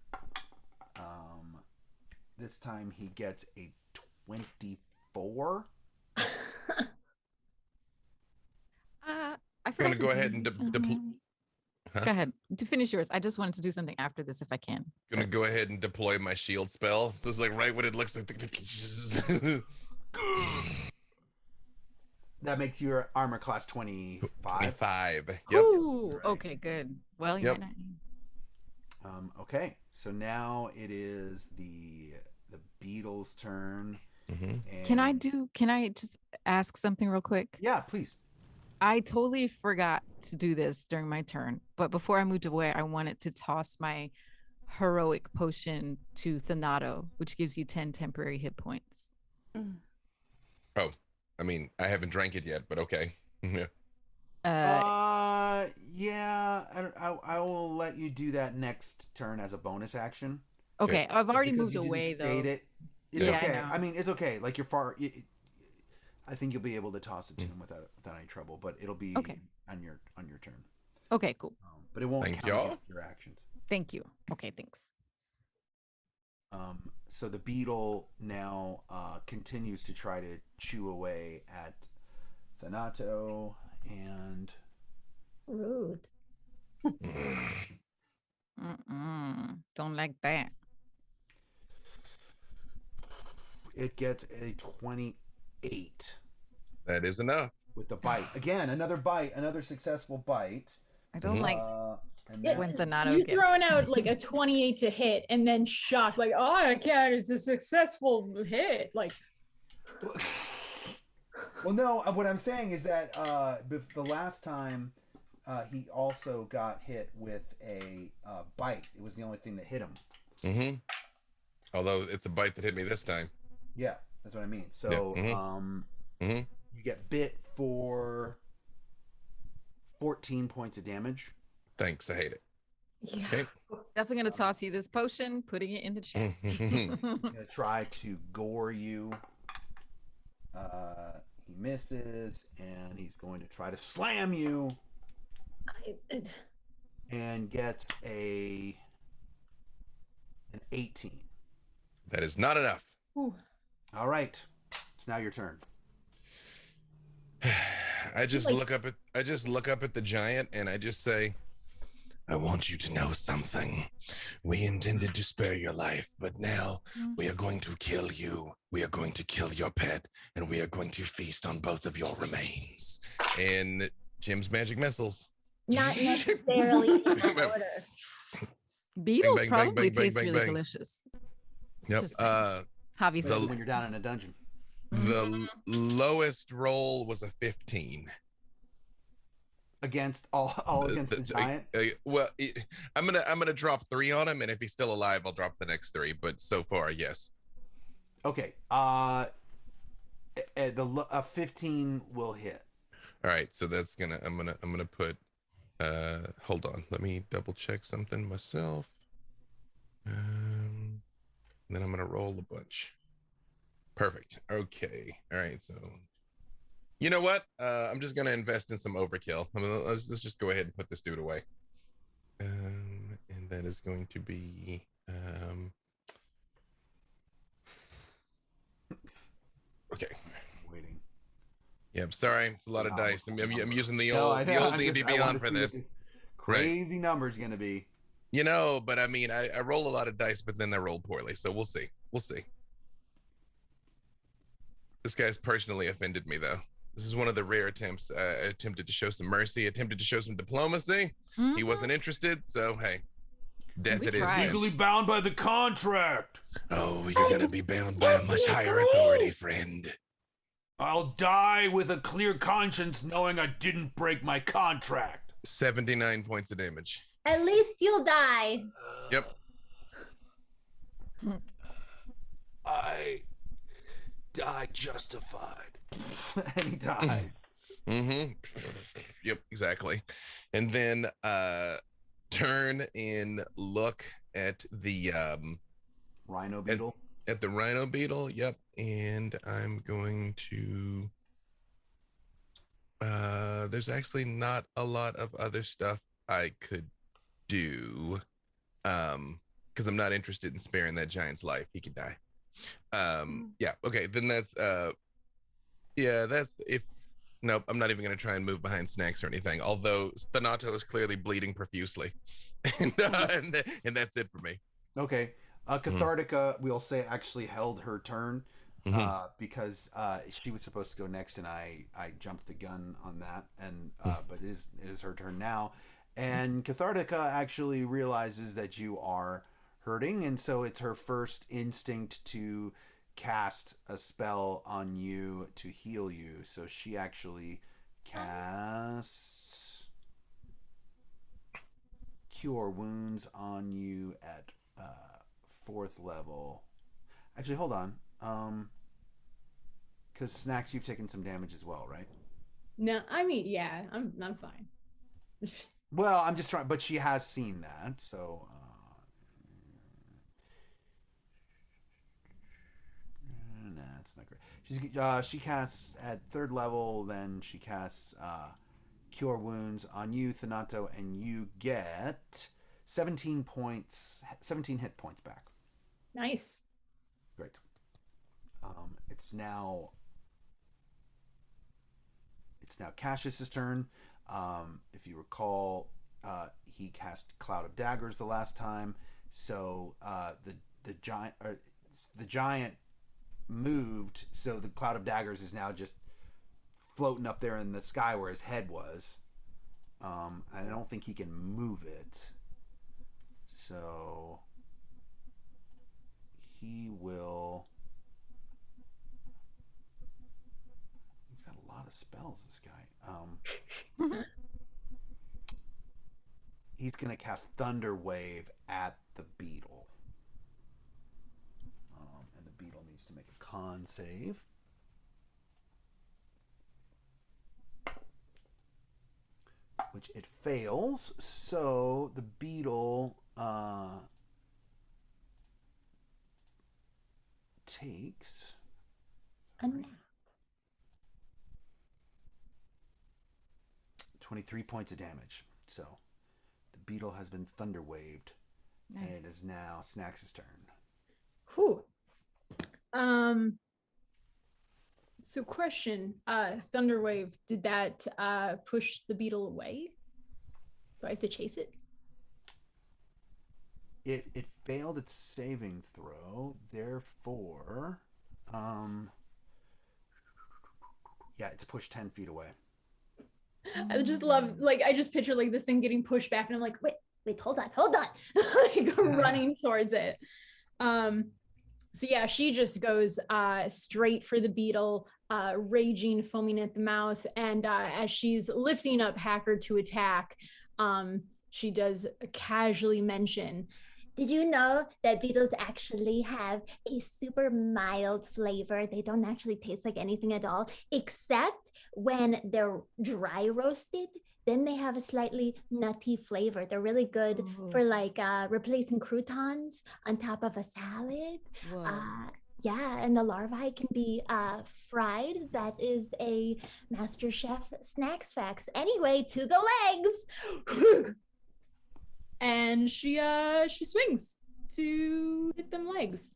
This time he gets a 24. I'm going to go ahead and deploy. Go ahead to finish yours. I just wanted to do something after this if I can. Gonna go ahead and deploy my shield spell. So it's like right when it looks like That makes your armor class 25. 25. Yep. Ooh, okay, good. Well, Yep. Okay, so now it is the Beetle's turn. Can I just ask something real quick? Yeah, please. I totally forgot to do this during my turn, but before I moved away, I wanted to toss my heroic potion to Thanato, which gives you 10 temporary hit points. Oh, I mean, I haven't drank it yet, but okay. Yeah. Yeah, I will let you do that next turn as a bonus action. Okay, I've already Because moved you didn't away state though. It's okay. I know. I mean, it's okay. Like you're far. I think you'll be able to toss it to him without any trouble, but it'll be on your turn. Okay, cool. But it won't Thank count y'all. against your actions. Thank you. Okay, thanks. So the Beetle now continues to try to chew away at Thanato and Rude. Don't like that. it gets a 28. That is enough. With the bite. Again, another bite, another successful bite. I don't like when Thanato You gets throwing out like a 28 to hit and then shocked, like, oh, I can't, it's a successful hit. Like, well, no, what I'm saying is that the last time he also got hit with a bite. It was the only thing that hit him. Mm-hmm. Although it's a bite that hit me this time. Yeah, that's what I mean. So you get bit for 14 points of damage. Thanks, I hate it. Yeah. Okay. Definitely gonna toss you this potion, putting it in the chat. Gonna try to gore you. He misses, and he's going to try to slam you. And gets an 18. That is not enough. Ooh. All right, it's now your turn. I just look up at the giant and I just say, I want you to know something. We intended to spare your life, but now we are going to kill you. We are going to kill your pet, and we are going to feast on both of your remains. And Jim's magic missiles. Not necessarily in that order. Beetles bang, probably bang, bang, taste bang, really bang. delicious. Yep. Just Javi So said when you're down in a dungeon. The lowest roll was a 15. Against against the giant. I'm gonna drop 3 on him, and if he's still alive, I'll drop the next 3. But so far, yes. Okay. The 15 will hit. All right, so that's gonna. I'm gonna put. Hold on. Let me double check something myself. Then I'm gonna roll a bunch. Perfect. Okay. All right. So. You know what? I'm just gonna invest in some overkill. Let's just go ahead and put this dude away. And that is going to be okay. Waiting. Yep. Sorry, it's a lot of dice. I'm using the old D&D Beyond for this. Crazy number's gonna be. You know, but I mean, I roll a lot of dice, but then I roll poorly. So we'll see. We'll see. This guy's personally offended me, though. This is one of the rare attempts. I attempted to show some mercy, attempted to show some diplomacy. Mm-hmm. He wasn't interested, so hey, death it is. Legally bound by the contract. Oh, you're gonna be bound by a much higher authority, friend. I'll die with a clear conscience knowing I didn't break my contract. 79 points of damage. At least you'll die. Yep. I die justified. And he dies. Mm-hmm. Yep, exactly. And then turn and look at the Rhino Beetle. At the Rhino Beetle, yep. And I'm going to there's actually not a lot of other stuff I could do. Because I'm not interested in sparing that giant's life. He could die. Yeah, okay, then that's nope, I'm not even going to try and move behind Snacks or anything, although Thanato is clearly bleeding profusely. and that's it for me. Okay. Cathartica, we'll say, actually held her turn because she was supposed to go next, and I jumped the gun on that, and but it is her turn now. And Cathartica actually realizes that you are hurting, and so it's her first instinct to cast a spell on you to heal you. So she actually casts Cure Wounds on you at 4th level. Actually, hold on. Because Snacks, you've taken some damage as well, right? No, I mean, yeah, I'm fine. Well, I'm just trying, but she has seen that, so. Nah, it's not great. She casts at 3rd level, then she casts Cure Wounds on you, Thanato, and you get 17 hit points back. Nice. Great. It's now Cassius's turn. If you recall, he cast Cloud of Daggers the last time, so the giant moved, so the Cloud of Daggers is now just floating up there in the sky where his head was. I don't think he can move it, so he will. He's got a lot of spells, this guy. He's gonna cast Thunder Wave at the Beetle, and the Beetle needs to make a con save. Which it fails, so the Beetle takes 23 points of damage. So the Beetle has been thunder waved. Nice. And it is now Snacks' turn. Whew. So question, Thunderwave, did that push the Beetle away? Do I have to chase it? It failed its saving throw, therefore, yeah, it's pushed 10 feet away. I just love, like, I just picture like this thing getting pushed back, and I'm like, wait, hold on, like running towards it. So yeah, she just goes straight for the beetle, raging, foaming at the mouth. And as she's lifting up Hacker to attack, she does casually mention, did you know that beetles actually have a super mild flavor? They don't actually taste like anything at all, except when they're dry roasted. Then they have a slightly nutty flavor. They're really good for like replacing croutons on top of a salad. Yeah, and the larvae can be fried. That is a Master Chef snacks facts. Anyway, to the legs. And she swings to hit them legs.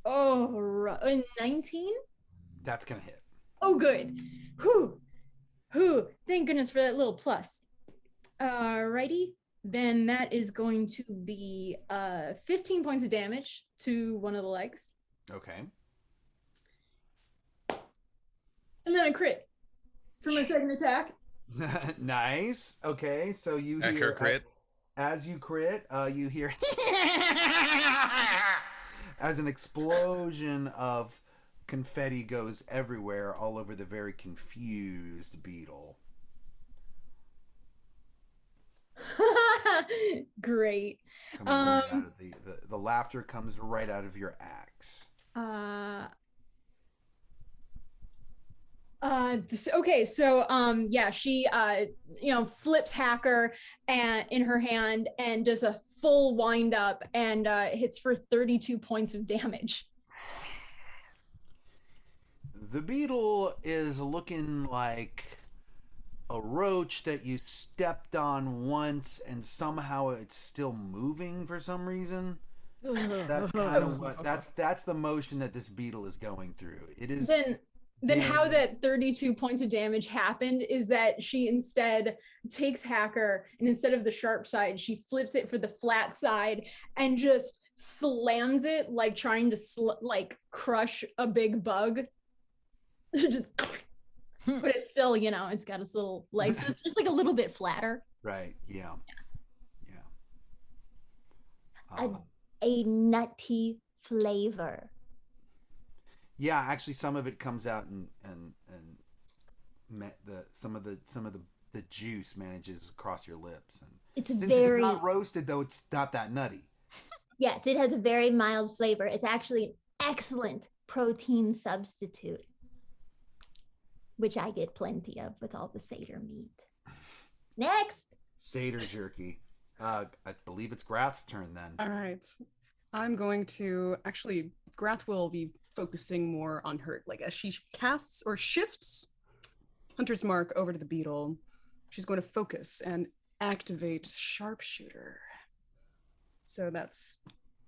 Oh, 19? That's gonna hit. Oh, good. Whew. Thank goodness for that little plus. Alrighty. Then that is going to be 15 points of damage to one of the legs. Okay. And then a crit for my second attack. Nice. Okay, so you hear crit. As you crit, you hear as an explosion of confetti goes everywhere, all over the very confused beetle. Great. Right out of the laughter comes right out of your axe. Okay, so yeah, she flips Hacker and in her hand and does a full wind up and hits for 32 points of damage. The beetle is looking like a roach that you stepped on once and somehow it's still moving for some reason. That's kind of what that's the motion that this beetle is going through. It is Then how that 32 points of damage happened is that she instead takes Hacker and instead of the sharp side, she flips it for the flat side and just slams it like trying to crush a big bug. Just, but it's still, it's got its little legs, so it's just like a little bit flatter. Right. Yeah. A nutty flavor. Yeah, actually, some of it comes out and some of the juice manages across your lips, and it's it's not roasted though. It's not that nutty. Yes, it has a very mild flavor. It's actually an excellent protein substitute, which I get plenty of with all the satyr meat. Next, satyr jerky. I believe it's Grath's turn then. All right, I'm going to Grath will be focusing more on her, like as she casts or shifts Hunter's Mark over to the beetle, she's going to focus and activate Sharpshooter. So that's,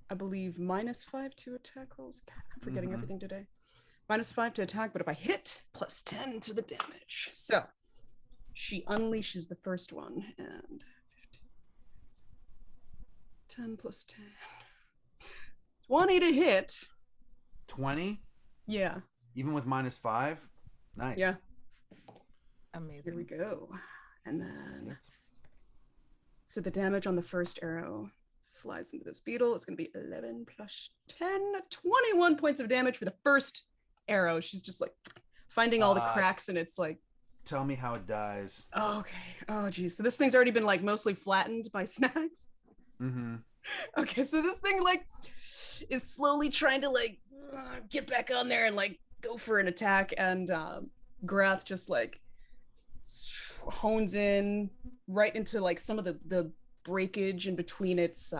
I believe, -5 to attack rolls. God, I'm forgetting everything today. -5 to attack, but if I hit, +10 to the damage. So she unleashes the first one, and 10 + 10. 20 to hit. 20? Yeah. Even with -5? Nice. Yeah. Amazing. Here we go. And then, so the damage on the first arrow flies into this beetle. It's going to be 11 + 10, 21 points of damage for the first arrow. She's just like finding all the cracks, and it's like, tell me how it dies. Oh, okay. Oh, geez. So this thing's already been like mostly flattened by snacks. Okay, so this thing like is slowly trying to like get back on there and like go for an attack, and Grath just like hones in right into like some of the breakage in between its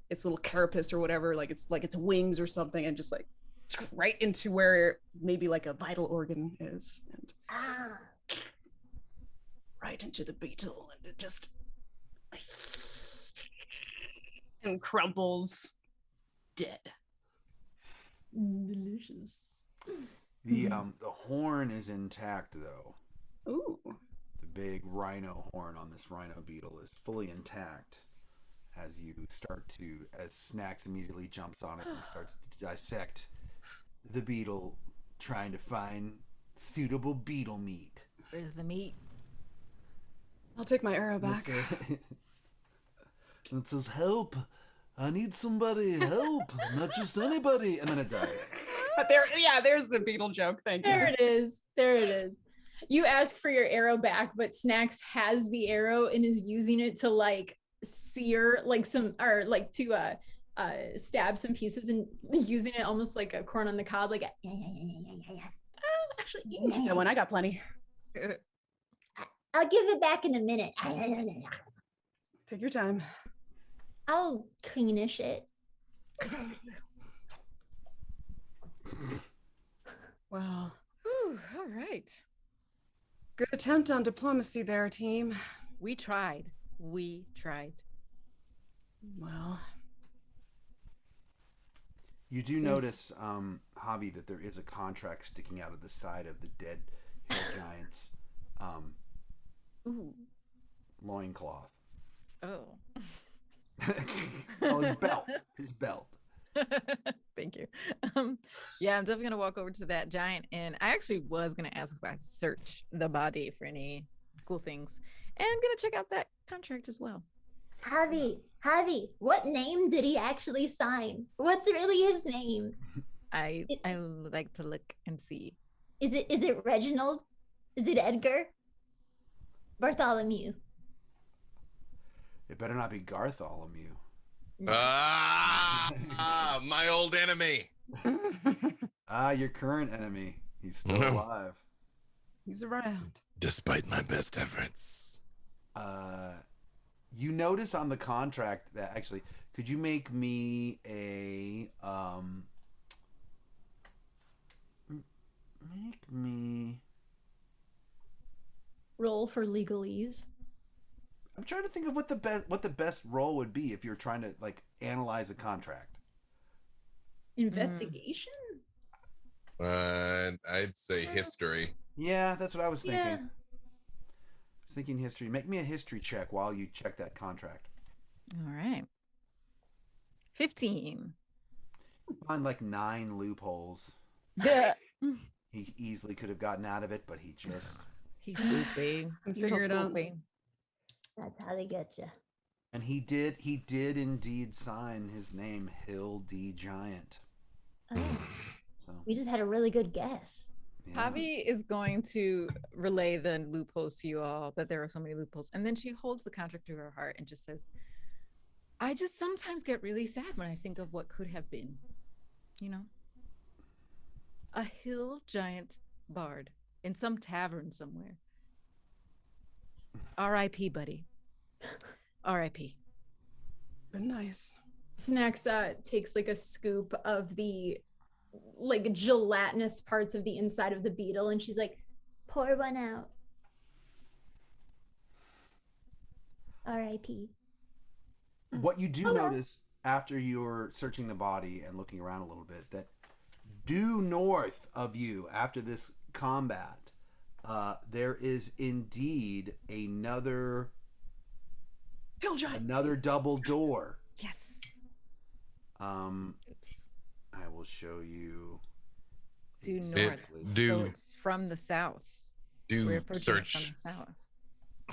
little carapace or whatever, like its wings or something, and just like right into where maybe like a vital organ is, and right into the beetle, and it just and crumples dead. Delicious. The horn is intact though. Ooh. The big rhino horn on this rhino beetle is fully intact as Snacks immediately jumps on it and starts to dissect the beetle, trying to find suitable beetle meat. Where's the meat? I'll take my arrow back. It says, help. I need somebody help, not just anybody. And then it dies. There's the Beetle joke. Thank you. There it is. There it is. You ask for your arrow back, but Snacks has the arrow and is using it to like sear like some, or like to stab some pieces and using it almost like a corn on the cob, like Actually, you can keep that one. I got plenty. I'll give it back in a minute. Take your time. I'll cleanish it. Well, all right. Good attempt on diplomacy there, team. We tried. Well, You do notice, Javi, that there is a contract sticking out of the side of the dead hill giant's loincloth. Oh. Oh, his belt. Thank you. Yeah, I'm definitely gonna walk over to that giant, and I actually was gonna ask if I search the body for any cool things, and I'm gonna check out that contract as well. Javi, what name did he actually sign? What's really his name? I like to look and see. Is it Reginald? Is it Edgar? Bartholomew? It better not be Gartholomew. My old enemy. Your current enemy. He's still alive. He's around. Despite my best efforts. You notice on the contract that actually, could you make me a roll for legalese? I'm trying to think of what the best role would be if you're trying to like analyze a contract. Investigation? I'd say history. Yeah, that's what I was thinking. Yeah. I was thinking history. Make me a history check while you check that contract. All right. 15. Find like 9 loopholes. Yeah. He easily could have gotten out of it, but he goofy. Figure it out. That's how they get you. And he did indeed sign his name, Hill D. Giant. Oh. So We just had a really good guess. yeah. Javi is going to relay the loopholes to you all, that there are so many loopholes. And then she holds the contract to her heart and just says, I just sometimes get really sad when I think of what could have been. You know? A hill giant bard in some tavern somewhere. R.I.P., buddy. R.I.P. But nice. Snacks takes like a scoop of the like gelatinous parts of the inside of the beetle, and she's like, Pour one out. R.I.P. What you do notice after you're searching the body and looking around a little bit, that due north of you after this combat, there is indeed another double door. Yes. I will show you. Due exactly. north. So it's from the south. We're approaching it Search. from the south.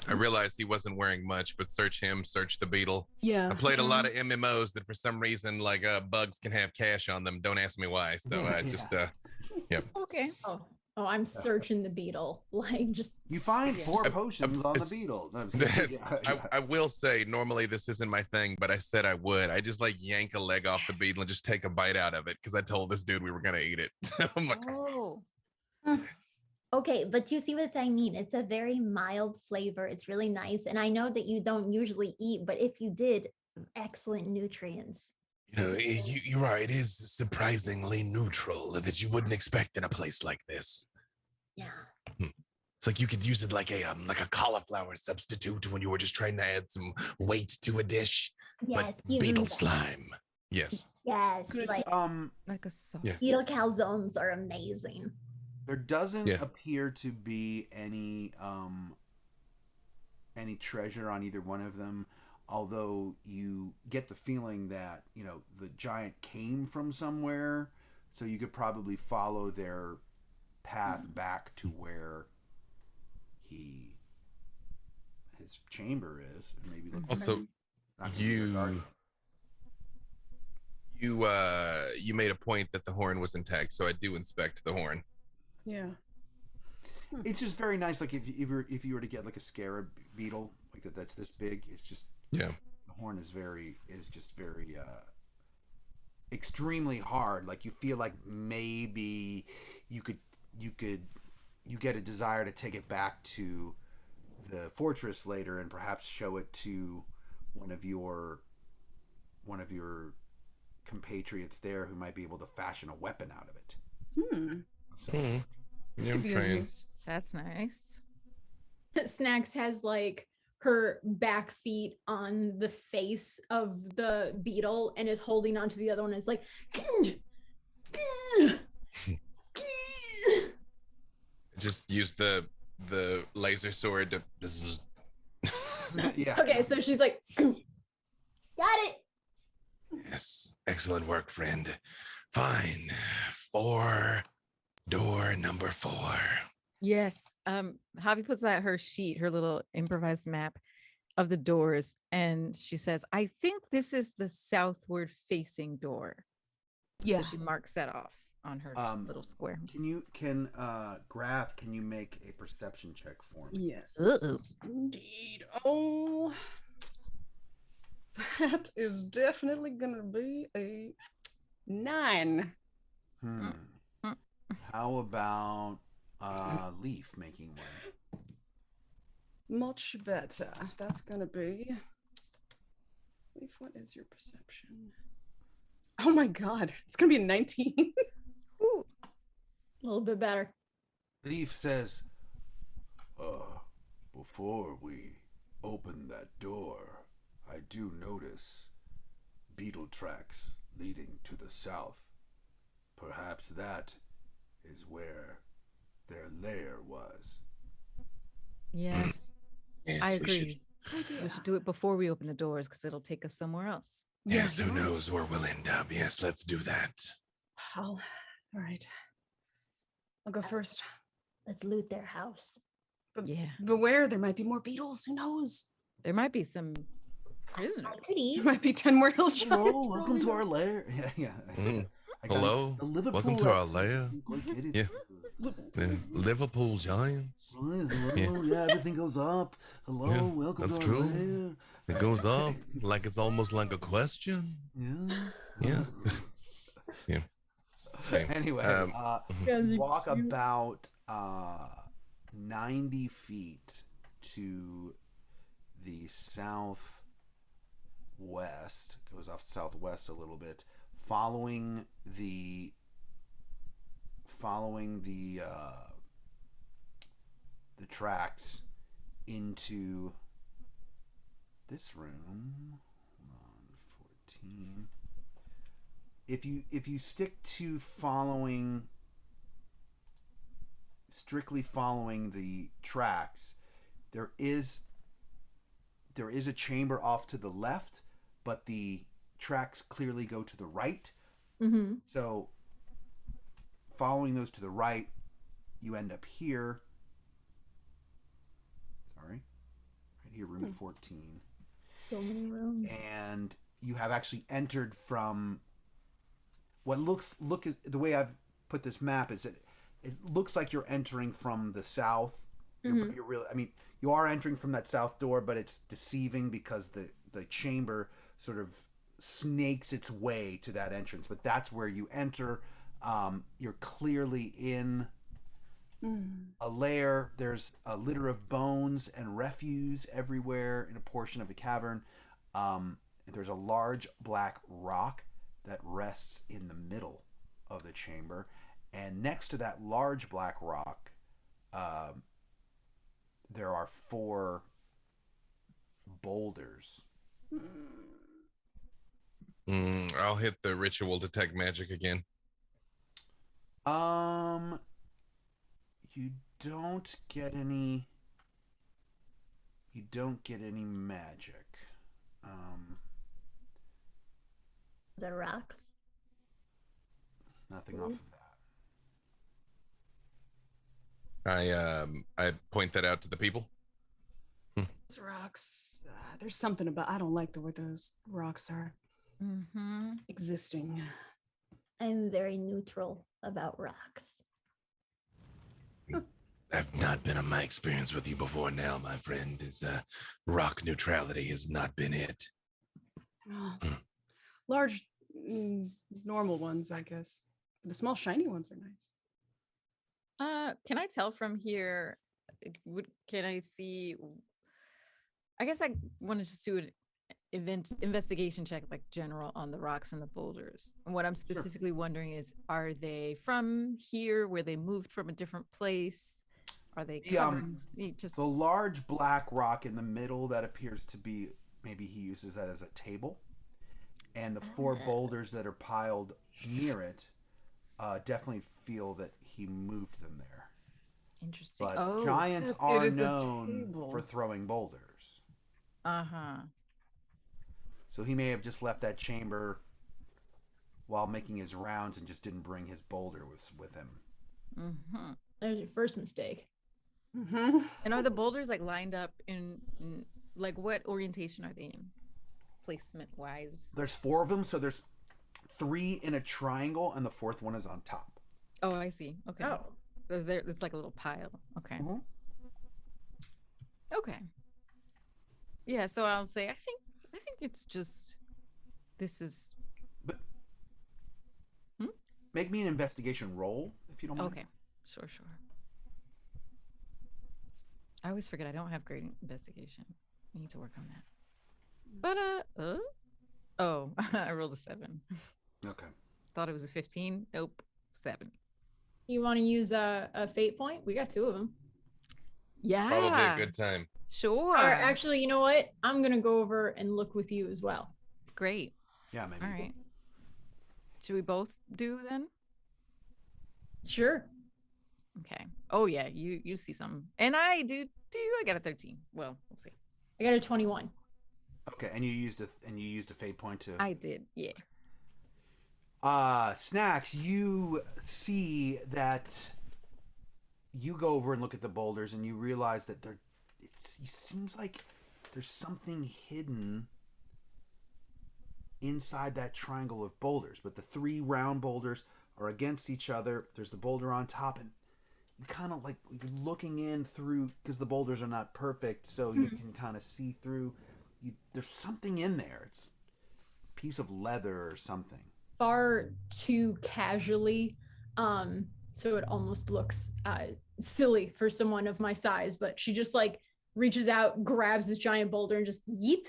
I realized he wasn't wearing much, but search him, search the beetle. Yeah. I played a lot of MMOs that for some reason, like bugs can have cash on them. Don't ask me why. So I just, yep. Okay. Oh, I'm searching the beetle. Like, just You find 4 potions on the beetle. No, I'm kidding. I will say, normally this isn't my thing, but I said I would. I just like yank a leg off the beetle and just take a bite out of it because I told this dude we were gonna eat it. I'm like, Oh. Okay, but you see what I mean? It's a very mild flavor. It's really nice. And I know that you don't usually eat, but if you did, excellent nutrients. you know, you're right. It is surprisingly neutral that you wouldn't expect in a place like this. Yeah. It's like you could use it like a cauliflower substitute when you were just trying to add some weight to a dish. Yes. But beetle slime. Yes. Yes. Like a sauce. Yeah. beetle calzones are amazing. There doesn't appear to be any treasure on either one of them, although you get the feeling that, you know, the giant came from somewhere, so you could probably follow their path back to where his chamber is, and maybe look for Also, not gonna be regarded. You made a point that the horn was intact, so I do inspect the horn. Yeah. It's just very nice. Like if you were to get like a scarab beetle like that's this big, it's just the horn is just very extremely hard. Like you feel like maybe you get a desire to take it back to the fortress later and perhaps show it to one of your compatriots there who might be able to fashion a weapon out of it. So, That's nice. Snacks has like her back feet on the face of the beetle and is holding onto the other one. Is like, just use the laser sword to. Yeah. Okay, so she's like, got it. Yes, excellent work, friend. Fine. Door number 4. Yes. Javi puts out her sheet, her little improvised map of the doors, and she says, I think this is the southward facing door. Yeah. So she marks that off on her little square. Can Graf, can you make a perception check for me? Yes. Indeed. Oh, that is definitely gonna be a 9. How about Leaf making one? Much better. That's gonna be. Leaf, what is your perception? Oh my god, it's gonna be a 19. Ooh, a little bit better. Leaf says, before we open that door, I do notice beetle tracks leading to the south. Perhaps that is where their lair was. Yes. Yes, I we agree. We should do it before we open the doors because it'll take us somewhere else. Yes, who knows where we'll end up. Yes, let's do that. All right. I'll go first. Let's loot their house. But yeah. Beware, there might be more beetles. Who knows? There might be some prisoners. There might be 10 more hill giants. Hello, welcome to our lair. Yeah. Hello, welcome to our lair. Yeah. The Liverpool Giants. Yeah, everything goes up. Hello, welcome that's to true. our lair. It goes up like it's almost like a question. Yeah. Okay. Anyway, walk about 90 feet to the southwest. Goes off southwest a little bit, following the tracks into this room. Hold on, 14. If you stick to strictly following the tracks, there is a chamber off to the left, but the tracks clearly go to the right. Mm-hmm. So following those to the right, you end up here. Sorry. Right here, room 14. So many rooms. And you have actually entered from what the way I've put this map is it looks like you're entering from the south. Mm-hmm. You're really, I mean, you are entering from that south door, but it's deceiving because the chamber sort of snakes its way to that entrance. But that's where you enter. You're clearly in a lair. There's a litter of bones and refuse everywhere in a portion of the cavern. There's a large black rock that rests in the middle of the chamber, and next to that large black rock, there are 4 boulders. I'll hit the ritual detect magic again. You don't get any magic. The rocks. Nothing off of that. I point that out to the people. Those rocks. There's something about. I don't like the way those rocks are. existing. I'm very neutral about rocks. I've not been on my experience with you before now, my friend. Is rock neutrality has not been it. Large, normal ones, I guess. The small, shiny ones are nice. Can I tell from here? Can I see? I guess I want to just do an investigation check, like general, on the rocks and the boulders. And what I'm specifically wondering is, are they from here? Where they moved from a different place? Are they just the large black rock in the middle that appears to be, maybe he uses that as a table, and the 4 boulders that are piled near it definitely feel that he moved them there. Interesting. But giants are known for throwing boulders. So he may have just left that chamber while making his rounds and just didn't bring his boulder with him. There's your first mistake. And are the boulders like lined up in like what orientation are they in, placement wise? There's 4 of them, so there's 3 in a triangle, and the 4th one is on top. Oh, I see. Okay. Oh, it's like a little pile. Okay. Okay. Yeah. So I'll say I think it's just this is. But make me an investigation roll if you don't mind. Okay. Sure. I always forget I don't have great investigation. I need to work on that. But oh, I rolled a 7. Okay. Thought it was a 15. Nope, 7. You want to use a fate point? We got 2 of them. Yeah. Probably a good time. Sure. All right, actually, you know what? I'm gonna go over and look with you as well. Great. Yeah, maybe. All right. Should we both do then? Sure. Okay. Oh yeah, you see some, and I do. I got a 13. Well, we'll see. I got a 21. Okay, and you used a fate point to. I did. Yeah. Snacks, you see that you go over and look at the boulders, and you realize that it seems like there's something hidden inside that triangle of boulders, but the 3 round boulders are against each other. There's the boulder on top, and you kind of like you're looking in through, because the boulders are not perfect, so you can kind of see through. There's something in there. It's a piece of leather or something. Far too casually, so it almost looks silly for someone of my size, but she just like reaches out, grabs this giant boulder, and just yeet.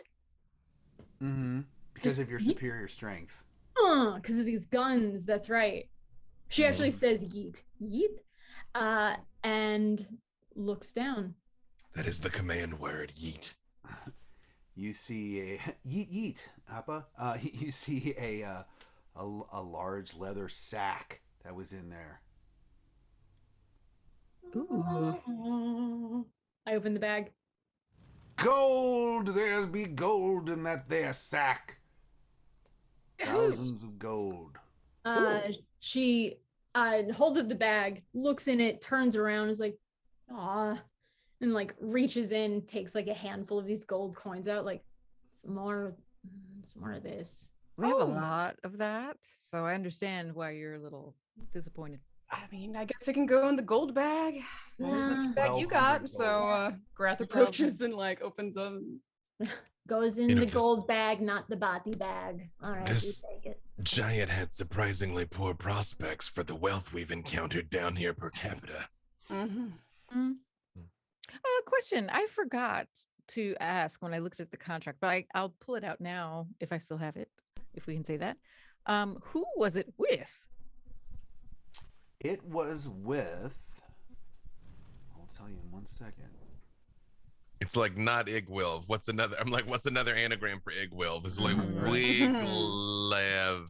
Because of your superior strength. Because of these guns, that's right. She actually says yeet, and looks down. That is the command word, yeet. You see a yeet, Appa. You see a large leather sack that was in there. Ooh. I open the bag. Gold! There's be gold in that there sack. Thousands of gold. She holds up the bag, looks in it, turns around, is like, "Aw," and like reaches in, takes like a handful of these gold coins out, like, some more of this. We have a lot of that, so I understand why you're a little disappointed. I mean, I guess it can go in the gold bag. That is the bag you got. So Grath approaches and like opens up. Goes in the gold bag, not the body bag. All right, This you take it. giant had surprisingly poor prospects for the wealth we've encountered down here per capita. Question. I forgot to ask when I looked at the contract, but I'll pull it out now if I still have it, if we can say that. Who was it with? It was with. I'll tell you in 1 second. It's like not Igwilv. What's another? I'm like, what's another anagram for Igwilv? It's like Wiglev.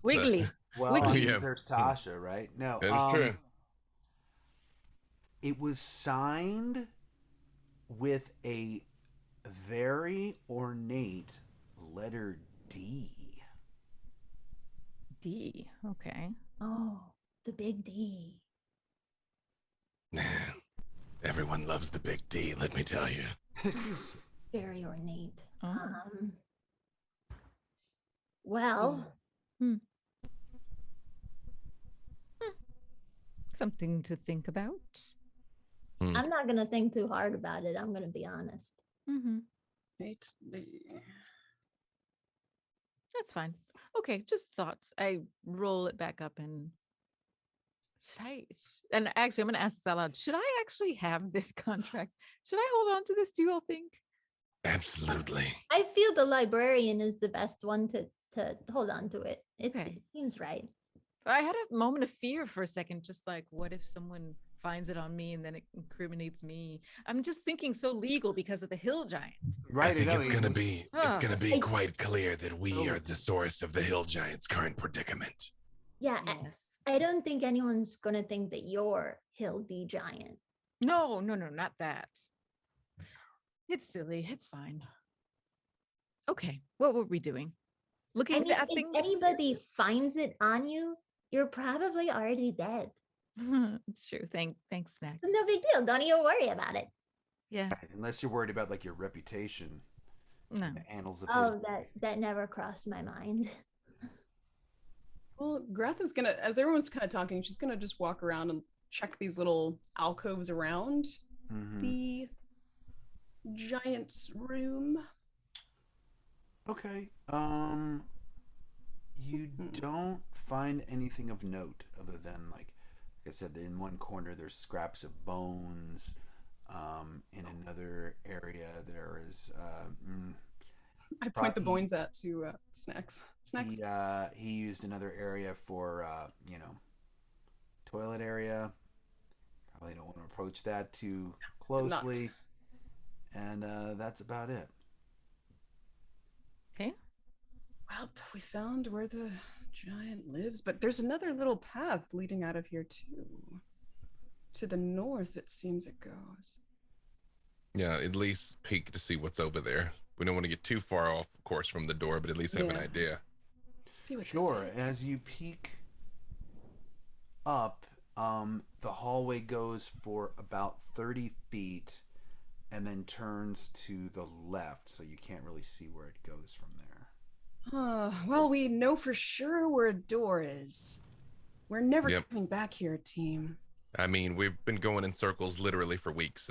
Wiggly. Well, Wiggly. I mean, there's Tasha, right? No, That's true. It was signed with a very ornate letter D. D. Okay. Oh, the big D. Everyone loves the big D, let me tell you. Very ornate. Oh. Well, Hmm. Something to think about. I'm not gonna think too hard about it. I'm gonna be honest. Mm-hmm. Right. That's fine. Okay, just thoughts. I roll it back up and should I? And actually, I'm going to ask this out loud. Should I actually have this contract? Should I hold on to this? Do you all think? Absolutely. I feel the librarian is the best one to hold on to it. It Okay. seems right. I had a moment of fear for a second, just like, what if someone finds it on me and then it incriminates me? I'm just thinking so legal because of the hill giant. Right. I think no, it's it gonna was- be quite clear that we are the source of the hill giant's current predicament. Yeah. Yes. I don't think anyone's gonna think that you're Hill D Giant. No, not that. It's silly. It's fine. Okay, what were we doing? Looking at if things? anybody finds it on you, you're probably already dead. It's true. Thanks, Snacks. It's no big deal. Don't even worry about it. Yeah. Unless you're worried about like your reputation. No. The annals of Oh, history. that never crossed my mind. Well, Grath is gonna, as everyone's kind of talking, she's gonna just walk around and check these little alcoves around the giant's room. Okay. You don't find anything of note other than like I said, in one corner there's scraps of bones. In another area there is I point the bones at to Snacks. Snacks. he used another area for toilet area. Probably don't want to approach that too closely. And that's about it. Okay. Well, we found where the giant lives, but there's another little path leading out of here too. To the north, it seems it goes. Yeah, at least peek to see what's over there. We don't want to get too far off, of course, from the door, but at least have an idea. See what Sure. As you peek up, the hallway goes for about 30 feet and then turns to the left, so you can't really see where it goes from there. Well, we know for sure where a door is. We're never Yep. coming back here, team. I mean, we've been going in circles literally for weeks.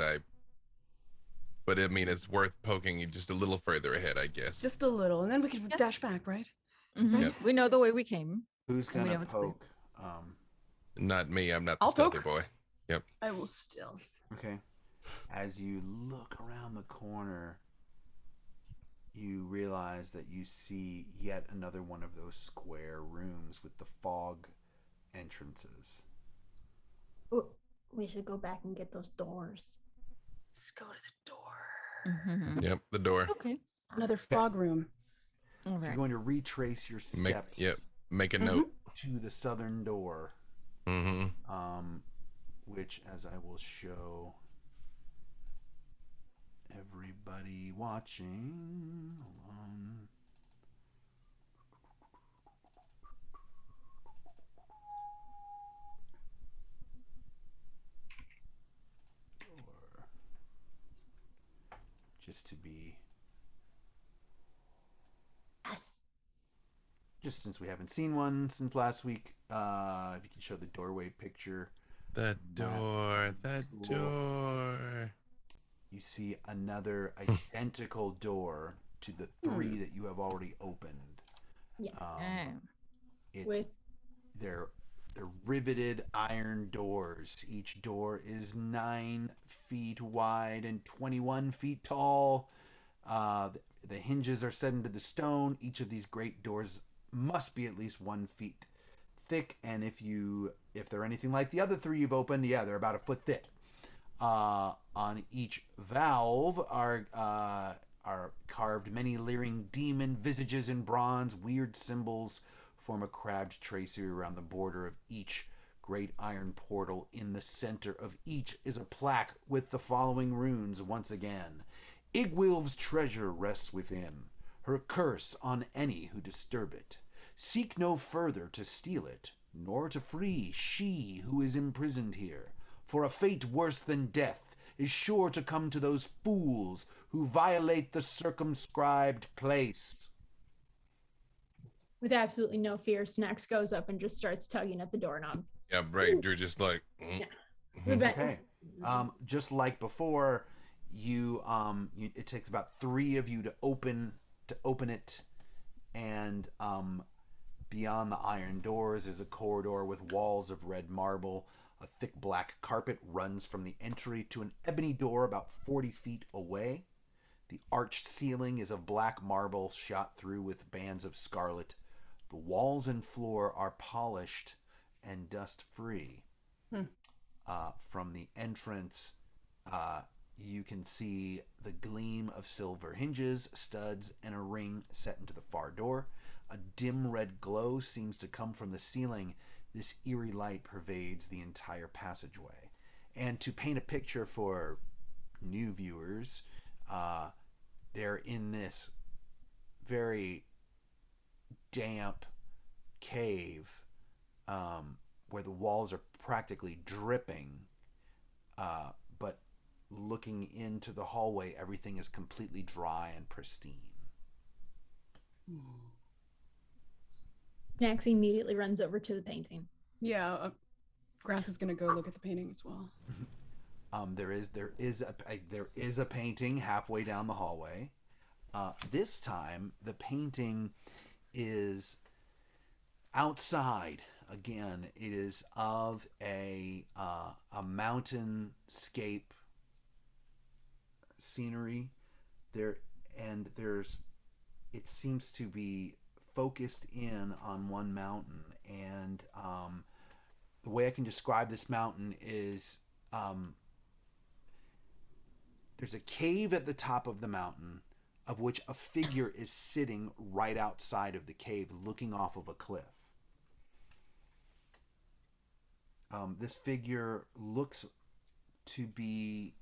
But I mean, it's worth poking just a little further ahead, I guess. Just a little, and then we can dash back, right? Mhm. Yep. We know the way we came. Who's and we gonna know it's clear. poke? Not me. I'm not the I'll stealthy poke. boy. Yep. I will still. Okay. As you look around the corner, you realize that you see yet another one of those square rooms with the fog entrances. Ooh, we should go back and get those doors. Let's go to the door. Yep, the door. Okay. Another fog room. All So you're going to retrace your steps. Make a note. To the southern door. Which, as I will show everybody watching, hold on. Door. Just to be. Yes. Just since we haven't seen one since last week, if you can show the doorway picture. The door. You see another identical door to the three that you have already opened. Yeah. They're riveted iron doors. Each door is 9 feet wide and 21 feet tall. The hinges are set into the stone. Each of these great doors must be at least 1 foot thick, and if they're anything like the other three you've opened, they're about a foot thick. On each valve are carved many leering demon visages in bronze. Weird symbols form a crabbed tracery around the border of each great iron portal. In the center of each is a plaque with the following runes once again. Igwilv's treasure rests within, her curse on any who disturb it. Seek no further to steal it, nor to free she who is imprisoned here, for a fate worse than death is sure to come to those fools who violate the circumscribed place. With absolutely no fear, Snacks goes up and just starts tugging at the doorknob. Yeah, right. You're just like, Okay. Just like before, it takes about 3 of you to open it, and beyond the iron doors is a corridor with walls of red marble. A thick black carpet runs from the entry to an ebony door about 40 feet away. The arched ceiling is of black marble shot through with bands of scarlet. The walls and floor are polished and dust-free. From the entrance, you can see the gleam of silver hinges, studs, and a ring set into the far door. A dim red glow seems to come from the ceiling. This eerie light pervades the entire passageway. And to paint a picture for new viewers, they're in this very damp cave where the walls are practically dripping, but looking into the hallway, everything is completely dry and pristine. Snacks immediately runs over to the painting. Yeah, Grath is gonna go look at the painting as well. There is a painting halfway down the hallway. This time the painting is outside. Again, it is of a mountainscape scenery. It seems to be focused in on one mountain, and the way I can describe this mountain is there's a cave at the top of the mountain, of which a figure is sitting right outside of the cave, looking off of a cliff. This figure looks to be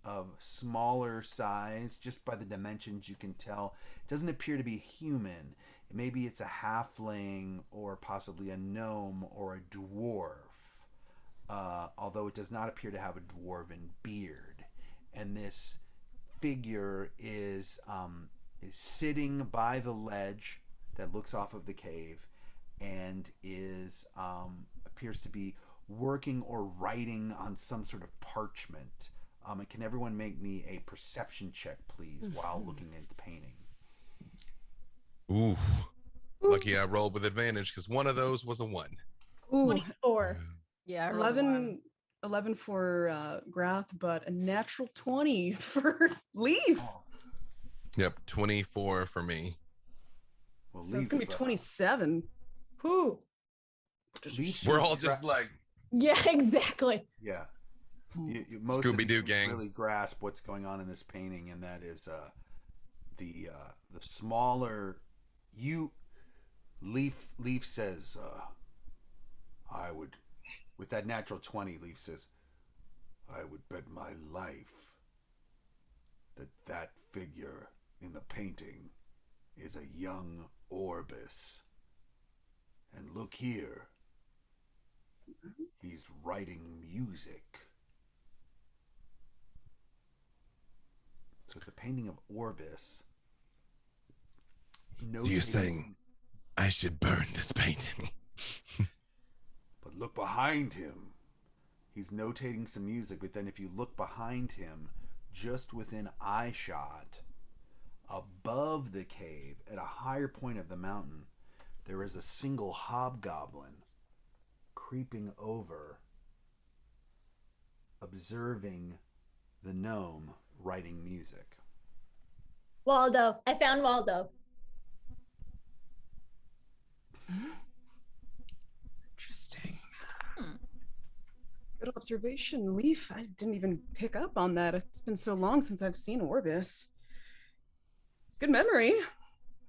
of smaller size. Just by the dimensions you can tell. It doesn't appear to be human. Maybe it's a halfling or possibly a gnome or a dwarf, although it does not appear to have a dwarven beard. And this figure is sitting by the ledge that looks off of the cave, and appears to be working or writing on some sort of parchment. And can everyone make me a perception check, please, while looking at the painting? Ooh. Lucky I rolled with advantage because one of those was a 1. 24. Yeah, 11 for Grath, but a natural 20 for Leaf. Yep, 24 for me. Well, So it's gonna be 27. Who? We're all just like, yeah, exactly. Yeah. Most Scooby-Doo of you gang. really grasp what's going on in this painting, and that is the smaller Leaf says, I would, with that natural 20, Leaf says, I would bet my life that figure in the painting is a young Orbis. And look here, he's writing music. So it's a painting of Orbis. you're saying I should burn this painting. But look behind him. He's notating some music, but then if you look behind him, just within eye shot, above the cave, at a higher point of the mountain, there is a single hobgoblin creeping over, observing the gnome writing music. Waldo. I found Waldo. Interesting. Good observation, Leaf. I didn't even pick up on that. It's been so long since I've seen Orbis. Good memory.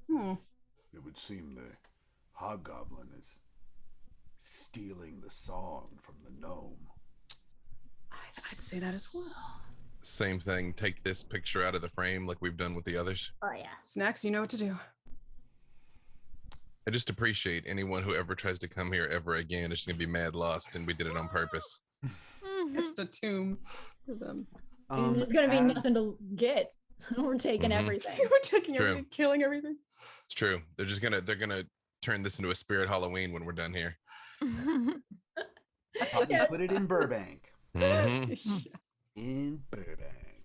It would seem the hobgoblin is stealing the song from the gnome. I'd say that as well. Same thing. Take this picture out of the frame like we've done with the others. Oh yeah. Snacks, you know what to do. I just appreciate anyone who ever tries to come here ever again is just gonna be mad lost, and we did it on purpose. Just a tomb for them. And there's gonna be nothing to get. We're taking everything. We're taking True. everything, killing everything. It's true. They're gonna turn this into a Spirit Halloween when we're done here. Probably put it in Burbank. Mm-hmm. In Burbank.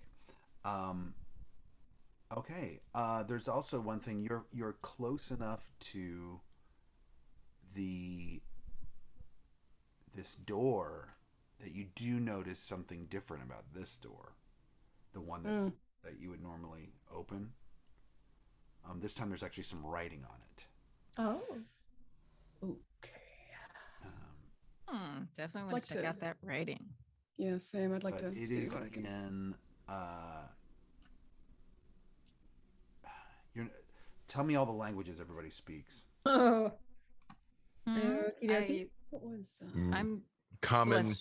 Okay. There's also one thing. You're close enough to this door that you do notice something different about this door. The one that you would normally open. This time there's actually some writing on it. Oh. Okay. Definitely want to check out that writing. Yeah, same. I'd like to see is what I can. Tell me all the languages everybody speaks. Oh. What was? I'm common,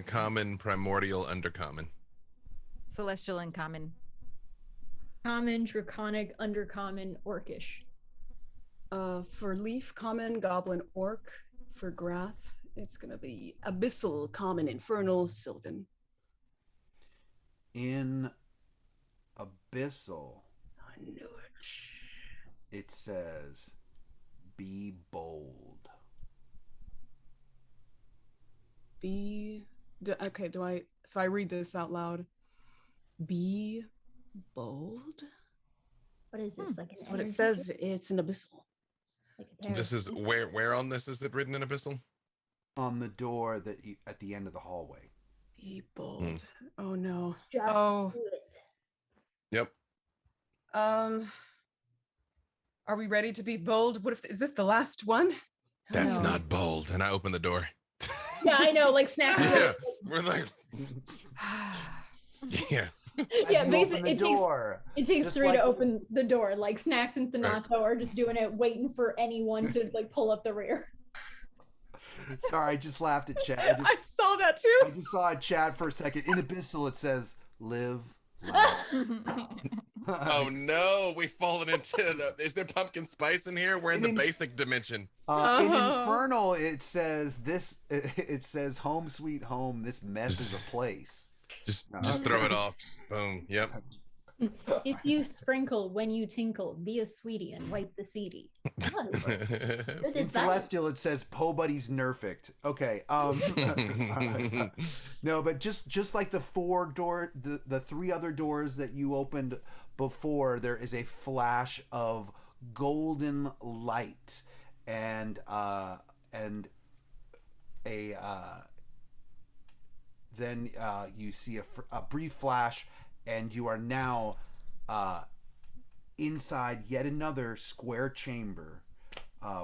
common, primordial, undercommon. Celestial and common. Common, draconic, undercommon, orcish. For Leaf, common, goblin, orc. For Grath, it's gonna be abyssal, common, infernal, sylvan. In abyssal, I knew it. It says, "Be bold." Okay, so I read this out loud. Be bold? What is this? Like That's what it says. It's an abyssal. This is where on this is it written in abyssal? On the door at the end of the hallway. Be bold. Oh no. Just do it. Yep. Are we ready to be bold? Is this the last one? That's not bold. And I open the door. Yeah, I know. Like Snack. Yeah, we're like, yeah. Yeah, open the door. It takes Just 3 like- to open the door. Like Snacks and Thanato are just doing it, waiting for anyone to like pull up the rear. Sorry, I just laughed at chat. I saw that too. I just saw a chat for a second. In abyssal, it says, "Live, laugh." Oh no, we've fallen into the. Is there pumpkin spice in here? We're in the basic dimension. In infernal, it says this. It says, "Home sweet home. This mess is a place." Just throw it off. Boom. Yep. If you sprinkle when you tinkle, be a sweetie and wipe the seedy. In celestial, it says "Po buddy's nerfect." Okay. No, but just like the 3 other doors that you opened before, there is a flash of golden light and then you see a brief flash, and you are now inside yet another square chamber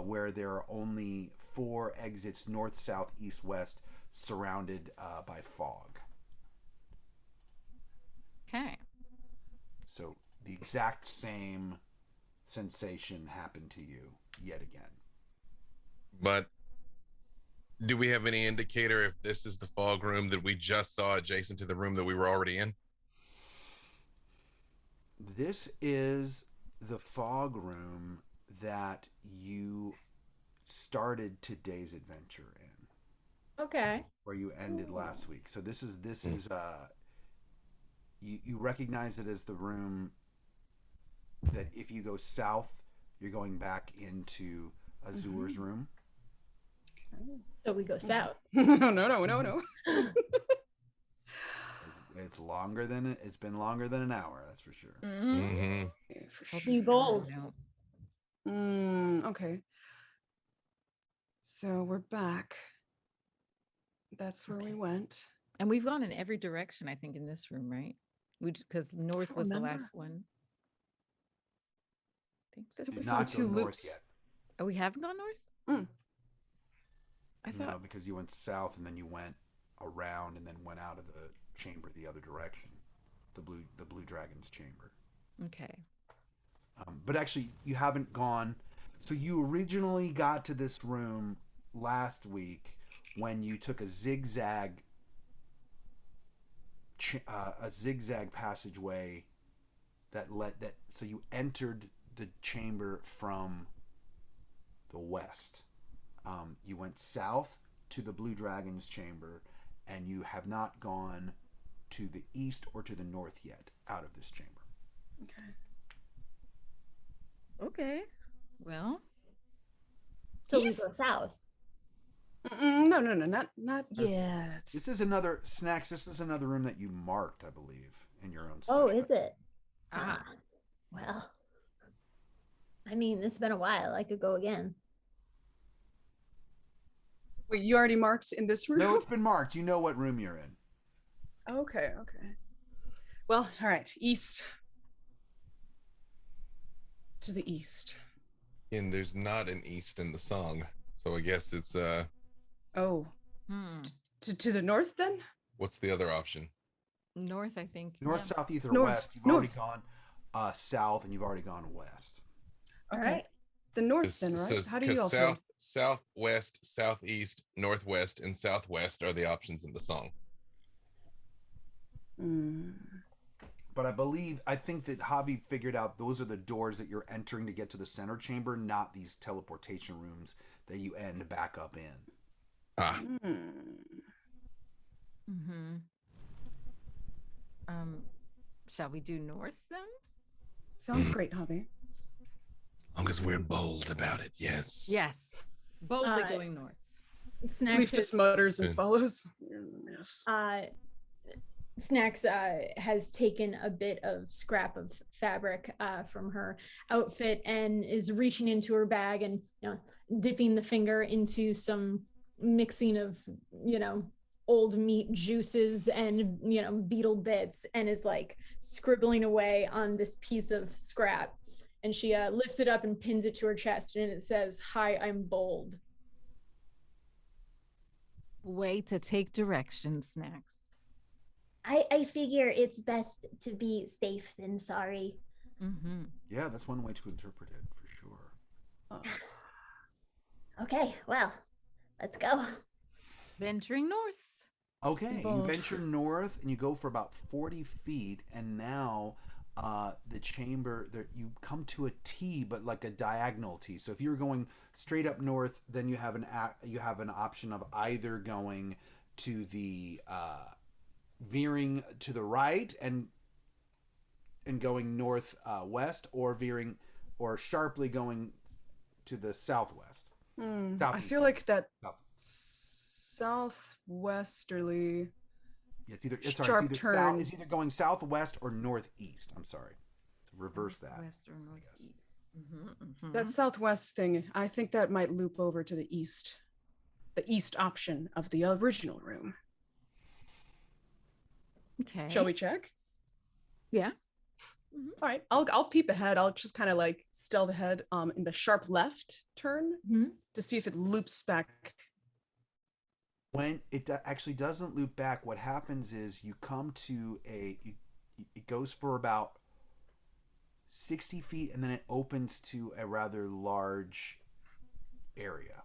where there are only 4 exits: north, south, east, west, surrounded by fog. Okay. So the exact same sensation happened to you yet again. But do we have any indicator if this is the fog room that we just saw adjacent to the room that we were already in? This is the fog room that you started today's adventure in. Okay. Where you ended last week. So this is you recognize it as the room that if you go south, you're going back into Azur's room. So we go south. No. It's longer than it's been longer than an hour, that's for sure. Be bold. Okay. So we're back. That's where we went. And we've gone in every direction, I think, in this room, right? Because north was the last one. I think this is not go north yet. Oh, we haven't gone north? I thought no, because you went south and then you went around and then went out of the chamber the other direction, the blue dragon's chamber. Okay. But actually, you haven't gone. So you originally got to this room last week when you took a zigzag passageway so you entered the chamber from the west. You went south to the blue dragon's chamber, and you have not gone to the east or to the north yet out of this chamber. Okay. Okay. Well, So we go south. No, not yet. This is another Snacks. This is another room that you marked, I believe, in your own. Oh, is it? Well, I mean, it's been a while. I could go again. Wait, you already marked in this room? No, it's been marked. You know what room you're in. Okay. Well, all right. East. To the east. And there's not an east in the song, so I guess it's Oh. To the north then? What's the other option? North, I think. North, south, east, or North. west. You've already gone south, and you've already gone west. Okay. All right. The north then, right? How do you all feel? Southwest, southeast, northwest, and southwest are the options in the song. But I think that Javi figured out those are the doors that you're entering to get to the center chamber, not these teleportation rooms that you end back up in. Shall we do north then? Sounds great, Javi. As long as we're bold about it, yes. Yes. Boldly going north. Snacks Leaf just mutters and follows. Yes. Snacks has taken a bit of scrap of fabric from her outfit and is reaching into her bag and dipping the finger into some mixing of old meat juices and beetle bits, and is like scribbling away on this piece of scrap, and she lifts it up and pins it to her chest, and it says, "Hi, I'm bold." Way to take direction, Snacks. I figure it's best to be safe than sorry. Yeah, that's one way to interpret it for sure. Okay, well, let's go. Venturing north. Okay, you venture north and you go for about 40 feet, and now the chamber there, you come to a T, but like a diagonal T. So if you were going straight up north, then you have an option of either going to the veering to the right and going north west, or veering or sharply going to the southwest. I feel like that southwesterly. Yeah, it's sharp turn. It's either going southwest or northeast. I'm sorry, to reverse that. West or northeast. That southwest thing, I think that might loop over to the east option of the original room. Okay. Shall we check? Yeah. All right. I'll peep ahead. I'll just kind of like stealth ahead in the sharp left turn to see if it loops back. When it actually doesn't loop back, what happens is you come to it goes for about 60 feet, and then it opens to a rather large area.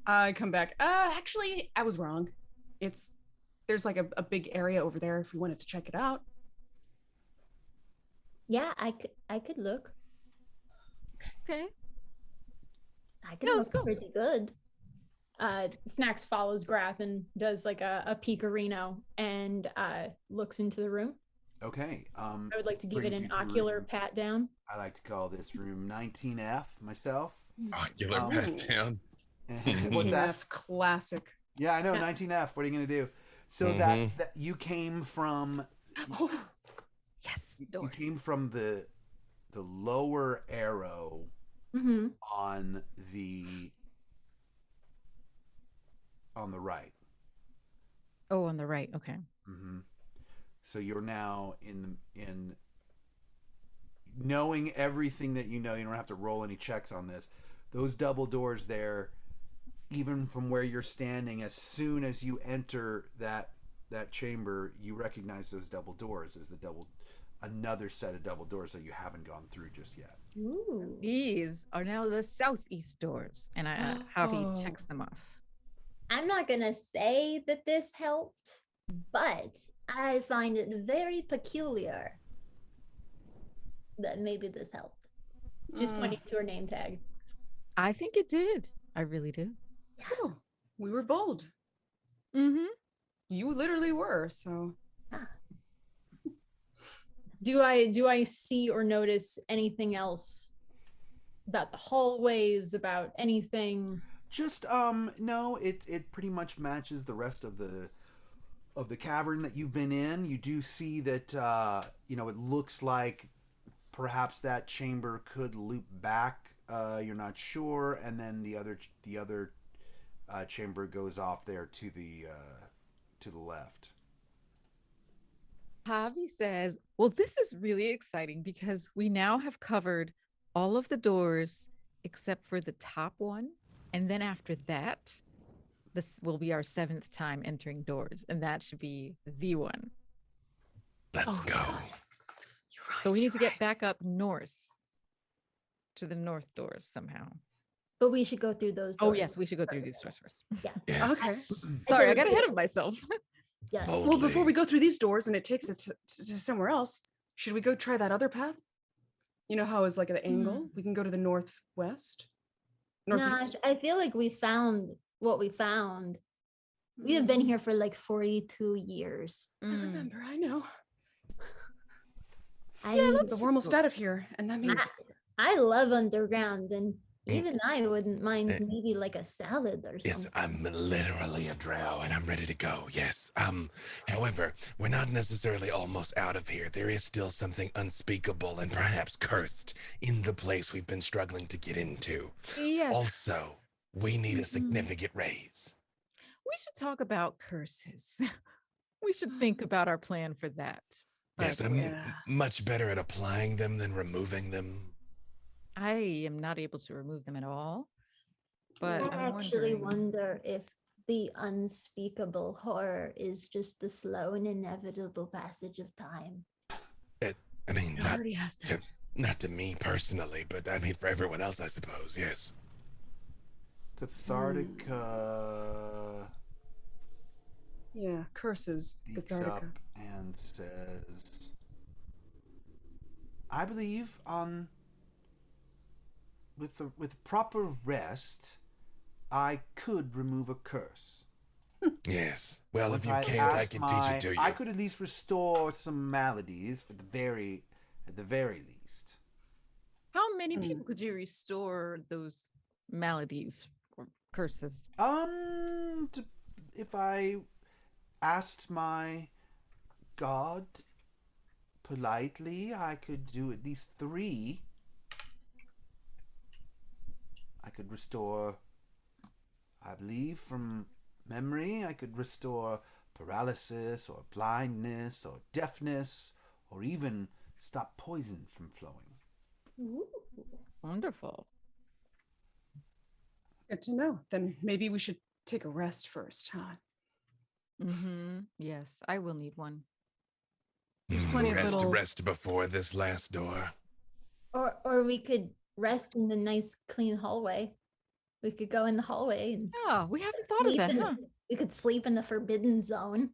I come back. Actually, I was wrong. There's like a big area over there if we wanted to check it out. Yeah, I could look. Okay. I could look pretty good. Snacks follows Grath and does like a peekarino and looks into the room. Okay. I would like to give it an ocular pat down. I like to call this room 19F myself. Ocular pat down. What's that? Classic. Yeah, I know, 19F. What are you going to do? So that you came from... Yes, you came from the lower arrow on the right. Oh, on the right. Okay. So you're now in knowing everything that you know. You don't have to roll any checks on this. Those double doors there, even from where you're standing, as soon as you enter that chamber, you recognize those double doors as another set of double doors that you haven't gone through just yet. Ooh. These are now the southeast doors, and Javi checks them off. I'm not gonna say that this helped, but I find it very peculiar that maybe this helped. Just pointing to her name tag. I think it did. I really do. So we were bold. You literally were. So do I see or notice anything else About the hallways, about anything? Just no, it pretty much matches the rest of the cavern that you've been in. You do see that it looks like perhaps that chamber could loop back. You're not sure, and then the other chamber goes off there to the left. Javi says, well, this is really exciting because we now have covered all of the doors except for the top one. And then after that, this will be our 7th time entering doors, and that should be the one. Let's go. So we need to get back up north to the north doors somehow. But we should go through those doors. Oh, yes, we should go through these doors first. Yeah. Yes. Okay. Sorry, I got ahead of myself. Yeah. Well, before we go through these doors and it takes it to somewhere else, should we go try that other path? You know how it's like at an angle? We can go to the northwest. Northeast. I feel like we found what we found. We have been here for like 42 years. I remember, I know. Yeah, but we're almost out of here, and that means I love underground, and even I wouldn't mind maybe like a salad or something. Yes, I'm literally a drow and I'm ready to go. Yes. However, we're not necessarily almost out of here. There is still something unspeakable and perhaps cursed in the place we've been struggling to get into. Yes. Also, we need a significant raise. We should talk about curses. We should think about our plan for that. Yes, I'm much better at applying them than removing them. I am not able to remove them at all. But I I'm actually wondering... wonder if the unspeakable horror is just the slow and inevitable passage of time. I mean, not to me personally, but I mean for everyone else, I suppose. Yes. Cathartica. Yeah, curses. Speaks up and says, "I believe with proper rest, I could remove a curse." Yes. Well, if you can't, I can teach it to you. I could at least restore some maladies at the very least. How many people could you restore those maladies or curses? If I asked my god politely, I could do at least 3. I could restore, I believe from memory, I could restore paralysis or blindness or deafness or even stop poison from flowing. Ooh. Wonderful. Good to know. Then maybe we should take a rest first, huh? Yes, I will need one. Plenty of rest before this last door. Or we could rest in the nice clean hallway. We could go in the hallway and we haven't thought of that, huh? We could sleep in the forbidden zone.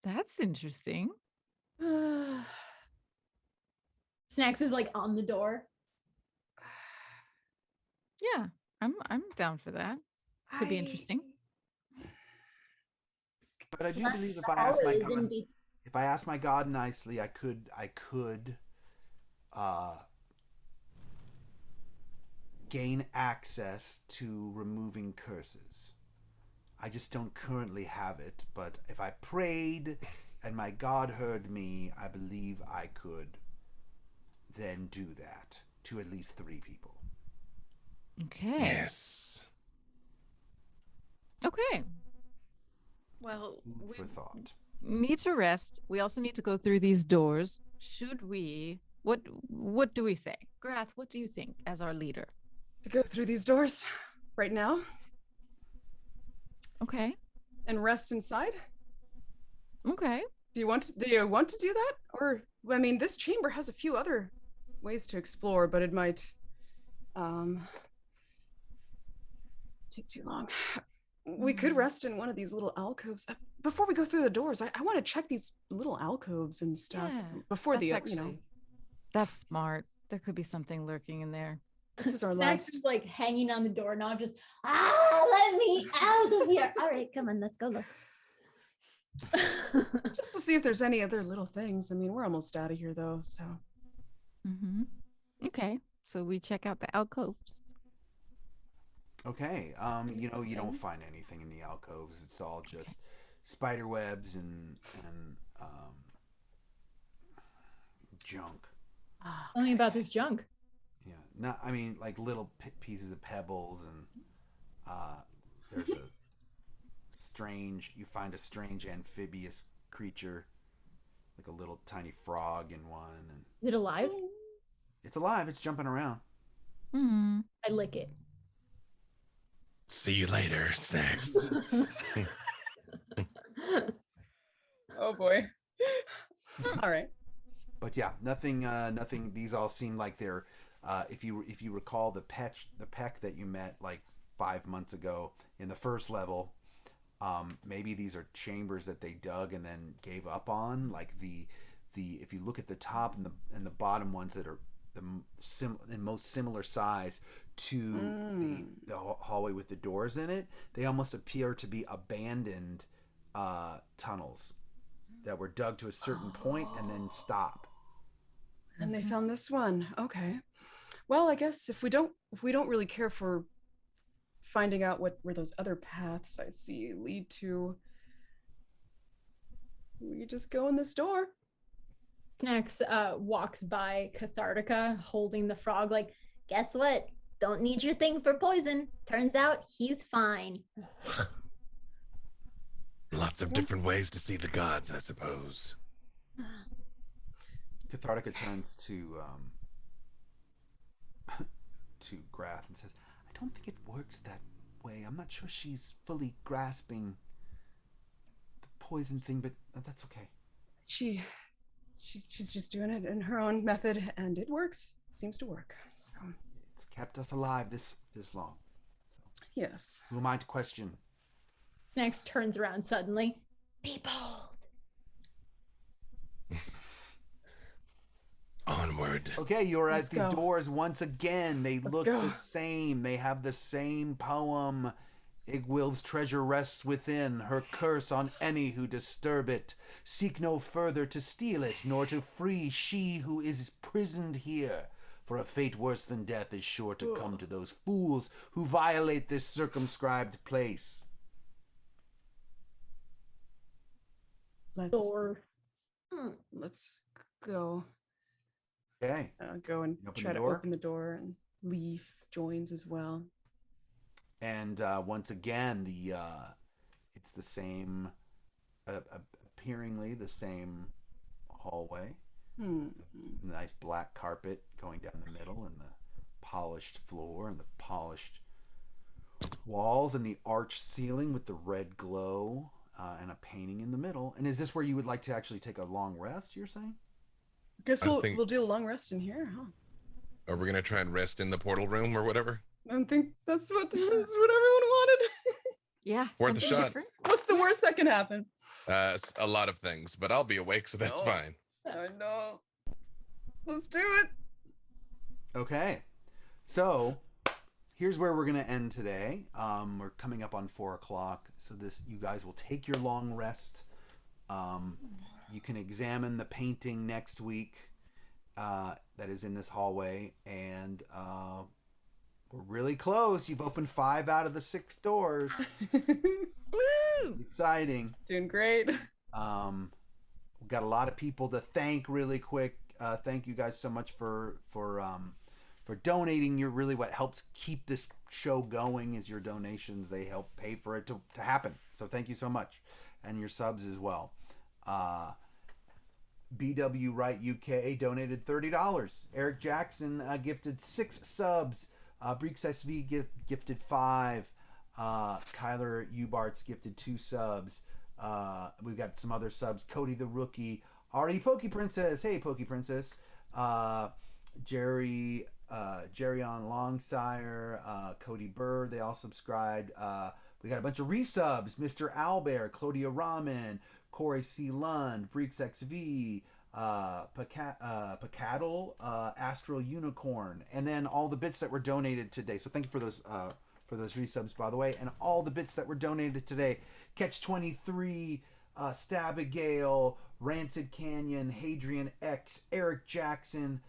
That's interesting. Snacks is like on the door. Yeah, I'm down for that. Could be interesting. But I do believe if I ask my god nicely, I could gain access to removing curses. I just don't currently have it, but if I prayed and my god heard me, I believe I could then do that to at least 3 people. Okay. Yes. Okay. Well, we for thought. Need to rest. We also need to go through these doors. Should we? What do we say? Grath, what do you think as our leader? To go through these doors right now. Okay. And rest inside? Okay. Do you want to do that? Or I mean, this chamber has a few other ways to explore, but it might take too long. We could rest in one of these little alcoves. Before we go through the doors, I want to check these little alcoves and stuff before That's smart. There could be something lurking in there. This is our Max last. is like hanging on the door now, just let me out of here. All right, come on, let's go look. Just to see if there's any other little things. I mean, we're almost out of here though, so. Okay. So we check out the alcoves. Okay. You don't find anything in the alcoves. It's all just spider webs and junk. Tell me about this junk. Yeah. Not. I mean, like little pieces of pebbles, and there's a strange. You find a strange amphibious creature, like a little tiny frog in one. And Is it alive? it's alive. It's jumping around. Mm. I lick it. See you later, Snacks. Oh boy. All right. But yeah, nothing. These all seem like they're. If you recall the peck that you met like 5 months ago in the first level, maybe these are chambers that they dug and then gave up on. Like the if you look at the top and the bottom ones that are the most similar size to the hallway with the doors in it, they almost appear to be abandoned tunnels that were dug to a certain point and then stop. And they found this one. Okay. Well, I guess if we don't really care for finding out where those other paths I see lead to, we just go in this door. Snacks walks by Cathartica holding the frog like, Guess what? Don't need your thing for poison. Turns out he's fine. Lots of different ways to see the gods, I suppose. Cathartica turns to Grath and says, I don't think it works that way. I'm not sure she's fully grasping the poison thing, but that's okay. She's just doing it in her own method, and it works. Seems to work. So it's kept us alive this long. So. Yes. Who am I to question? Snacks turns around suddenly. Be bold. Onward. Okay, you're at the doors once again. They look go. the same. They have the same poem. Igwilv's treasure rests within, her curse on any who disturb it. Seek no further to steal it, nor to free she who is prisoned here. For a fate worse than death is sure to come to those fools who violate this circumscribed place. Let's go. Okay. Go and try to open the door, and Leaf joins as well. And once again, it's the same, appearingly the same hallway. Nice black carpet going down the middle, and the polished floor, and the polished walls, and the arched ceiling with the red glow, and a painting in the middle. And is this where you would like to actually take a long rest, you're saying? I guess we'll do a long rest in here, huh? Are we gonna try and rest in the portal room or whatever? I think that's what everyone wanted. Yeah. Worth a shot. Different. What's the worst that can happen? A lot of things, but I'll be awake, so that's fine. I know. Let's do it. Okay. So here's where we're gonna end today. We're coming up on 4 o'clock, so you guys will take your long rest. You can examine the painting next week that is in this hallway, and we're really close. You've opened 5 out of the 6 doors. Woo! Exciting. Doing great. We've got a lot of people to thank really quick. Thank you guys so much for donating. You're really what helps keep this show going is your donations. They help pay for it to happen. So thank you so much. And your subs as well. BW Wright UK donated $30. Eric Jackson gifted 6 subs. Breeks SV gifted 5. Kyler Ubarts gifted 2 subs. We've got some other subs. Cody the Rookie. Ari Pokey Princess. Hey, Pokey Princess. Jerry on Longsire. Cody Burr. They all subscribed. We got a bunch of resubs. Mr. Albert. Claudia Ramen. Corey C. Lund, Breeks XV, Pacadle, Astral Unicorn, and then all the bits that were donated today. So thank you for those resubs, by the way, and all the bits that were donated today. Catch 23, Stabigale, Rancid Canyon, Hadrian X, Eric Jackson,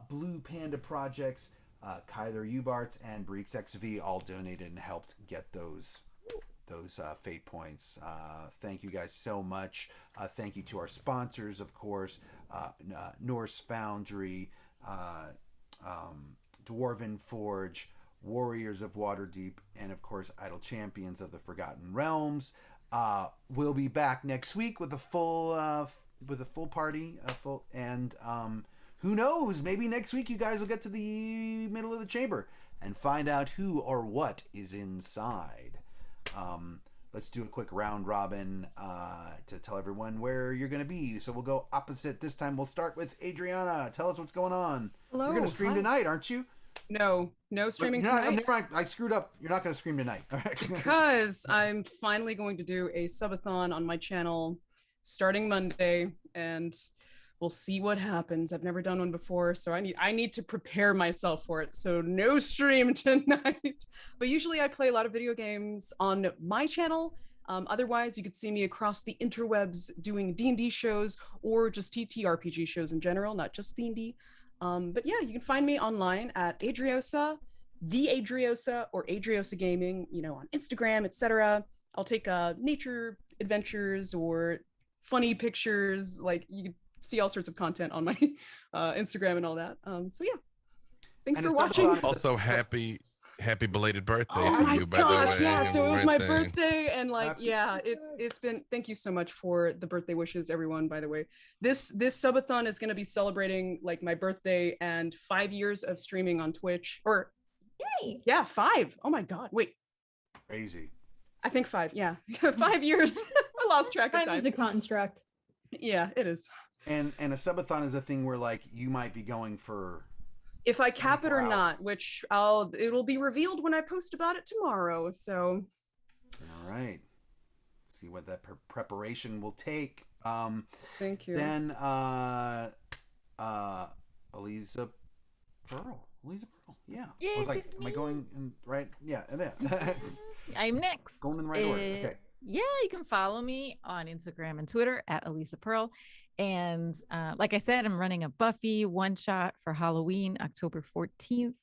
Blue Panda Projects, Kyler Ubarts, and Breeks XV all donated and helped get those fate points. Thank you guys so much. Thank you to our sponsors, of course, Norse Foundry, Dwarven Forge, Warriors of Waterdeep, and of course Idle Champions of the Forgotten Realms. We'll be back next week with a full party, and who knows, maybe next week you guys will get to the middle of the chamber and find out who or what is inside. Let's do a quick round robin to tell everyone where you're going to be. So we'll go opposite this time. We'll start with Adriana. Tell us what's going on. Hello. You're going to stream tonight, aren't you? No streaming tonight. Never mind. I screwed up. You're not going to stream tonight. All right. Because I'm finally going to do a subathon on my channel starting Monday, and we'll see what happens. I've never done one before, so I need to prepare myself for it. So no stream tonight. But usually I play a lot of video games on my channel. Otherwise, you could see me across the interwebs doing D&D shows or just TTRPG shows in general, not just D&D. But yeah, you can find me online at Adriosa, the Adriosa, or Adriosa Gaming, on Instagram, etc. I'll take nature adventures or funny pictures. Like, you can see all sorts of content on my Instagram and all that. So yeah, thanks for watching. Also, happy belated birthday Oh to my you, by gosh, the way. yeah, so it was my Birthday. birthday, and it's been, thank you so much for the birthday wishes, everyone. By the way, this subathon is going to be celebrating like my birthday and 5 years of streaming on Twitch. Or yay, yeah, 5. Oh my god, wait, Crazy. I think 5. Yeah, 5 years. I lost track of time time. is a construct. Yeah, it is. And a subathon is a thing where like you might be going for, If I cap it or 24 not, which it'll be revealed when I post about it tomorrow. So all right, see what that preparation will take. Thank you. Then Eliza Pearl, yeah. Yes, I was like, it's am I me. going in right? Yeah, and then I'm next. going in the right order. Okay. Yeah, you can follow me on Instagram and Twitter at Elisa Pearl. And like I said, I'm running a Buffy one-shot for Halloween, October 14th.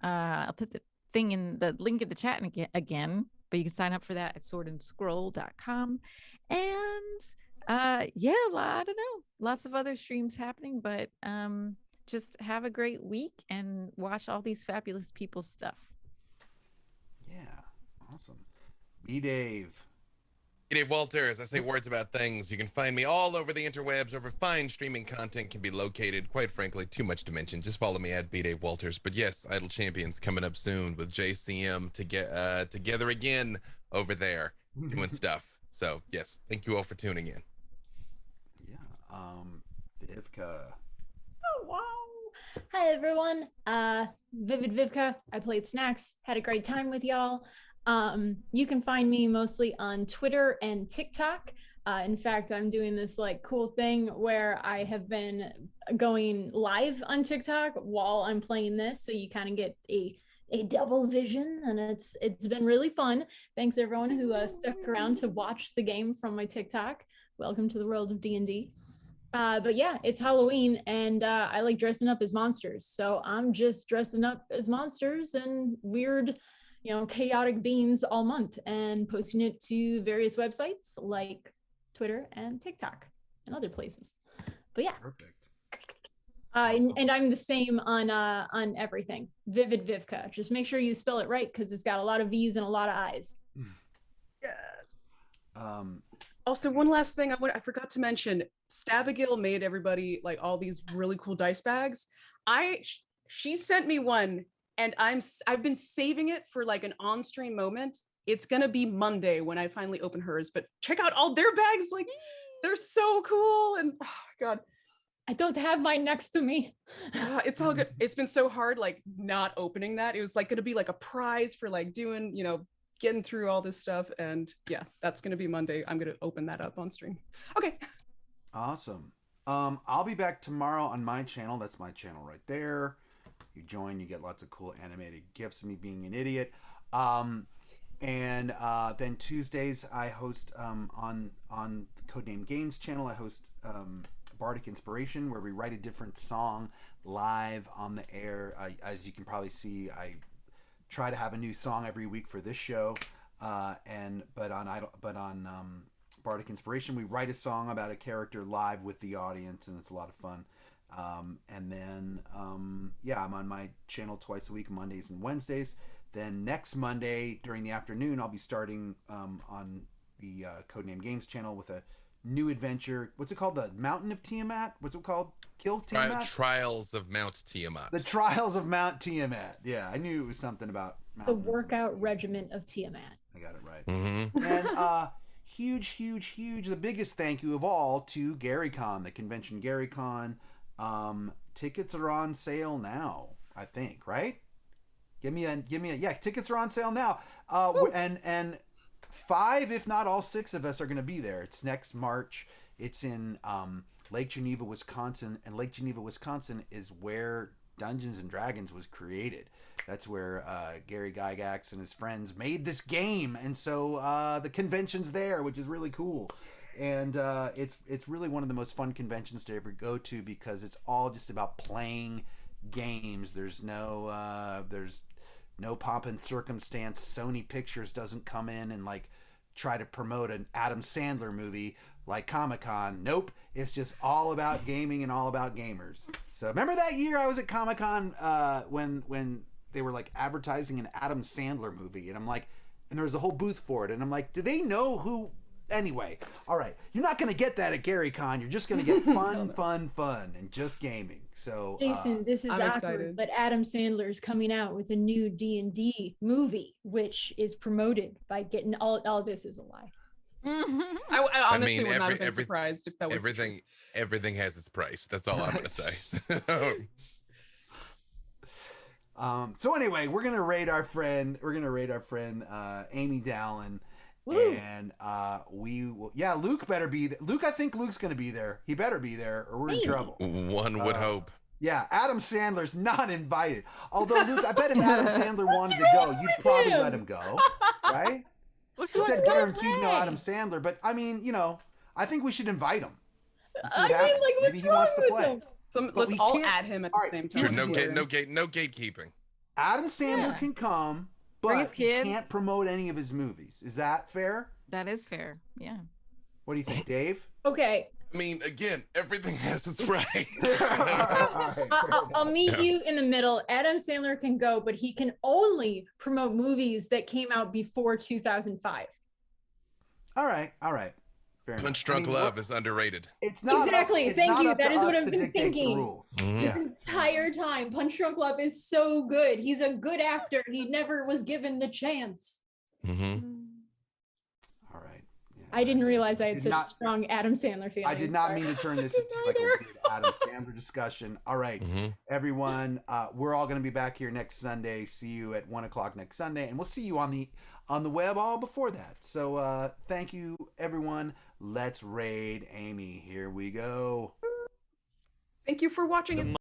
I'll put the link in the chat again, but you can sign up for that at swordandscroll.com. And I don't know, lots of other streams happening, but just have a great week and watch all these fabulous people's stuff. Yeah, awesome. B-Dave. Dave Walters, I say words about things. You can find me all over the interwebs, wherever fine streaming content can be located. Quite frankly, too much to mention. Just follow me at Dave Walters. But yes, Idle Champions coming up soon with JCM to get together again over there doing stuff. So yes, thank you all for tuning in. Yeah. Vivka. Oh wow. Hi everyone. Vivid Vivka. I played Snacks. Had a great time with y'all. You can find me mostly on Twitter and TikTok. In fact, I'm doing this like cool thing where I have been going live on TikTok while I'm playing this, so you kind of get a double vision, and it's been really fun. Thanks everyone who stuck around to watch the game from my TikTok. Welcome to the world of D&D. But yeah, it's Halloween, and I like dressing up as monsters, so I'm just dressing up as monsters and weird, chaotic beings all month and posting it to various websites like Twitter and TikTok and other places. But yeah. Perfect. And I'm the same on everything. Vivid Vivka. Just make sure you spell it right because it's got a lot of V's and a lot of I's. Yes. Also, one last thing I forgot to mention. Stabigail made everybody like all these really cool dice bags. She sent me one, and I've been saving it for like an on-stream moment. It's gonna be Monday when I finally open hers, but check out all their bags. Like, they're so cool. And oh God, I don't have mine next to me. It's all good. It's been so hard, like not opening that. It was like gonna be like a prize for like doing, getting through all this stuff. And yeah, that's gonna be Monday. I'm gonna open that up on stream. Okay. Awesome. I'll be back tomorrow on my channel. That's my channel right there. You join, you get lots of cool animated gifs of me being an idiot. And then Tuesdays I host on the Codename Games channel. I host Bardic Inspiration, where we write a different song live on the air. As you can probably see, I try to have a new song every week for this show. But on Bardic Inspiration, we write a song about a character live with the audience, and it's a lot of fun. And then I'm on my channel twice a week, Mondays and Wednesdays. Then next Monday during the afternoon, I'll be starting on the Codename Games channel with a new adventure. What's it called? The Mountain of Tiamat? What's it called? Kill Tiamat? Trials of Mount Tiamat. The Trials of Mount Tiamat. Yeah, I knew it was something about mountains. The workout regiment of Tiamat. I got it right. Mm-hmm. And huge, the biggest thank you of all to GaryCon, the convention GaryCon. Tickets are on sale now, I think, right? Give me a tickets are on sale now. And 5, if not all 6 of us are going to be there. It's next March. It's in Lake Geneva, Wisconsin, and Lake Geneva, Wisconsin is where Dungeons and Dragons was created. That's where Gary Gygax and his friends made this game, and so the convention's there, which is really cool. And it's really one of the most fun conventions to ever go to because it's all just about playing games. There's no pomp and circumstance. Sony Pictures doesn't come in and like try to promote an Adam Sandler movie like Comic-Con. Nope, it's just all about gaming and all about gamers. So remember that year I was at Comic-Con when they were like advertising an Adam Sandler movie, and I'm like, and there was a whole booth for it, and I'm like, do they know who? Anyway, all right, you're not going to get that at GaryCon. You're just going to get fun, and just gaming. So, Jason, this is I'm awkward, excited. but Adam Sandler is coming out with a new D&D movie, which is promoted by getting all this is a lie. I honestly would not have been surprised if that was everything has its price. That's all I'm going to say. So anyway, we're gonna raid our friend. Amy Dallin. Woo. And we will. Yeah, Luke better be. Luke, I think Luke's gonna be there. He better be there, or we're in trouble. One would hope. Yeah, Adam Sandler's not invited. Although Luke, I bet if Adam Sandler wanted to go, you'd probably let him go, right? Well, He said guaranteed no Adam Sandler, but I mean, I think we should invite him. Maybe he wants to play. Let's all add him at the same time. Sure, no gatekeeping. Adam Sandler can come, but he can't promote any of his movies. Is that fair? That is fair. Yeah. What do you think, Dave? Okay. I mean, again, everything has its price. I'll meet you in the middle. Adam Sandler can go, but he can only promote movies that came out before 2005. All right. Fair Punch Drunk Love is underrated. It's not exactly. Thank you. That is what I've been thinking. The rules. Mm-hmm. The entire time. Punch Drunk Love is so good. He's a good actor. He never was given the chance. Mm-hmm. All right. Yeah. I didn't realize I had such strong Adam Sandler feelings. I did not mean to turn this into like a weird Adam Sandler discussion. All right, everyone, we're all going to be back here next Sunday. See you at 1:00 next Sunday, and we'll see you on the web all before that. So thank you, everyone. Let's raid Amy. Here we go. Thank you for watching.